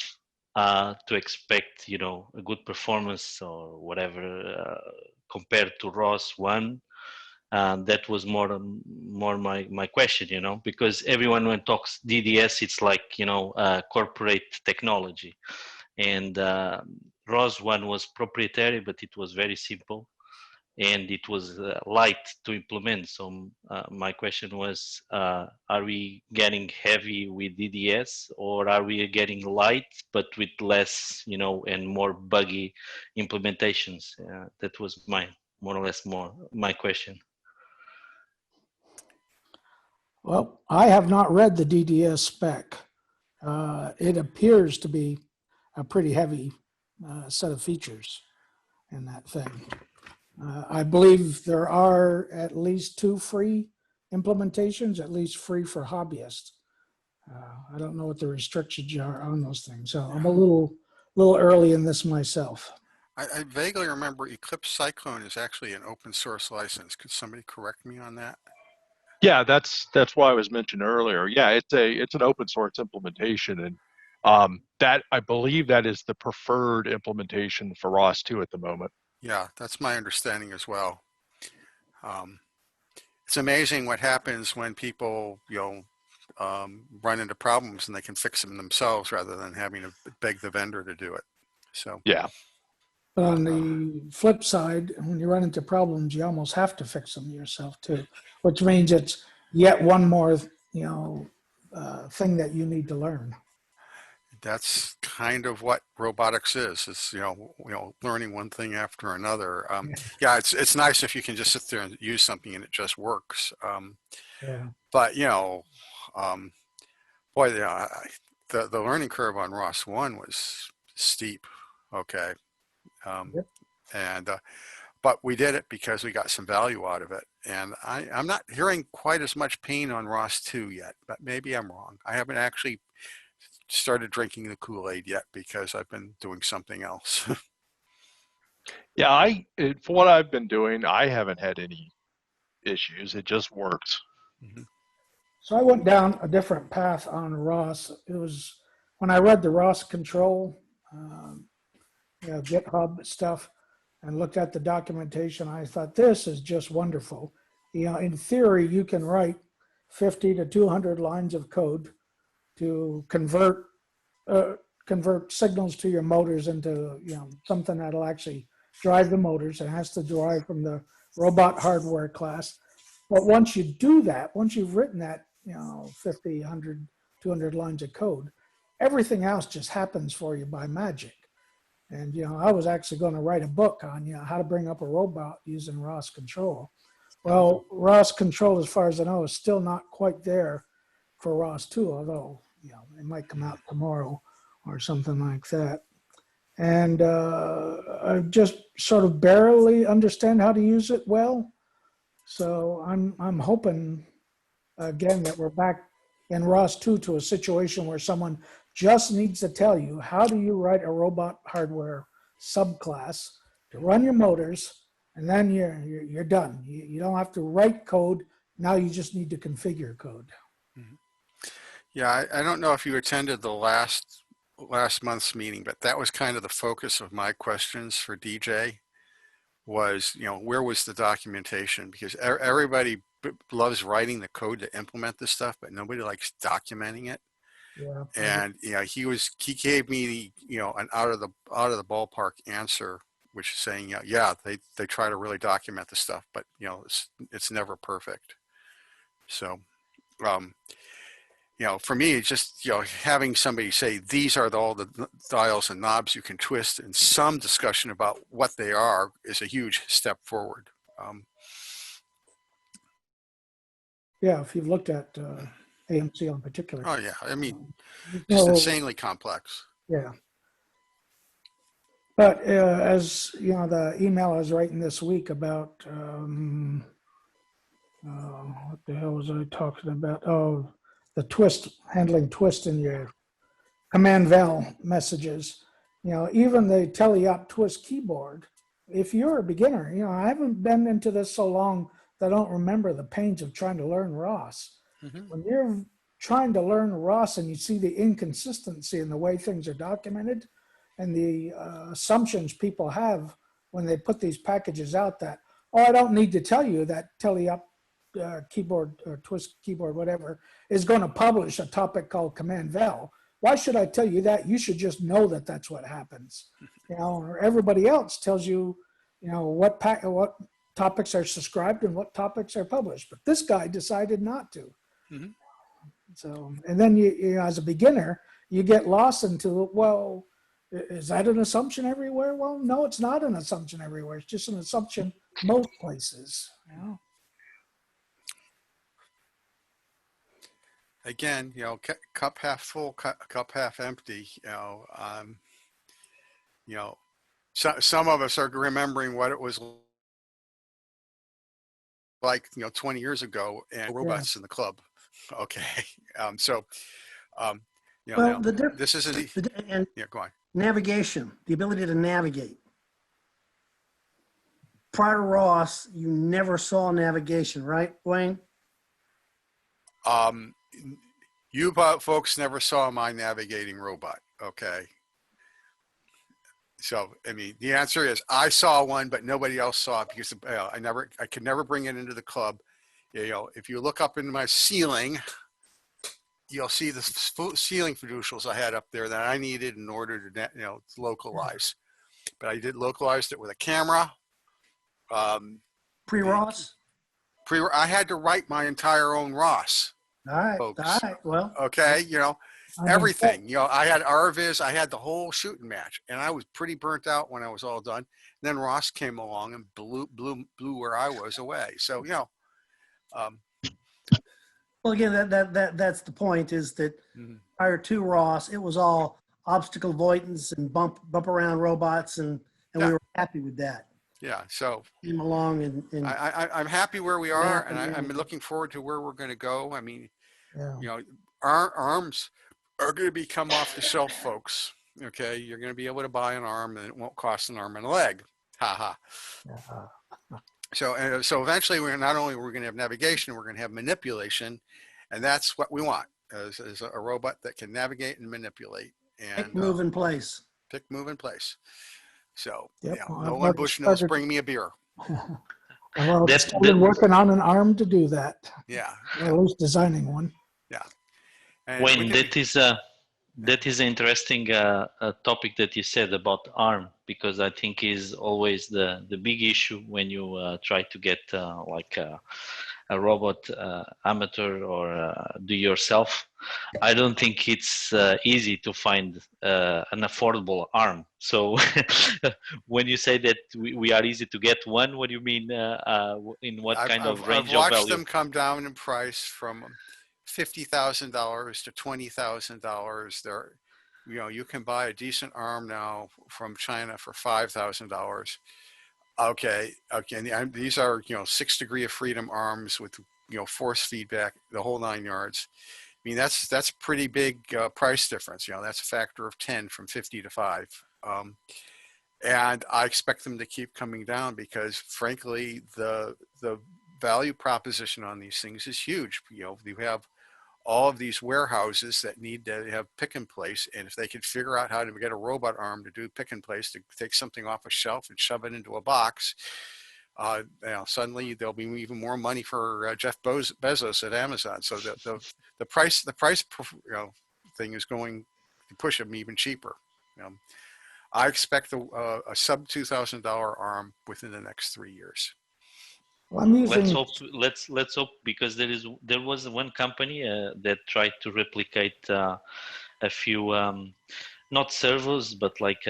to expect, a good performance or whatever compared to ROS 1, that was more my question, because everyone when talks DDS, it's like, corporate technology. And ROS 1 was proprietary, but it was very simple. And it was light to implement. So my question was, are we getting heavy with DDS, or are we getting light but with less, and more buggy implementations? That was more or less my question.
Well, I have not read the DDS spec. It appears to be a pretty heavy set of features in that thing. I believe there are at least 2 free implementations, at least free for hobbyists. I don't know what the restrictions are on those things, so I'm a little early in this myself.
I vaguely remember Eclipse Cyclone is actually an open source license. Could somebody correct me on that?
Yeah, that's why I was mentioned earlier. Yeah, it's an open source implementation, and that I believe that is the preferred implementation for ROS 2 at the moment.
Yeah, that's my understanding as well. It's amazing what happens when people, run into problems and they can fix them themselves rather than having to beg the vendor to do it. So
yeah.
But on the flip side, when you run into problems, you almost have to fix them yourself too, which means it's yet one more, thing that you need to learn.
that's kind of what robotics is. It's learning one thing after another. Yeah, it's nice if you can just sit there and use something and it just works.
Yeah.
But boy, the learning curve on ROS 1 was steep. Okay,
Yep.
and but we did it because we got some value out of it. And I'm not hearing quite as much pain on ROS 2 yet, but maybe I'm wrong. I haven't actually started drinking the Kool-Aid yet because I've been doing something else.
Yeah, for what I've been doing, I haven't had any issues. It just works.
Mm-hmm.
So I went down a different path on ROS. It was when I read the ROS control, GitHub stuff, and looked at the documentation. I thought this is just wonderful. In theory, you can write 50 to 200 lines of code to convert signals to your motors into something that'll actually drive the motors. It has to derive from the robot hardware class. But once you do that, once you've written that 50, 100, 200 lines of code, everything else just happens for you by magic. And I was actually going to write a book on how to bring up a robot using ROS control. Well, ROS control, as far as I know, is still not quite there for ROS 2, although it might come out tomorrow or something like that. And I just sort of barely understand how to use it well. So I'm hoping again that we're back in ROS 2 to a situation where someone just needs to tell you, how do you write a robot hardware subclass to run your motors, and then you're done. You don't have to write code. Now you just need to configure code.
Mm-hmm. Yeah, I don't know if you attended the last month's meeting, but that was kind of the focus of my questions for DJ was, where was the documentation? Because everybody loves writing the code to implement this stuff, but nobody likes documenting it.
Yeah.
And he gave me an out of the ballpark answer, which is saying they try to really document the stuff, but it's never perfect. So for me, it's just having somebody say these are all the dials and knobs you can twist, and some discussion about what they are is a huge step forward.
Yeah, if you've looked at AMC in particular.
Oh yeah, I mean, just insanely complex.
Yeah. But as the email I was writing this week about what the hell was I talking about? Oh, the handling twist in your command val messages. Even the teleop twist keyboard. If you're a beginner, I haven't been into this so long that I don't remember the pains of trying to learn ROS.
Mm-hmm.
When you're trying to learn ROS and you see the inconsistency in the way things are documented and the assumptions people have when they put these packages out that, I don't need to tell you that teleop keyboard or twist keyboard, whatever, is going to publish a topic called command val. Why should I tell you that? You should just know that that's what happens. Or everybody else tells you, what topics are subscribed and what topics are published. But this guy decided not to.
Mm-hmm.
So, and then you as a beginner, you get lost into, well, is that an assumption everywhere? Well, no, it's not an assumption everywhere. It's just an assumption most places.
Again, cup half full, cup half empty. Some of us are remembering what it was like, 20 years ago, and robots in the club. Okay,
Well,
this is go on.
Navigation, the ability to navigate. Prior to ROS, you never saw navigation, right, Wayne?
You folks never saw my navigating robot, okay? So, I mean, the answer is I saw one, but nobody else saw it because I could never bring it into the club. If you look up into my ceiling, you'll see the ceiling fiducials I had up there that I needed in order to, localize. But I did localized it with a camera.
Pre-ROS?
I had to write my entire own ROS.
All right.
Folks.
All right. Well.
Okay. Everything. I had RViz. I had the whole shooting match, and I was pretty burnt out when I was all done. And then Ross came along and blew where I was away. So
Well, again, that's the point. Is that prior to ROS, it was all obstacle avoidance and bump around robots, and we were happy with that.
Yeah. So
came along and
I'm happy where we are, and I'm looking forward to where we're going to go. I mean, our arms are going to come off the shelf, folks. Okay, you're going to be able to buy an arm, and it won't cost an arm and a leg. Ha ha. So eventually, we're not only we're going to have navigation, we're going to have manipulation, and that's what we want is a robot that can navigate and manipulate and
Pick, move, and place.
Pick, move, and place. So
Yep,
yeah,
well,
Nolan Bushnell's bring me a beer.
I've already started working on an arm to do that.
Yeah.
Or at least designing one.
Yeah.
Wayne, that is an interesting topic that you said about ARM, because I think is always the big issue when you try to get like a robot amateur or do yourself. I don't think it's easy to find an affordable ARM. So when you say that we are easy to get one, what do you mean? In what kind of range
I've watched
of value?
them come down in price from $50,000 to $20,000. They're, you can buy a decent arm now from China for $5,000. Okay. And these are 6 degree of freedom arms with force feedback, the whole 9 yards. I mean that's pretty big price difference. That's a factor of 10 from 50 to 5. And I expect them to keep coming down because, frankly, the value proposition on these things is huge. You have all of these warehouses that need to have pick and place, and if they could figure out how to get a robot arm to do pick and place, to take something off a shelf and shove it into a box, suddenly there'll be even more money for Jeff Bezos at Amazon. So the price thing is going to push them even cheaper. I expect a sub $2,000 arm within the next 3 years.
Well, I'm using.
Let's hope, because there was one company that tried to replicate a few not servos but like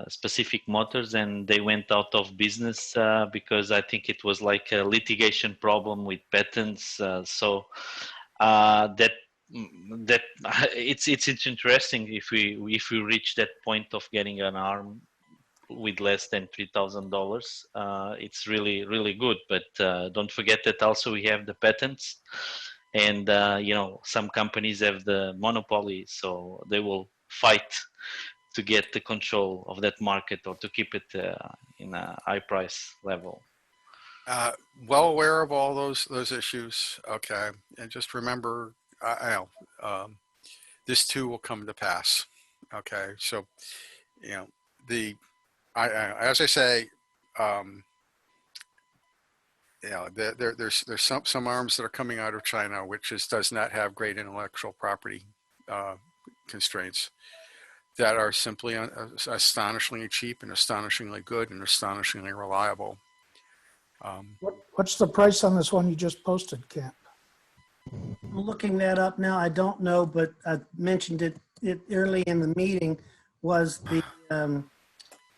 specific motors, and they went out of business because I think it was like a litigation problem with patents. So that it's interesting if we reach that point of getting an arm with less than $3,000, it's really good. But don't forget that also we have the patents, and some companies have the monopoly, so they will fight to get the control of that market or to keep it in a high price level.
Well aware of all those issues. Okay, and just remember, this too will come to pass. Okay, so as I say, there's some arms that are coming out of China, which does not have great intellectual property constraints, that are simply astonishingly cheap and astonishingly good and astonishingly reliable.
What's the price on this one you just posted, Kent?
I'm looking that up now. I don't know, but I mentioned it early in the meeting. Was the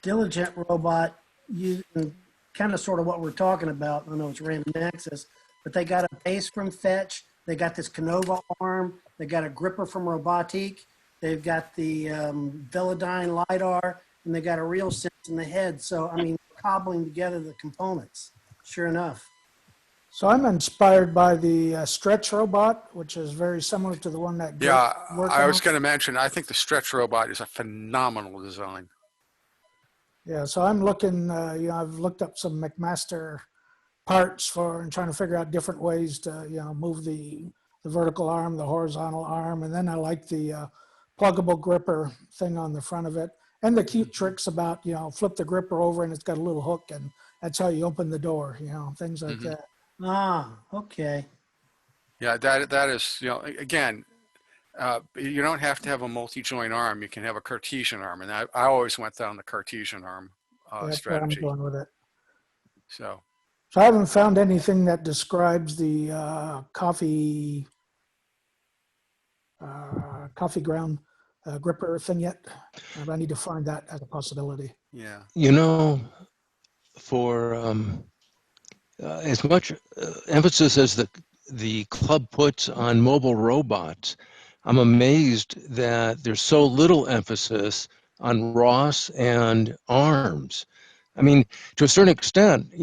Diligent robot using kind of sort of what we're talking about? I know it's random access, but they got a base from Fetch. They got this Canova arm. They got a gripper from Robotics. They've got the Velodyne LiDAR, and they got a real sense in the head. So, I mean, cobbling together the components, sure enough.
So I'm inspired by the Stretch robot, which is very similar to the one that.
Yeah, I was going to mention, I think the Stretch robot is a phenomenal design.
Yeah, so I'm looking, I've looked up some McMaster parts and trying to figure out different ways to, move the vertical arm, the horizontal arm. And then I like the pluggable gripper thing on the front of it. And the cute tricks about, flip the gripper over and it's got a little hook and that's how you open the door, things like that.
Ah, okay.
Yeah, that is, again, you don't have to have a multi-joint arm. You can have a Cartesian arm. And I always went down the Cartesian arm strategy.
I'm going with it.
So
I haven't found anything that describes the coffee ground gripper thing yet. I need to find that as a possibility.
Yeah.
For as much emphasis as the club puts on mobile robots, I'm amazed that there's so little emphasis on ROS and ARMS. I mean, to a certain extent,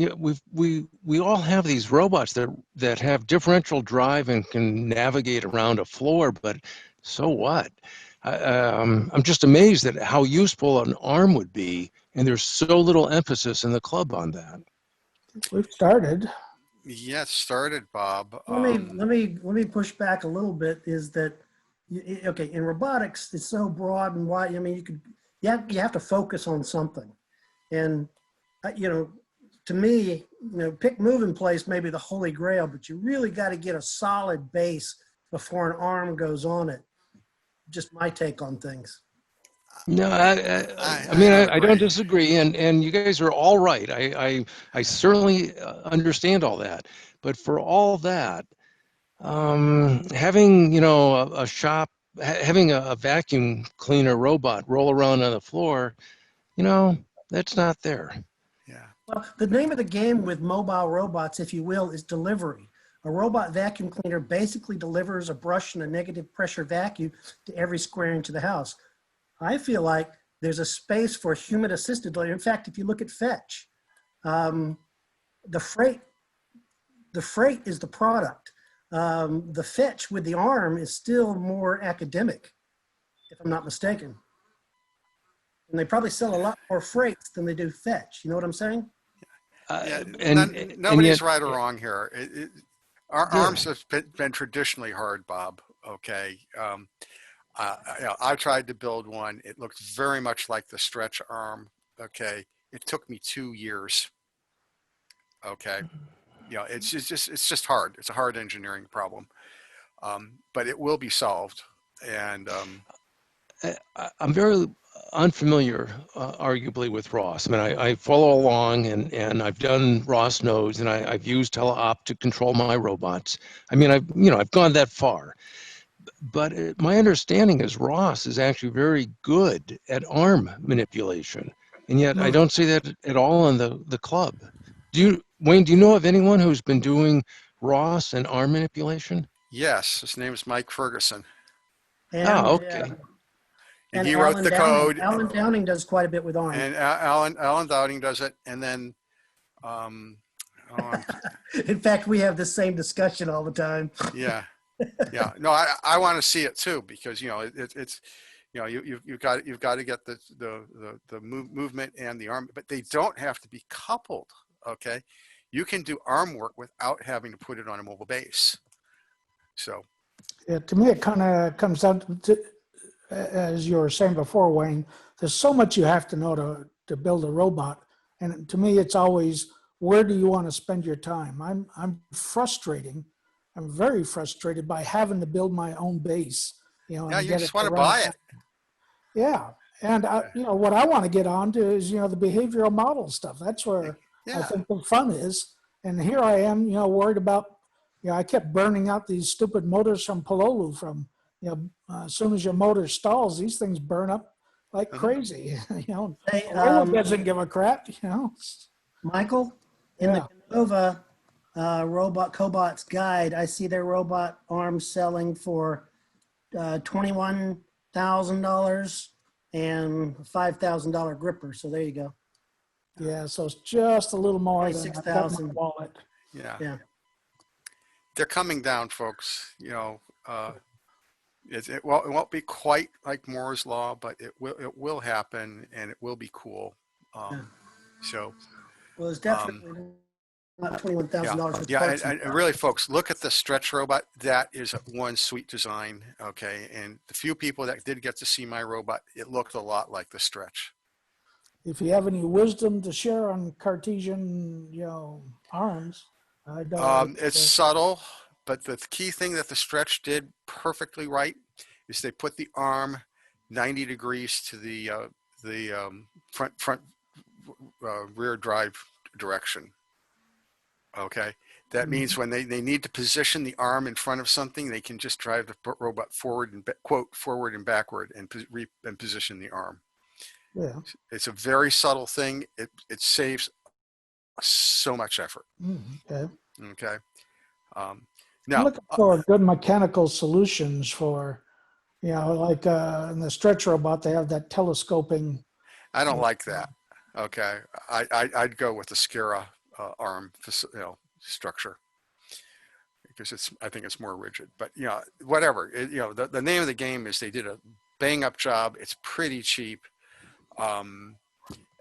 we all have these robots that have differential drive and can navigate around a floor, but so what? I'm just amazed at how useful an arm would be, and there's so little emphasis in the club on that.
We've started.
Yeah, it started, Bob.
Let me push back a little bit. Is that okay? In robotics, it's so broad and wide. I mean, you have to focus on something, and to me, pick, move, and place may be the holy grail, but you really got to get a solid base before an arm goes on it. Just my take on things.
No, I mean, I don't disagree, and you guys are all right. I certainly understand all that, but for all that, having a shop, having a vacuum cleaner robot roll around on the floor, that's not there.
Yeah.
Well, the name of the game with mobile robots, if you will, is delivery. A robot vacuum cleaner basically delivers a brush and a negative pressure vacuum to every square inch of the house. I feel like there's a space for human assisted delivery. In fact, if you look at Fetch, the freight is the product. The Fetch with the arm is still more academic, if I'm not mistaken. And they probably sell a lot more freights than they do Fetch. You know what I'm saying?
Nobody's right or wrong here. Arms have been traditionally hard, Bob. Okay. I tried to build one. It looked very much like the stretch arm. Okay. It took me 2 years. Okay. It's just hard. It's a hard engineering problem. But it will be solved. And
I'm very unfamiliar, arguably, with ROS. I mean, I follow along, and I've done ROS nodes, and I've used teleop to control my robots. I mean, I've gone that far. But my understanding is ROS is actually very good at arm manipulation, and yet I don't see that at all in the club. Wayne, do you know of anyone who's been doing ROS and arm manipulation?
yes, his name is Mike Ferguson.
And,
okay. And he wrote the code.
Alan Downing does quite a bit with ARM.
And Alan Downing does it. And then,
in fact, we have the same discussion all the time.
Yeah. Yeah. No, I want to see it too, because, it's, you've got to get the movement and the arm, but they don't have to be coupled. Okay. You can do arm work without having to put it on a mobile base. So.
Yeah, to me, it kind of comes down to, as you were saying before, Wayne, there's so much you have to know to build a robot. And to me, it's always, where do you want to spend your time? I'm very frustrated by having to build my own base.
Yeah, you just want to buy it.
Yeah. And what I want to get on to is, the behavioral model stuff. That's where I think the fun is. And here I am, worried about, I kept burning out these stupid motors from Pololu from, as soon as your motor stalls, these things burn up like crazy.
Hey,
doesn't give a crap,
Michael, in the Canova Robot Cobots guide, I see their robot arms selling for $21,000 and $5,000 gripper. So there you go.
Yeah, so it's just a little more than
$6,000
wallet.
Yeah. They're coming down, folks. It won't be quite like Moore's law, but it will happen, and it will be cool. So.
Well, it's definitely not $21,000.
Yeah, and really, folks, look at the stretch robot. That is one sweet design. Okay, and the few people that did get to see my robot, it looked a lot like the stretch.
If you have any wisdom to share on Cartesian, arms, I don't.
It's subtle, but the key thing that the stretch did perfectly right is they put the arm 90 degrees to the front rear drive direction. Okay, that means when they need to position the arm in front of something, they can just drive the robot forward and forward and backward and position the arm.
Yeah,
it's a very subtle thing. It saves so much effort.
Okay.
Okay.
I'm
Now,
looking for good mechanical solutions for, like in the stretch robot, they have that telescoping.
I don't like that. Okay, I'd go with the Skira arm, structure, because I think it's more rigid. But whatever. The name of the game is they did a bang up job. It's pretty cheap. And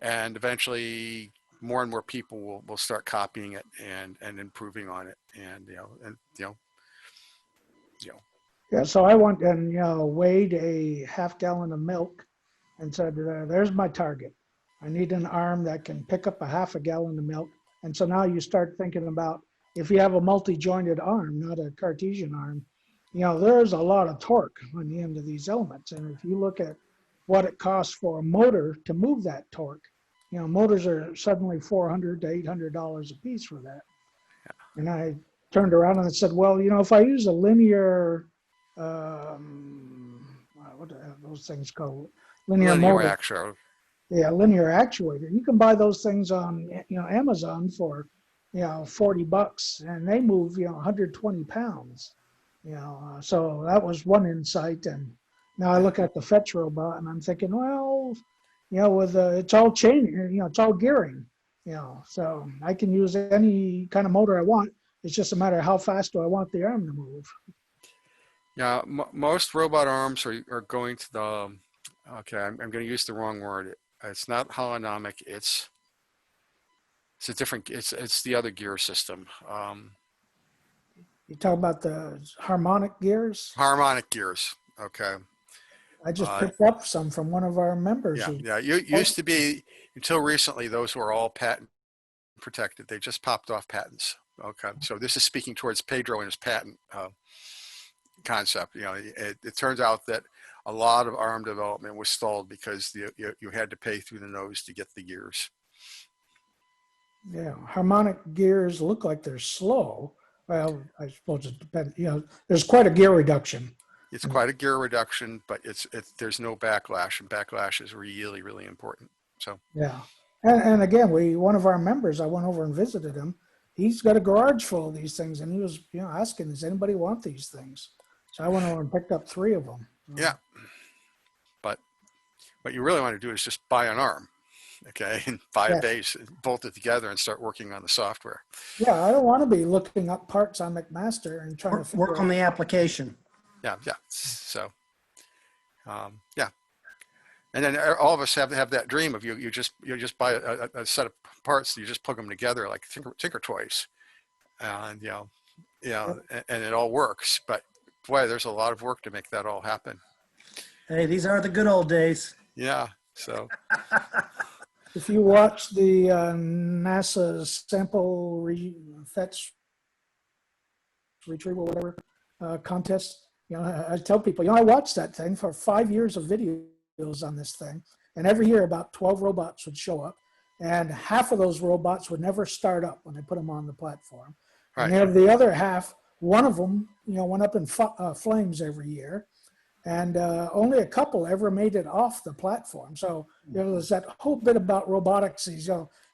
eventually more and more people will start copying it and improving on it. And,
Yeah, so I went and, weighed a half gallon of milk and said, there's my target. I need an arm that can pick up a half a gallon of milk. And so now you start thinking about, if you have a multi-jointed arm, not a Cartesian arm, there's a lot of torque on the end of these elements. And if you look at what it costs for a motor to move that torque, motors are suddenly $400 to $800 a piece for that.
Yeah.
And I turned around and said, well, if I use a linear, what are those things called? Linear motor.
Actuator.
Yeah, linear actuator. You can buy those things on, Amazon for, $40, and they move, 120 pounds. So that was one insight. And now I look at the fetch robot and I'm thinking, well, with it's all chain, it's all gearing, so I can use any kind of motor I want. It's just a matter of how fast do I want the arm to move.
Yeah, most robot arms are going to the, okay, I'm going to use the wrong word. It's not holonomic. It's a different, it's the other gear system.
You talk about the harmonic gears?
Harmonic gears, okay.
I just picked up some from one of our members.
Yeah, used to be, until recently, those were all patent protected. They just popped off patents. Okay, so this is speaking towards Pedro and his patent concept. It turns out that a lot of ARM development was stalled because you had to pay through the nose to get the gears.
Yeah, harmonic gears look like they're slow. Well, I suppose it depends. There's quite a gear reduction.
It's quite a gear reduction, but there's no backlash, and backlash is really, really important. So
yeah, and again, one of our members, I went over and visited him. He's got a garage full of these things, and he was asking, does anybody want these things? So I went over and picked up 3 of them.
Yeah, but what you really want to do is just buy an arm, okay, and buy a base, bolt it together, and start working on the software.
Yeah, I don't want to be looking up parts on McMaster and trying to
work on the application.
Yeah. So, yeah. And then all of us have that dream of you just buy a set of parts, you just plug them together like Tinker Toys, and and it all works. But boy, there's a lot of work to make that all happen.
Hey, these are the good old days.
Yeah. So.
If you watch the NASA sample fetch retrieval, whatever contest, I tell people, I watched that thing for 5 years of videos on this thing, and every year about 12 robots would show up, and half of those robots would never start up when they put them on the platform. Right. And then the other half, one of them, went up in flames every year, and only a couple ever made it off the platform. So there's that whole bit about robotics is,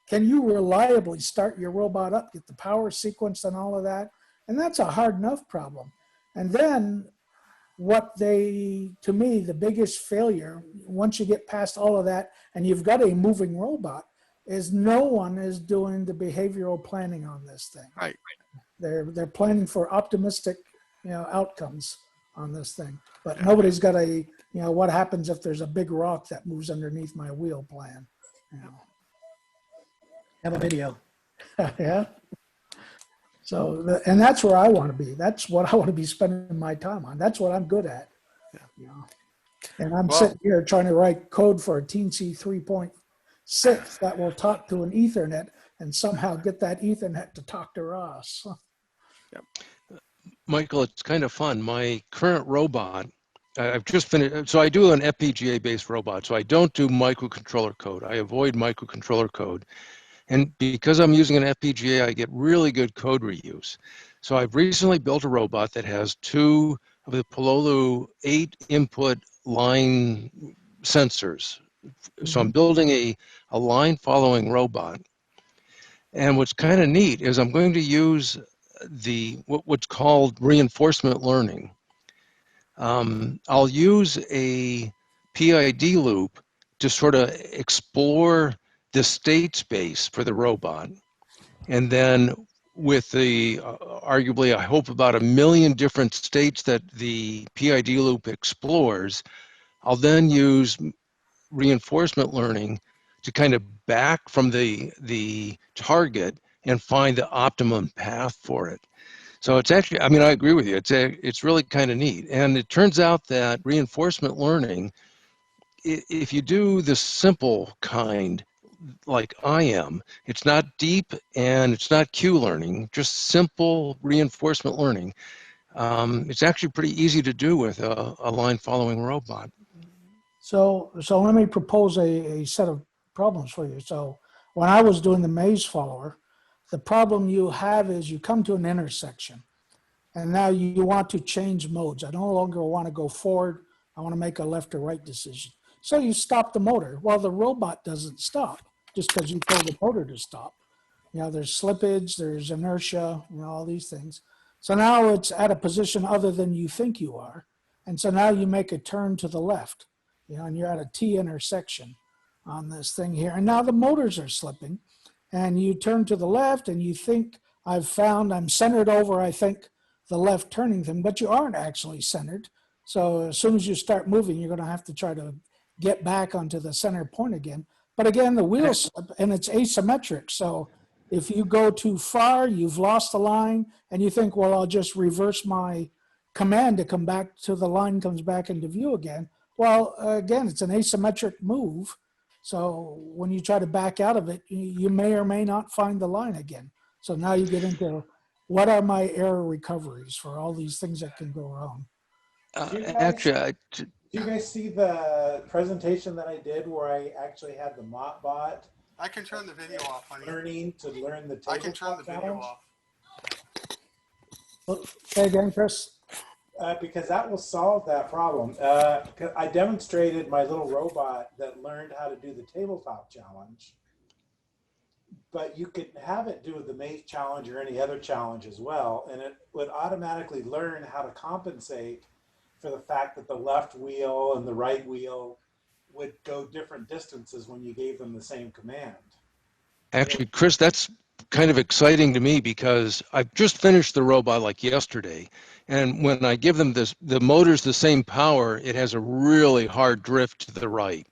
can you reliably start your robot up, get the power sequence and all of that? And that's a hard enough problem. And then to me, the biggest failure, once you get past all of that and you've got a moving robot, is no one is doing the behavioral planning on this thing.
Right.
They're planning for optimistic, outcomes on this thing, but nobody's got what happens if there's a big rock that moves underneath my wheel plan.
Have a video.
Yeah. So, and that's where I want to be. That's what I want to be spending my time on. That's what I'm good at. Yeah. And I'm sitting here trying to write code for a Teensy 3.6 that will talk to an Ethernet and somehow get that Ethernet to talk to Ross.
Yep.
Michael, it's kind of fun. My current robot, I've just finished. So I do an FPGA-based robot. So I don't do microcontroller code. I avoid microcontroller code. And because I'm using an FPGA, I get really good code reuse. So I've recently built a robot that has 2 of the Pololu 8 input line sensors. So I'm building a line following robot. And what's kind of neat is I'm going to use what's called reinforcement learning. I'll use a PID loop to sort of explore the state space for the robot. And then with the arguably, I hope, about 1 million different states that the PID loop explores, I'll then use reinforcement learning to kind of back from the target and find the optimum path for it. So it's actually, I mean, I agree with you. It's really kind of neat. And it turns out that reinforcement learning, if you do the simple kind, like I am, it's not deep and it's not Q learning, just simple reinforcement learning. It's actually pretty easy to do with a line following robot.
So let me propose a set of problems for you. So when I was doing the maze follower, the problem you have is you come to an intersection and now you want to change modes. I no longer want to go forward. I want to make a left or right decision. So you stop the motor. Well, the robot doesn't stop just because you told the motor to stop. You know, there's slippage, there's inertia, you know, all these things. So now it's at a position other than you think you are. And so now you make a turn to the left, you know, and you're at a T intersection on this thing here. And now the motors are slipping and you turn to the left and you think I'm centered over, I think, the left turning thing, but you aren't actually centered. So as soon as you start moving, you're going to have to try to get back onto the center point again. But again, the wheels slip and it's asymmetric. So if you go too far, you've lost the line and you think, well, I'll just reverse my command to come back to the line comes back into view again. Well, again, it's an asymmetric move. So when you try to back out of it, you may or may not find the line again. So now you get into what are my error recoveries for all these things that can go wrong.
Did you guys see the presentation that I did where I actually had the bot?
I can turn the video off, honey.
Learning to learn the tabletop
I can turn the video off.
Say again, Chris?
Because that will solve that problem. I demonstrated my little robot that learned how to do the tabletop challenge, but you could have it do the maze challenge or any other challenge as well, and it would automatically learn how to compensate for the fact that the left wheel and the right wheel would go different distances when you gave them the same command.
Actually, Chris, that's kind of exciting to me because I've just finished the robot like yesterday. And when I give them the motor's the same power, it has a really hard drift to the right.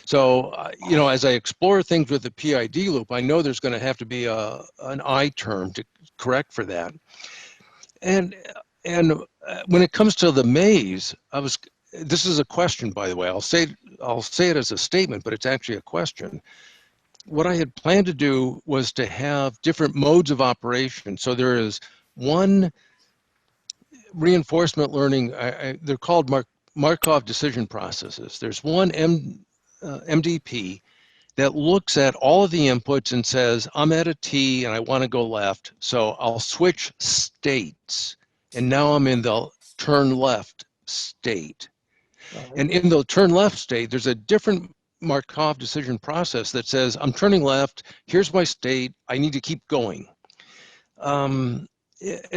So, you know, as I explore things with the PID loop, I know there's going to have to be an I term to correct for that. And when it comes to the maze, this is a question, by the way. I'll say it as a statement, but it's actually a question. What I had planned to do was to have different modes of operation. So there is one reinforcement learning, they're called Markov decision processes. There's one MDP that looks at all of the inputs and says, I'm at a T and I want to go left. So I'll switch states. And now I'm in the turn left state. And in the turn left state, there's a different Markov decision process that says, I'm turning left, here's my state, I need to keep going. And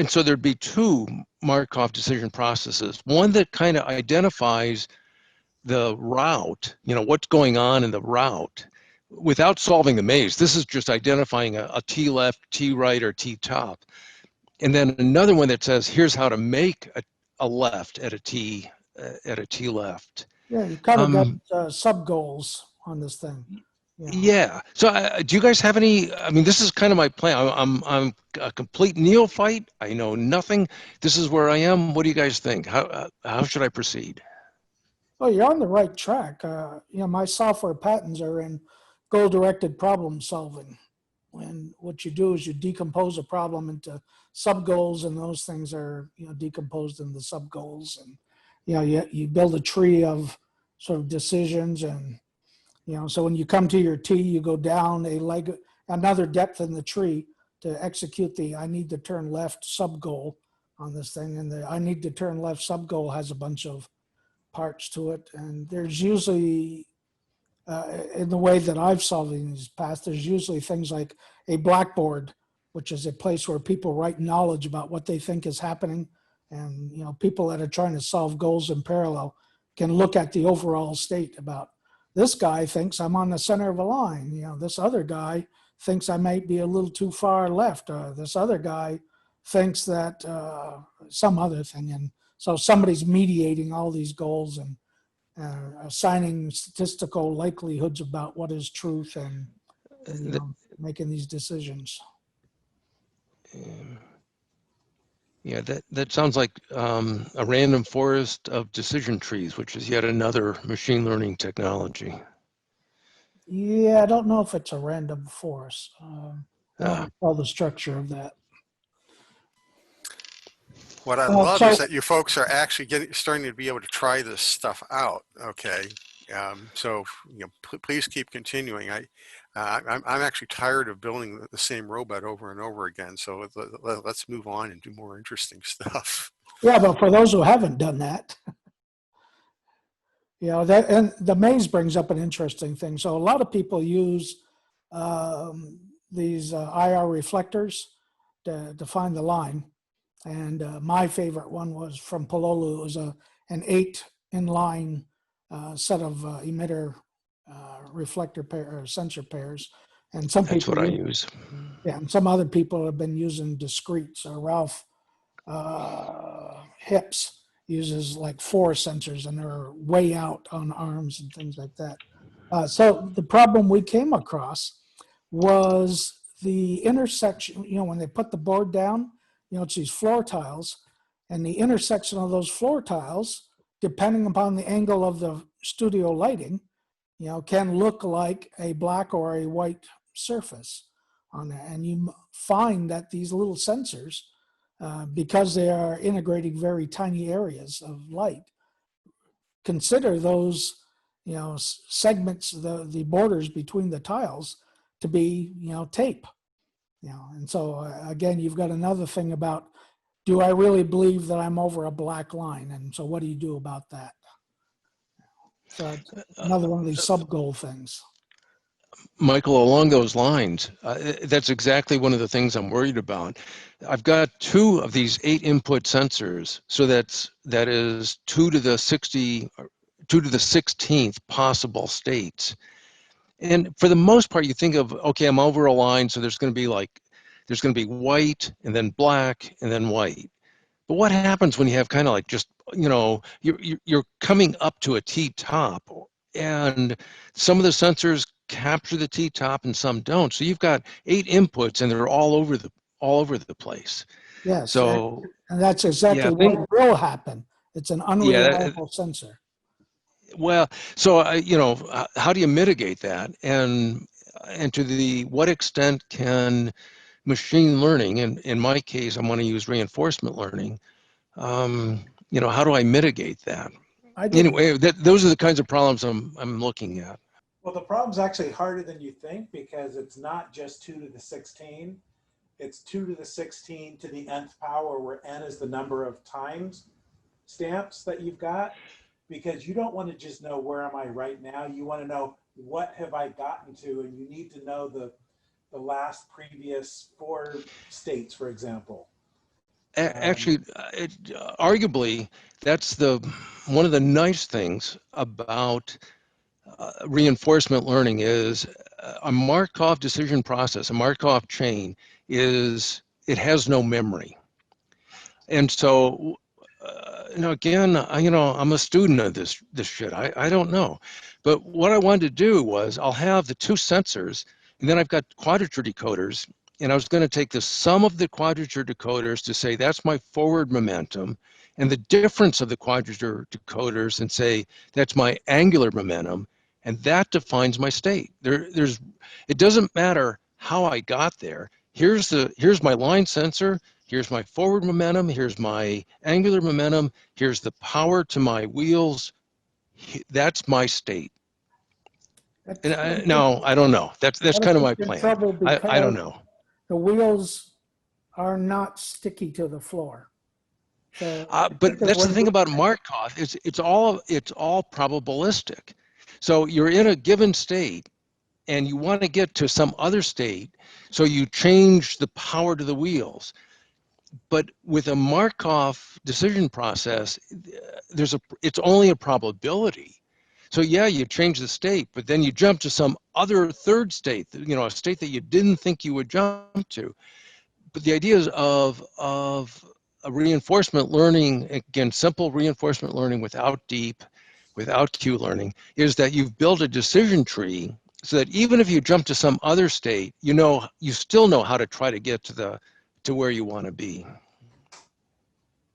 so there'd be two Markov decision processes. One that kind of identifies the route, you know, what's going on in the route without solving the maze. This is just identifying a T left, T right, or T top. And then another one that says, here's how to make a left at a T left.
Yeah, you kind of got sub goals on this thing.
Yeah. So do you guys have any, I mean, this is kind of my plan. I'm a complete neophyte. I know nothing. This is where I am. What do you guys think? How should I proceed?
Well, you're on the right track. You know, my software patents are in goal-directed problem solving. And what you do is you decompose a problem into sub-goals, and those things are, you know, decomposed into sub-goals. And, you know, you build a tree of sort of decisions. And, you know, so when you come to your T, you go down another depth in the tree to execute the I need to turn left sub-goal on this thing. And the I need to turn left sub-goal has a bunch of parts to it. And there's usually, in the way that I've solved in these past, there's usually things like a blackboard, which is a place where people write knowledge about what they think is happening. And, you know, people that are trying to solve goals in parallel can look at the overall state about this guy thinks I'm on the center of a line. You know, this other guy thinks I might be a little too far left. This other guy thinks that some other thing. And so somebody's mediating all these goals and assigning statistical likelihoods about what is truth and you know, making these decisions.
Yeah, that sounds like a random forest of decision trees, which is yet another machine learning technology.
Yeah, I don't know if it's a random forest. I don't recall the structure of that.
What I love
so-
is that you folks are actually starting to be able to try this stuff out. Okay, so you know, please keep continuing. I'm actually tired of building the same robot over and over again. So let's move on and do more interesting stuff.
Yeah, but for those who haven't done that, you know, that, and the maze brings up an interesting thing. So a lot of people use these IR reflectors to find the line. And my favorite one was from Pololu. It was an 8 inline set of emitter reflector pair or sensor pairs. And some
That's
people
what I use.
Yeah, and some other people have been using discrete. So Ralph Hips uses like 4 sensors, and they're way out on arms and things like that. So the problem we came across was the intersection, you know, when they put the board down, you know, it's these floor tiles, and the intersection of those floor tiles, depending upon the angle of the studio lighting, you know, can look like a black or a white surface on there. And you find that these little sensors, because they are integrating very tiny areas of light, consider those, you know, segments, the borders between the tiles to be, you know, tape. You know, and so again, you've got another thing about, do I really believe that I'm over a black line? And so what do you do about that? So it's another one of these sub-goal things.
Michael, along those lines, that's exactly one of the things I'm worried about. I've got 2 of these 8 input sensors, so that is 2 to the 16th possible states. And for the most part, you think of, okay, I'm over a line, so there's going to be white and then black and then white. But what happens when you have kind of like just, you know, you're coming up to a T-top, and some of the sensors capture the T-top and some don't. So you've got 8 inputs, and they're all over the place.
Yes,
so
and that's exactly what will happen. It's an unreliable sensor.
Well, so you know, how do you mitigate that? And to what extent can machine learning, and in my case, I'm going to use reinforcement learning. You know, how do I mitigate that? Anyway, those are the kinds of problems I'm looking at.
Well, the problem's actually harder than you think, because it's not just 2 to the 16. It's 2 to the 16 to the nth power, where n is the number of times stamps that you've got, because you don't want to just know where am I right now. You want to know what have I gotten to, and you need to know the last previous 4 states, for example.
Actually, arguably, that's one of the nice things about reinforcement learning is a Markov decision process, a Markov chain it has no memory. And so, you know, again, I'm a student of this shit. I don't know. But what I wanted to do was I'll have the 2 sensors, and then I've got quadrature decoders, and I was going to take the sum of the quadrature decoders to say that's my forward momentum, and the difference of the quadrature decoders and say that's my angular momentum, and that defines my state. It doesn't matter how I got there. Here's my line sensor. Here's my forward momentum. Here's my angular momentum. Here's the power to my wheels. That's my state. And now I don't know. That's kind of my plan. I don't know.
The wheels are not sticky to the floor. So
but that's the thing about Markov. It's all probabilistic. So you're in a given state, and you want to get to some other state, so you change the power to the wheels. But with a Markov decision process, it's only a probability. So yeah, you change the state, but then you jump to some other third state, you know, a state that you didn't think you would jump to. But the idea is of a reinforcement learning, again, simple reinforcement learning without deep, without Q-learning is that you've built a decision tree so that even if you jump to some other state, you still know how to try to get to where you want to be.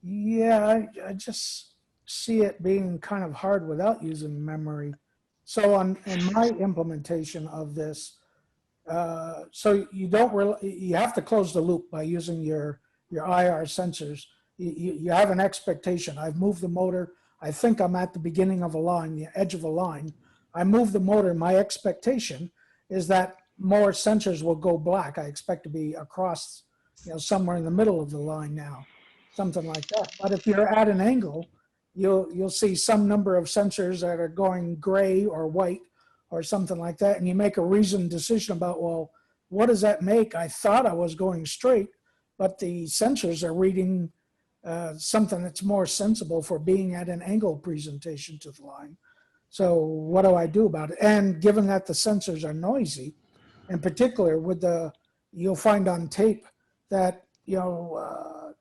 Yeah, I just see it being kind of hard without using memory. So in my implementation of this, so you have to close the loop by using your IR sensors. You have an expectation. I've moved the motor. I think I'm at the beginning of a line, the edge of a line. I move the motor. My expectation is that more sensors will go black. I expect to be across, somewhere in the middle of the line now, something like that. But if you're at an angle, you'll see some number of sensors that are going gray or white or something like that, and you make a reasoned decision about, well, what does that make? I thought I was going straight, but the sensors are reading something that's more sensible for being at an angle presentation to the line. So what do I do about it? And given that the sensors are noisy, in particular you'll find on tape that,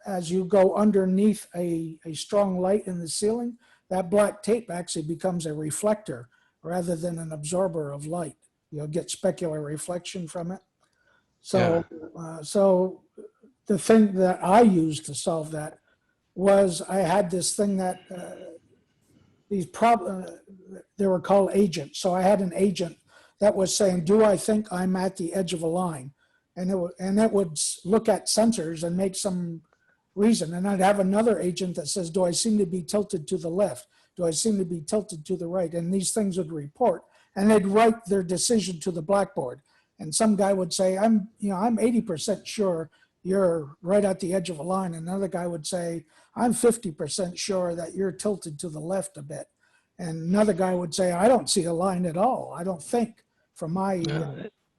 as you go underneath a strong light in the ceiling, that black tape actually becomes a reflector rather than an absorber of light. You'll get specular reflection from it. So, so the thing that I used to solve that was I had this thing that they were called agents. So I had an agent that was saying, do I think I'm at the edge of a line? And it would look at sensors and make some reason. And I'd have another agent that says, do I seem to be tilted to the left? Do I seem to be tilted to the right? And these things would report, and they'd write their decision to the blackboard. And some guy would say, I'm 80% sure you're right at the edge of a line. Another guy would say, I'm 50% sure that you're tilted to the left a bit. And another guy would say, I don't see a line at all. I don't think, from my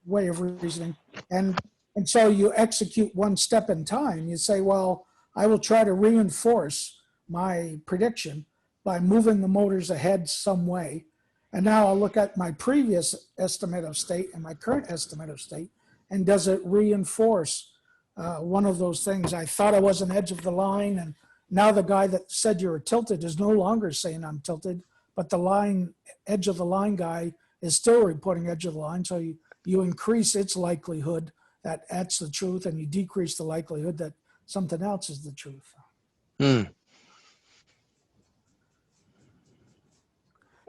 way of reasoning. And so you execute one step in time. You say, well, I will try to reinforce my prediction by moving the motors ahead some way. And now I'll look at my previous estimate of state and my current estimate of state, and does it reinforce one of those things? I thought I was an edge of the line, and now the guy that said you were tilted is no longer saying I'm tilted, but the edge of the line guy is still reporting edge of the line. So you increase its likelihood that that's the truth, and you decrease the likelihood that something else is the truth.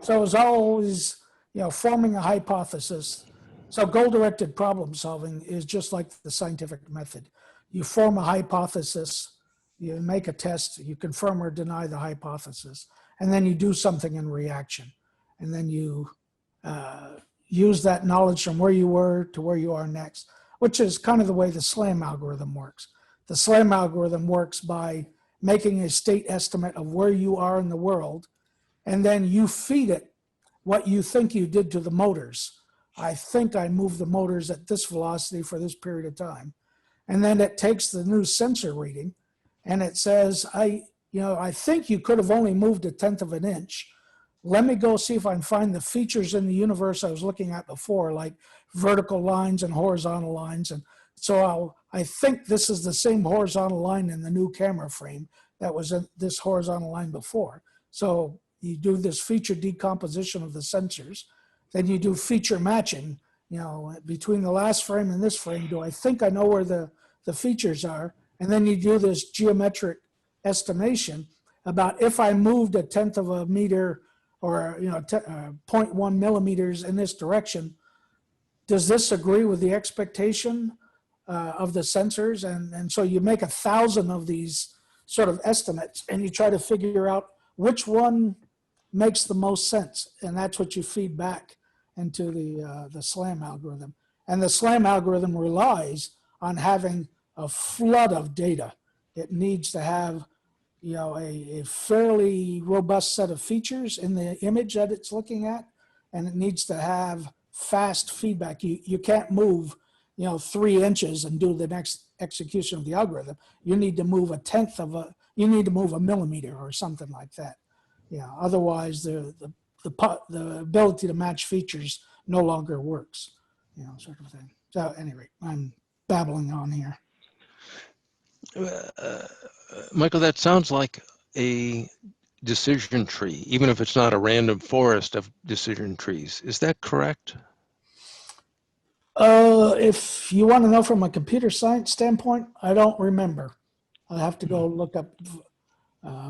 So it's always, forming a hypothesis. So goal-directed problem solving is just like the scientific method. You form a hypothesis, you make a test, you confirm or deny the hypothesis, and then you do something in reaction. And then you use that knowledge from where you were to where you are next, which is kind of the way the SLAM algorithm works. The SLAM algorithm works by making a state estimate of where you are in the world, and then you feed it what you think you did to the motors. I think I moved the motors at this velocity for this period of time. And then it takes the new sensor reading and it says, I think you could have only moved 1/10 of an inch. Let me go see if I can find the features in the universe I was looking at before, like vertical lines and horizontal lines. And so I think this is the same horizontal line in the new camera frame that was in this horizontal line before. So you do this feature decomposition of the sensors, then you do feature matching, between the last frame and this frame. Do I think I know where the features are? And then you do this geometric estimation about if I moved 1/10 of a meter or 0.1 millimeters in this direction, does this agree with the expectation of the sensors? And so you make 1,000 of these sort of estimates, and you try to figure out which one makes the most sense, and that's what you feed back into the SLAM algorithm. And the SLAM algorithm relies on having a flood of data. It needs to have a fairly robust set of features in the image that it's looking at, and it needs to have fast feedback. You can't move 3 inches and do the next execution of the algorithm. You need to move 1/10 of a millimeter or something like that. Otherwise the ability to match features no longer works, sort of thing. So anyway, I'm babbling on here.
Michael, that sounds like a decision tree, even if it's not a random forest of decision trees. Is that correct?
If you want to know from a computer science standpoint, I don't remember. I'll have to go look up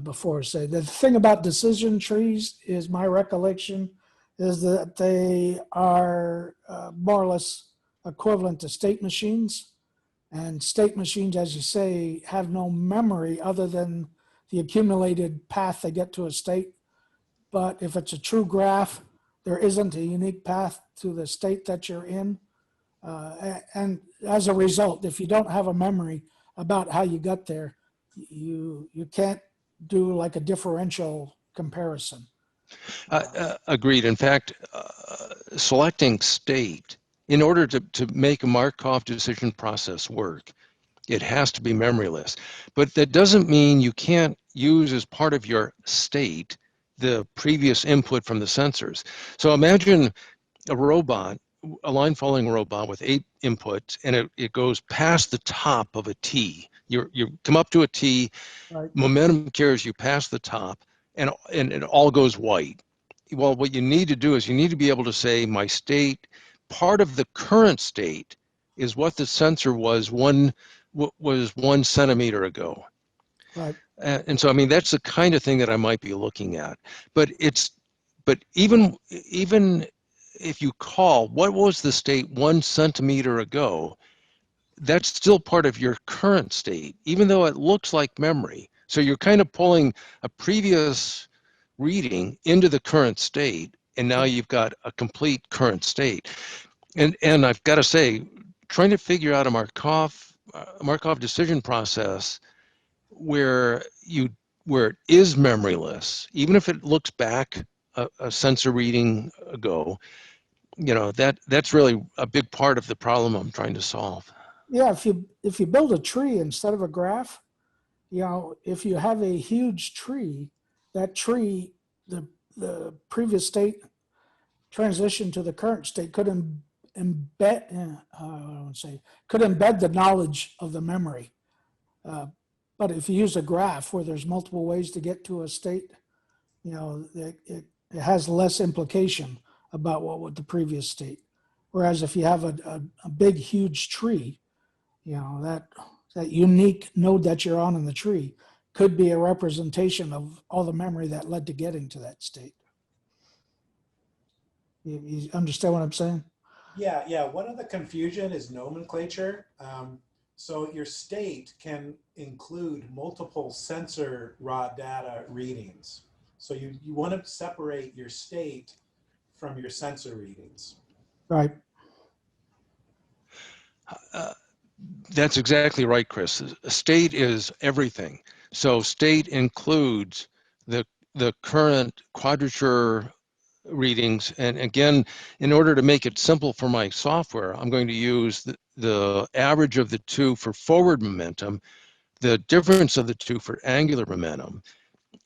before I say. The thing about decision trees is my recollection is that they are more or less equivalent to state machines. And state machines, as you say, have no memory other than the accumulated path they get to a state. But if it's a true graph, there isn't a unique path to the state that you're in. And as a result, if you don't have a memory about how you got there, you can't do like a differential comparison.
Agreed. In fact, selecting state, in order to make a Markov decision process work, it has to be memoryless. But that doesn't mean you can't use as part of your state the previous input from the sensors. So imagine a robot, a line following robot with 8 inputs, and it goes past the top of a T. You come up to a T,
right.
Momentum carries you past the top, and it all goes white. Well, what you need to do is you need to be able to say my state, part of the current state is what the sensor was 1 centimeter ago.
Right.
And so, I mean, that's the kind of thing that I might be looking at. But even if you call, what was the state 1 centimeter ago, that's still part of your current state, even though it looks like memory. So you're kind of pulling a previous reading into the current state, and now you've got a complete current state. And I've got to say, trying to figure out a Markov decision process where it is memoryless, even if it looks back a sensor reading ago, that's really a big part of the problem I'm trying to solve.
Yeah, if you build a tree instead of a graph, if you have a huge tree, that tree, the previous state transition to the current state could embed the knowledge of the memory. But if you use a graph where there's multiple ways to get to a state, it has less implication about what was the previous state. Whereas if you have a big, huge tree, that unique node that you're on in the tree could be a representation of all the memory that led to getting to that state. You understand what I'm saying?
Yeah. One of the confusion is nomenclature. So your state can include multiple sensor raw data readings. So you want to separate your state from your sensor readings.
Right.
That's exactly right, Chris. State is everything. So state includes the current quadrature readings. And again, in order to make it simple for my software, I'm going to use the average of the two for forward momentum, the difference of the two for angular momentum,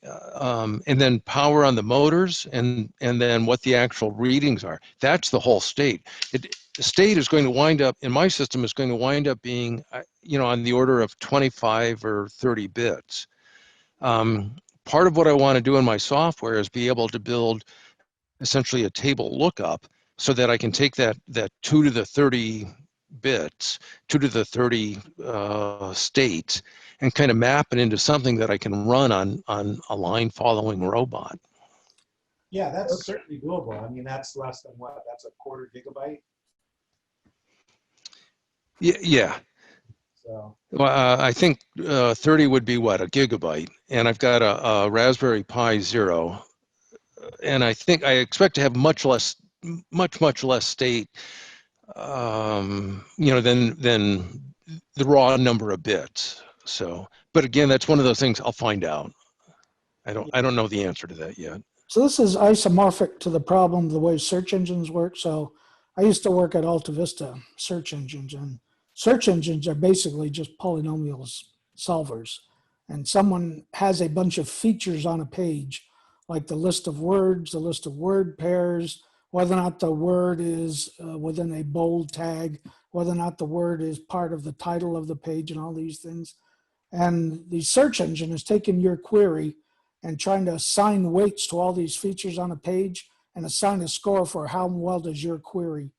and then power on the motors, and then what the actual readings are. That's the whole state. The state is going to wind up, in my system, is going to wind up being, on the order of 25 or 30 bits. Part of what I want to do in my software is be able to build essentially a table lookup so that I can take that 2 to the 30 bits, 2 to the 30 states, and kind of map it into something that I can run on a line following robot.
Yeah, that's certainly doable. I mean, that's less than what? That's a quarter gigabyte?
Yeah.
So.
Well, I think 30 would be what, a gigabyte, and I've got a Raspberry Pi Zero, and I expect to have much less state, than the raw number of bits. So, but again, that's one of those things I'll find out. I don't know the answer to that yet.
So this is isomorphic to the problem the way search engines work. So I used to work at Alta Vista search engines, and search engines are basically just polynomial solvers. And someone has a bunch of features on a page, like the list of words, the list of word pairs, whether or not the word is within a bold tag, whether or not the word is part of the title of the page, and all these things. And the search engine is taking your query and trying to assign weights to all these features on a page and assign a score for how well does your query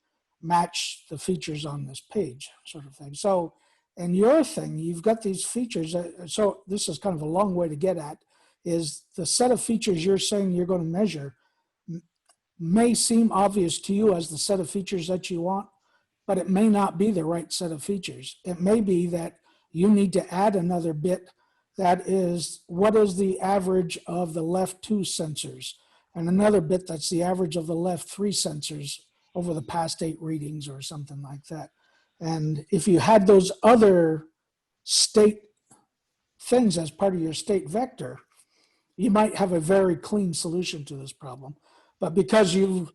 match the features on this page, sort of thing. So in your thing, you've got these features. So this is kind of a long way to get at, is the set of features you're saying you're going to measure may seem obvious to you as the set of features that you want, but it may not be the right set of features. It may be that you need to add another bit that is, what is the average of the left 2 sensors? And another bit that's the average of the left 3 sensors over the past 8 readings or something like that. And if you had those other state things as part of your state vector, you might have a very clean solution to this problem. But because you've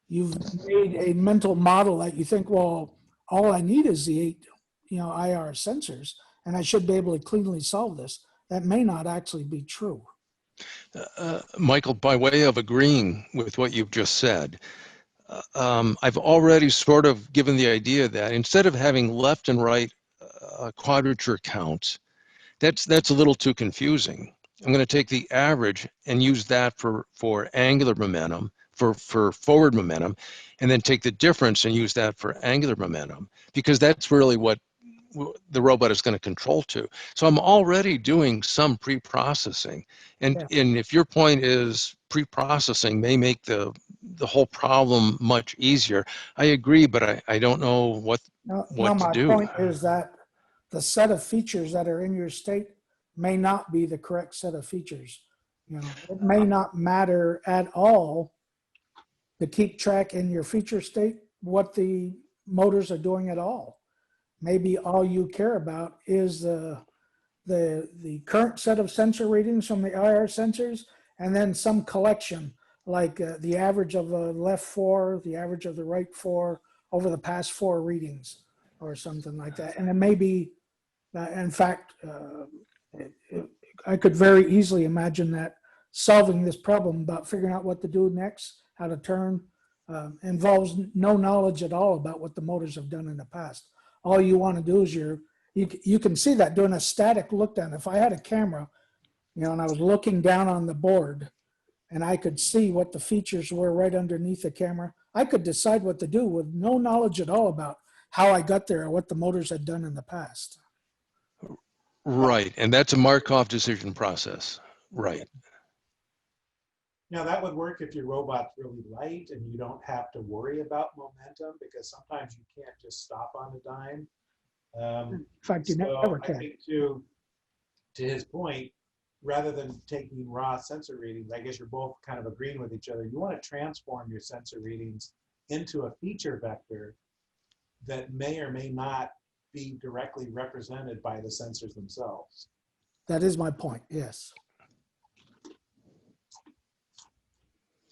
made a mental model that you think, well, all I need is the 8, IR sensors, and I should be able to cleanly solve this, that may not actually be true.
Michael, by way of agreeing with what you've just said, I've already sort of given the idea that instead of having left and right quadrature counts, that's a little too confusing. I'm going to take the average and use that for angular momentum, for forward momentum, and then take the difference and use that for angular momentum, because that's really what the robot is going to control to. So I'm already doing some pre-processing. And if your point is pre-processing may make the whole problem much easier, I agree, but I don't know what to do.
My point is that the set of features that are in your state may not be the correct set of features. It may not matter at all to keep track in your feature state what the motors are doing at all. Maybe all you care about is the current set of sensor readings from the IR sensors, and then some collection like the average of the left 4, the average of the right 4 over the past 4 readings or something like that. And it may be, in fact, I could very easily imagine that solving this problem about figuring out what to do next, how to turn, involves no knowledge at all about what the motors have done in the past. All you want to do is you can see that doing a static look down. If I had a camera, and I was looking down on the board and I could see what the features were right underneath the camera, I could decide what to do with no knowledge at all about how I got there or what the motors had done in the past.
Right, and that's a Markov decision process, right.
Now that would work if your robot's really light and you don't have to worry about momentum, because sometimes you can't just stop on a dime.
In fact, you never can.
I think to his point, rather than taking raw sensor readings, I guess you're both kind of agreeing with each other. You want to transform your sensor readings into a feature vector that may or may not be directly represented by the sensors themselves.
That is my point, yes.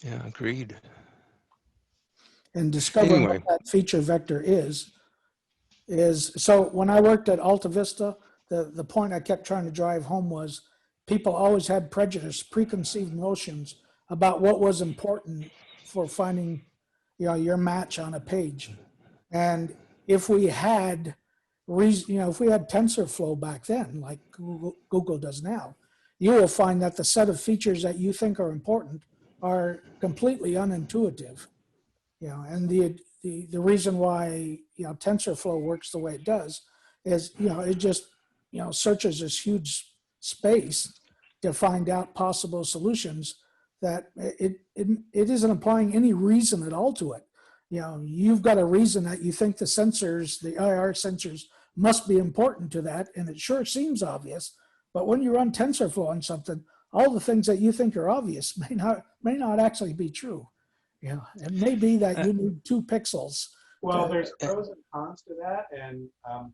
Yeah, agreed.
And discovering what that feature vector is so when I worked at Alta Vista, the point I kept trying to drive home was people always had preconceived notions about what was important for finding your match on a page. And if we had if we had TensorFlow back then, like Google does now, you will find that the set of features that you think are important are completely unintuitive. And the reason why TensorFlow works the way it does is it just searches this huge space to find out possible solutions that it isn't applying any reason at all to it. You've got a reason that you think the sensors, the IR sensors, must be important to that, and it sure seems obvious. But when you run TensorFlow on something, all the things that you think are obvious may not actually be true. It may be that you need 2 pixels.
Well, there's pros and cons to that, and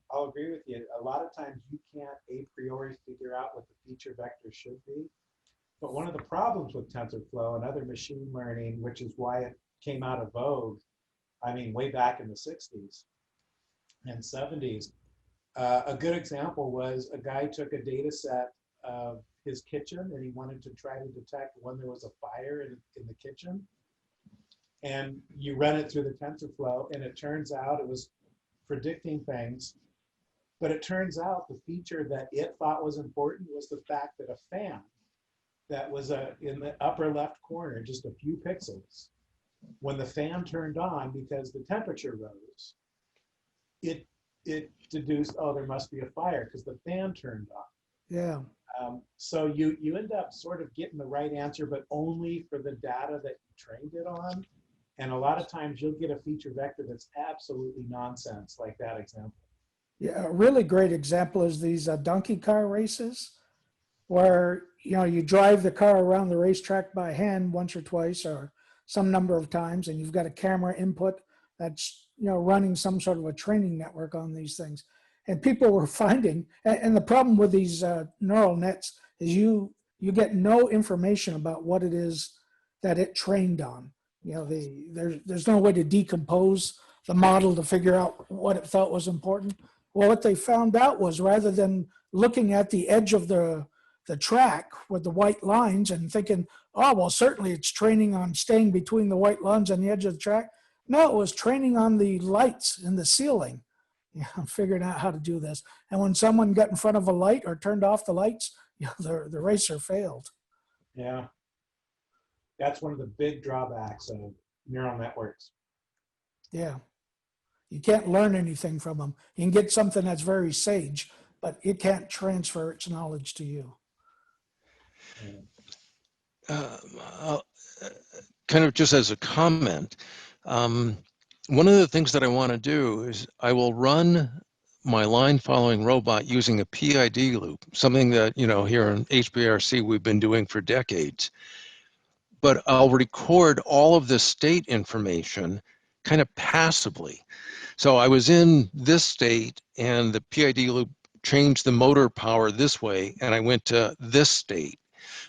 I'll agree with you. A lot of times you can't a priori figure out what the feature vector should be. But one of the problems with TensorFlow and other machine learning, which is why it came out of vogue, I mean, way back in the 60s and 70s, a good example was a guy took a data set of his kitchen and he wanted to try to detect when there was a fire in the kitchen. And you run it through the TensorFlow, and it turns out it was predicting things, but it turns out the feature that it thought was important was the fact that a fan that was in the upper left corner, just a few pixels. When the fan turned on, because the temperature rose, it deduced, oh, there must be a fire because the fan turned on.
Yeah.
So you end up sort of getting the right answer, but only for the data that you trained it on. And a lot of times you'll get a feature vector that's absolutely nonsense, like that example.
Yeah, a really great example is these donkey car races, where you drive the car around the racetrack by hand once or twice or some number of times, and you've got a camera input that's running some sort of a training network on these things. And people were finding, and the problem with these neural nets is you get no information about what it is that it trained on. There's no way to decompose the model to figure out what it felt was important. Well, what they found out was, rather than looking at the edge of the track with the white lines and thinking, oh, well, certainly it's training on staying between the white lines and the edge of the track. No, it was training on the lights in the ceiling. I'm figuring out how to do this. And when someone got in front of a light or turned off the lights, the racer failed.
Yeah. That's one of the big drawbacks of neural networks.
Yeah. You can't learn anything from them. You can get something that's very sage, but it can't transfer its knowledge to you.
Kind of just as a comment, one of the things that I want to do is I will run my line following robot using a PID loop, something that, here in HBRC we've been doing for decades. But I'll record all of the state information kind of passively. So I was in this state and the PID loop changed the motor power this way, and I went to this state.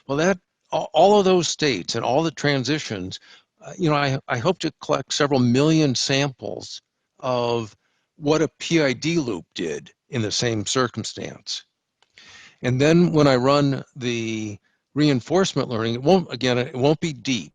Well, all of those states and all the transitions, I hope to collect several million samples of what a PID loop did in the same circumstance. And then when I run the reinforcement learning, it won't be deep.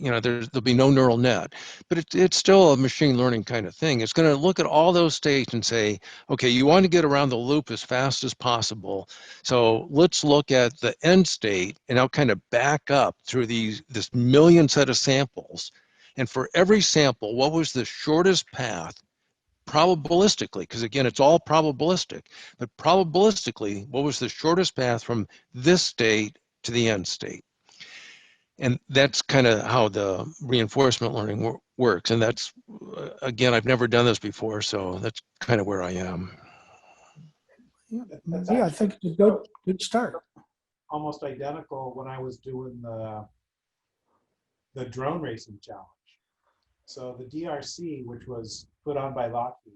There'll be no neural net, but it's still a machine learning kind of thing. It's going to look at all those states and say, okay, you want to get around the loop as fast as possible. So let's look at the end state, and I'll kind of back up through this million set of samples. And for every sample, what was the shortest path probabilistically, because again, it's all probabilistic, but probabilistically, what was the shortest path from this state to the end state? And that's kind of how the reinforcement learning works. And that's, again, I've never done this before, so that's kind of where I am.
Yeah, I think it's a good start.
Almost identical when I was doing the drone racing challenge. So the DRC, which was put on by Lockheed,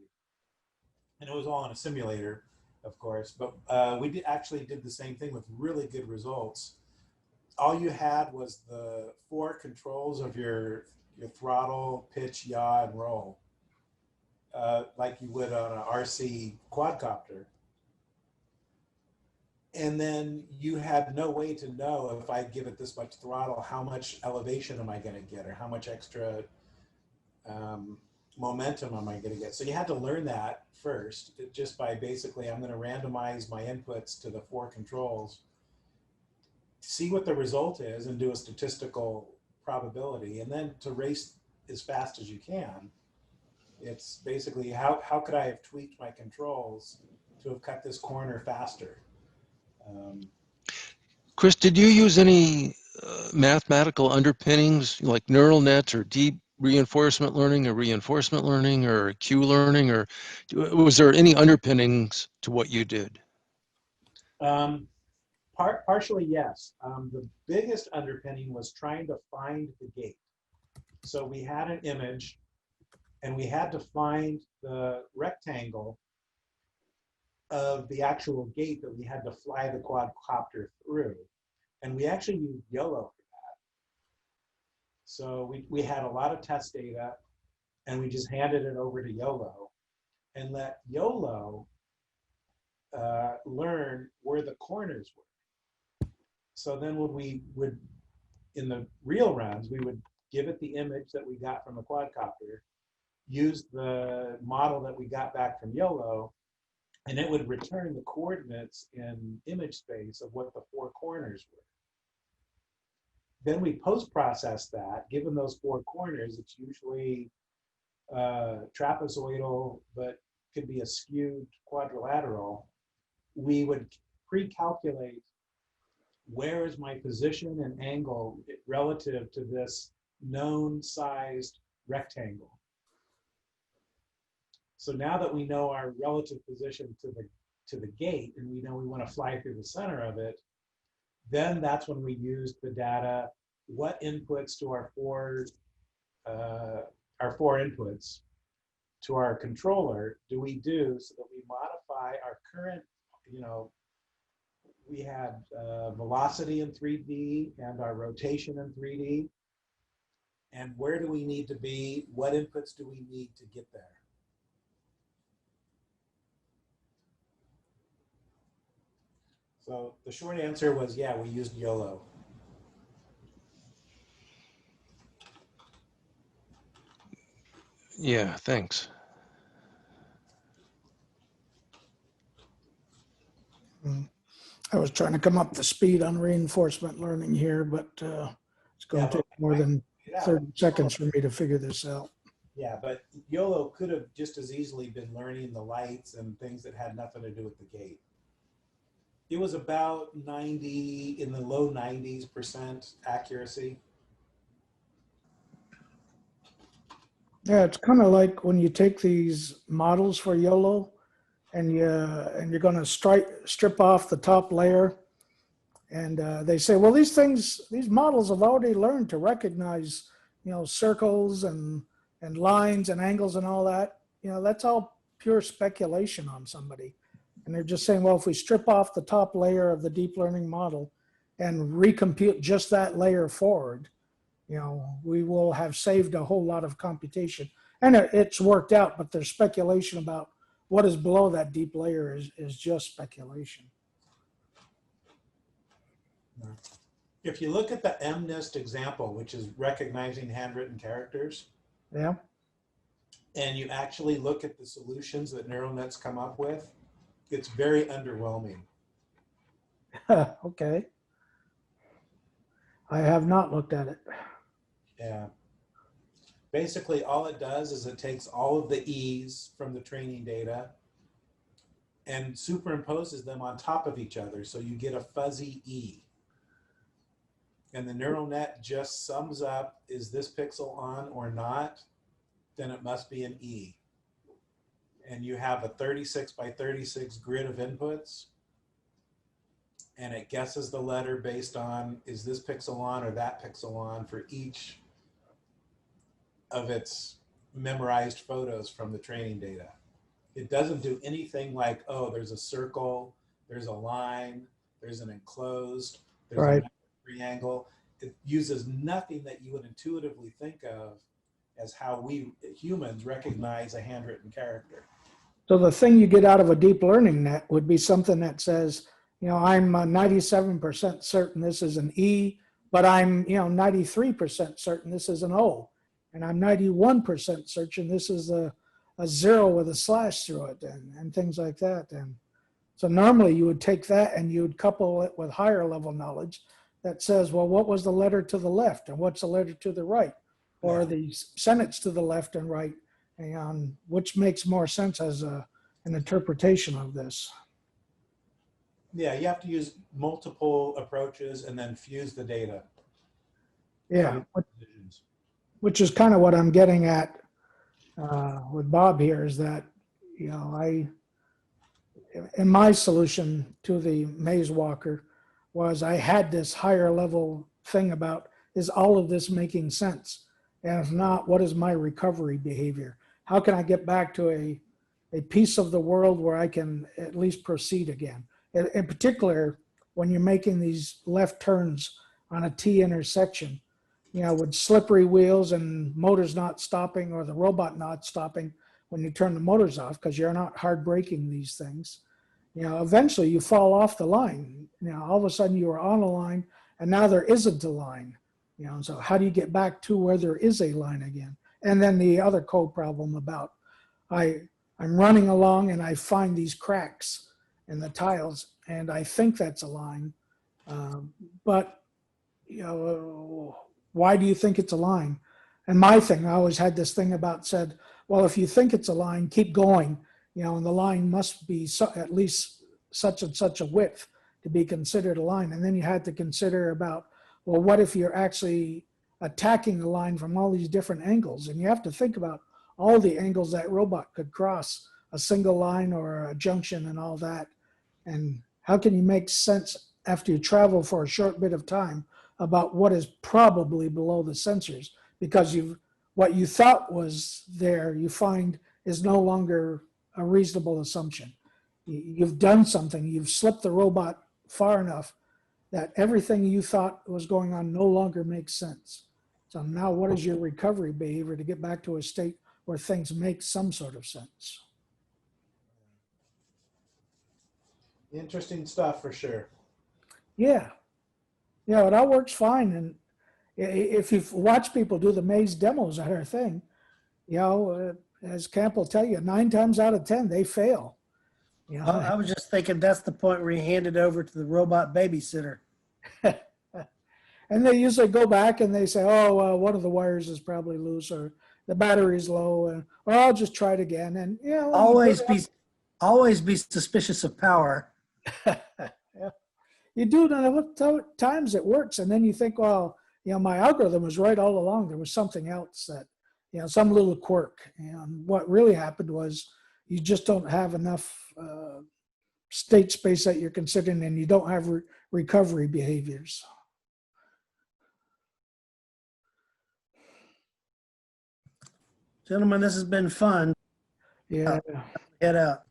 and it was all in a simulator, of course, but we actually did the same thing with really good results. All you had was the 4 controls of your throttle, pitch, yaw, and roll, like you would on an RC quadcopter. And then you had no way to know, if I give it this much throttle, how much elevation am I going to get, or how much extra momentum am I going to get. So you had to learn that first, just by basically, I'm going to randomize my inputs to the 4 controls, see what the result is, and do a statistical probability, and then to race as fast as you can. It's basically, how could I have tweaked my controls to have cut this corner faster?
Chris, did you use any mathematical underpinnings like neural nets or deep reinforcement learning or Q learning, or was there any underpinnings to what you did?
Partially, yes. The biggest underpinning was trying to find the gate. So we had an image, and we had to find the rectangle of the actual gate that we had to fly the quadcopter through. And we actually used YOLO for that. So we had a lot of test data, and we just handed it over to YOLO and let YOLO learn where the corners were. So then when we would, in the real runs, we would give it the image that we got from the quadcopter, use the model that we got back from YOLO, and it would return the coordinates in image space of what the 4 corners were. Then we post-process that. Given those four corners, it's usually trapezoidal, but could be a skewed quadrilateral. We would pre-calculate where is my position and angle relative to this known sized rectangle. So now that we know our relative position to the gate, and we know we want to fly through the center of it, then that's when we use the data. What inputs to our four inputs to our controller do we do so that we modify our current, we had velocity in 3D and our rotation in 3D. And where do we need to be? What inputs do we need to get there? So the short answer was, yeah, we used YOLO.
Yeah, thanks.
I was trying to come up to speed on reinforcement learning here, but it's going to take more than 30 seconds for me to figure this out.
Yeah, but YOLO could have just as easily been learning the lights and things that had nothing to do with the gate. It was about 90, in the low 90s% accuracy.
Yeah, it's kind of like when you take these models for YOLO and you're going to strip off the top layer, and they say, well, these models have already learned to recognize, circles and lines and angles and all that. That's all pure speculation on somebody. And they're just saying, well, if we strip off the top layer of the deep learning model and recompute just that layer forward, we will have saved a whole lot of computation. And it's worked out, but there's speculation about what is below that deep layer is just speculation.
If you look at the MNIST example, which is recognizing handwritten characters,
yeah,
and you actually look at the solutions that neural nets come up with, it's very underwhelming.
Okay. I have not looked at it.
Yeah. Basically, all it does is it takes all of the E's from the training data and superimposes them on top of each other. So you get a fuzzy E. And the neural net just sums up, is this pixel on or not? Then it must be an E. And you have a 36 by 36 grid of inputs. And it guesses the letter based on, is this pixel on or that pixel on for each of its memorized photos from the training data. It doesn't do anything like, oh, there's a circle, there's a line, there's an enclosed, there's
right.
a triangle. It uses nothing that you would intuitively think of as how we humans recognize a handwritten character.
So the thing you get out of a deep learning net would be something that says, I'm 97% certain this is an E, but I'm 93% certain this is an O. And I'm 91% certain this is a 0 with a slash through it, and things like that. And so normally you would take that and you would couple it with higher level knowledge that says, well, what was the letter to the left and what's the letter to the right? Or the sentence to the left and right, and which makes more sense as an interpretation of this.
Yeah, you have to use multiple approaches and then fuse the data.
Yeah, which is kind of what I'm getting at with Bob here, is that, in my solution to the maze walker was I had this higher level thing about, is all of this making sense? And if not, what is my recovery behavior? How can I get back to a piece of the world where I can at least proceed again? In particular, when you're making these left turns on a T intersection, with slippery wheels and motors not stopping, or the robot not stopping when you turn the motors off because you're not hard braking these things, eventually you fall off the line. All of a sudden you are on a line and now there isn't a line. So how do you get back to where there is a line again? And then the other code problem about I'm running along and I find these cracks in the tiles and I think that's a line, but you know, why do you think it's a line? And my thing, I always had this thing about said, well, if you think it's a line, keep going, you know, and the line must be at least such and such a width to be considered a line. And then you had to consider about, well, what if you're actually attacking the line from all these different angles? And you have to think about all the angles that robot could cross a single line or a junction and all that. And how can you make sense after you travel for a short bit of time about what is probably below the sensors? Because what you thought was there, you find is no longer a reasonable assumption. You've done something, you've slipped the robot far enough that everything you thought was going on no longer makes sense. So now what is your recovery behavior to get back to a state where things make some sort of sense?
Interesting stuff for sure.
Yeah. Yeah, it all works fine. And if you've watched people do the maze demos at our thing, you know, as Camp will tell you, 9 times out of 10, they fail. You know?
I was just thinking that's the point where you hand it over to the robot babysitter.
And they usually go back and they say, oh, one of the wires is probably loose or the battery's low, or I'll just try it again. And you know,
always be suspicious of power.
Yeah. You do know times it works, and then you think, well, you know, my algorithm was right all along. There was something else that, you know, some little quirk. And what really happened was you just don't have enough state space that you're considering, and you don't have recovery behaviors.
Gentlemen, this has been fun.
Yeah.
Head out.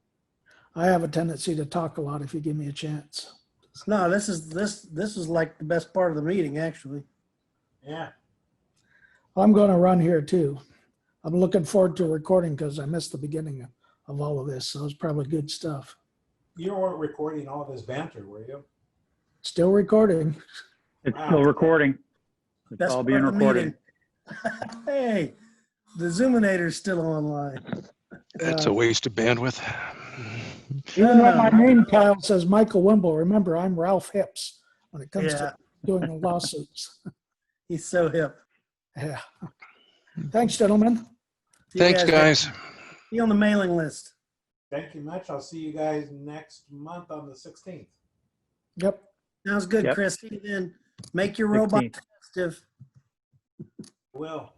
I have a tendency to talk a lot if you give me a chance.
No, this is like the best part of the meeting, actually.
Yeah.
I'm going to run here too. I'm looking forward to recording because I missed the beginning of all of this. So it's probably good stuff.
You weren't recording all this banter, were you?
Still recording.
It's still recording. It's
Best
all
part
being
of the
recorded.
meeting. Hey, the Zoominator's still online.
That's a waste of bandwidth.
Even though my name tile says Michael Wimble, remember I'm Ralph Hips when it comes to doing the lawsuits.
He's so hip.
Yeah. Thanks, gentlemen.
Thanks, guys.
Be on the mailing list.
Thank you much. I'll see you guys next month on the 16th.
Yep.
Sounds good,
Yep.
Chris. See you then. Make your robot festive.
Will.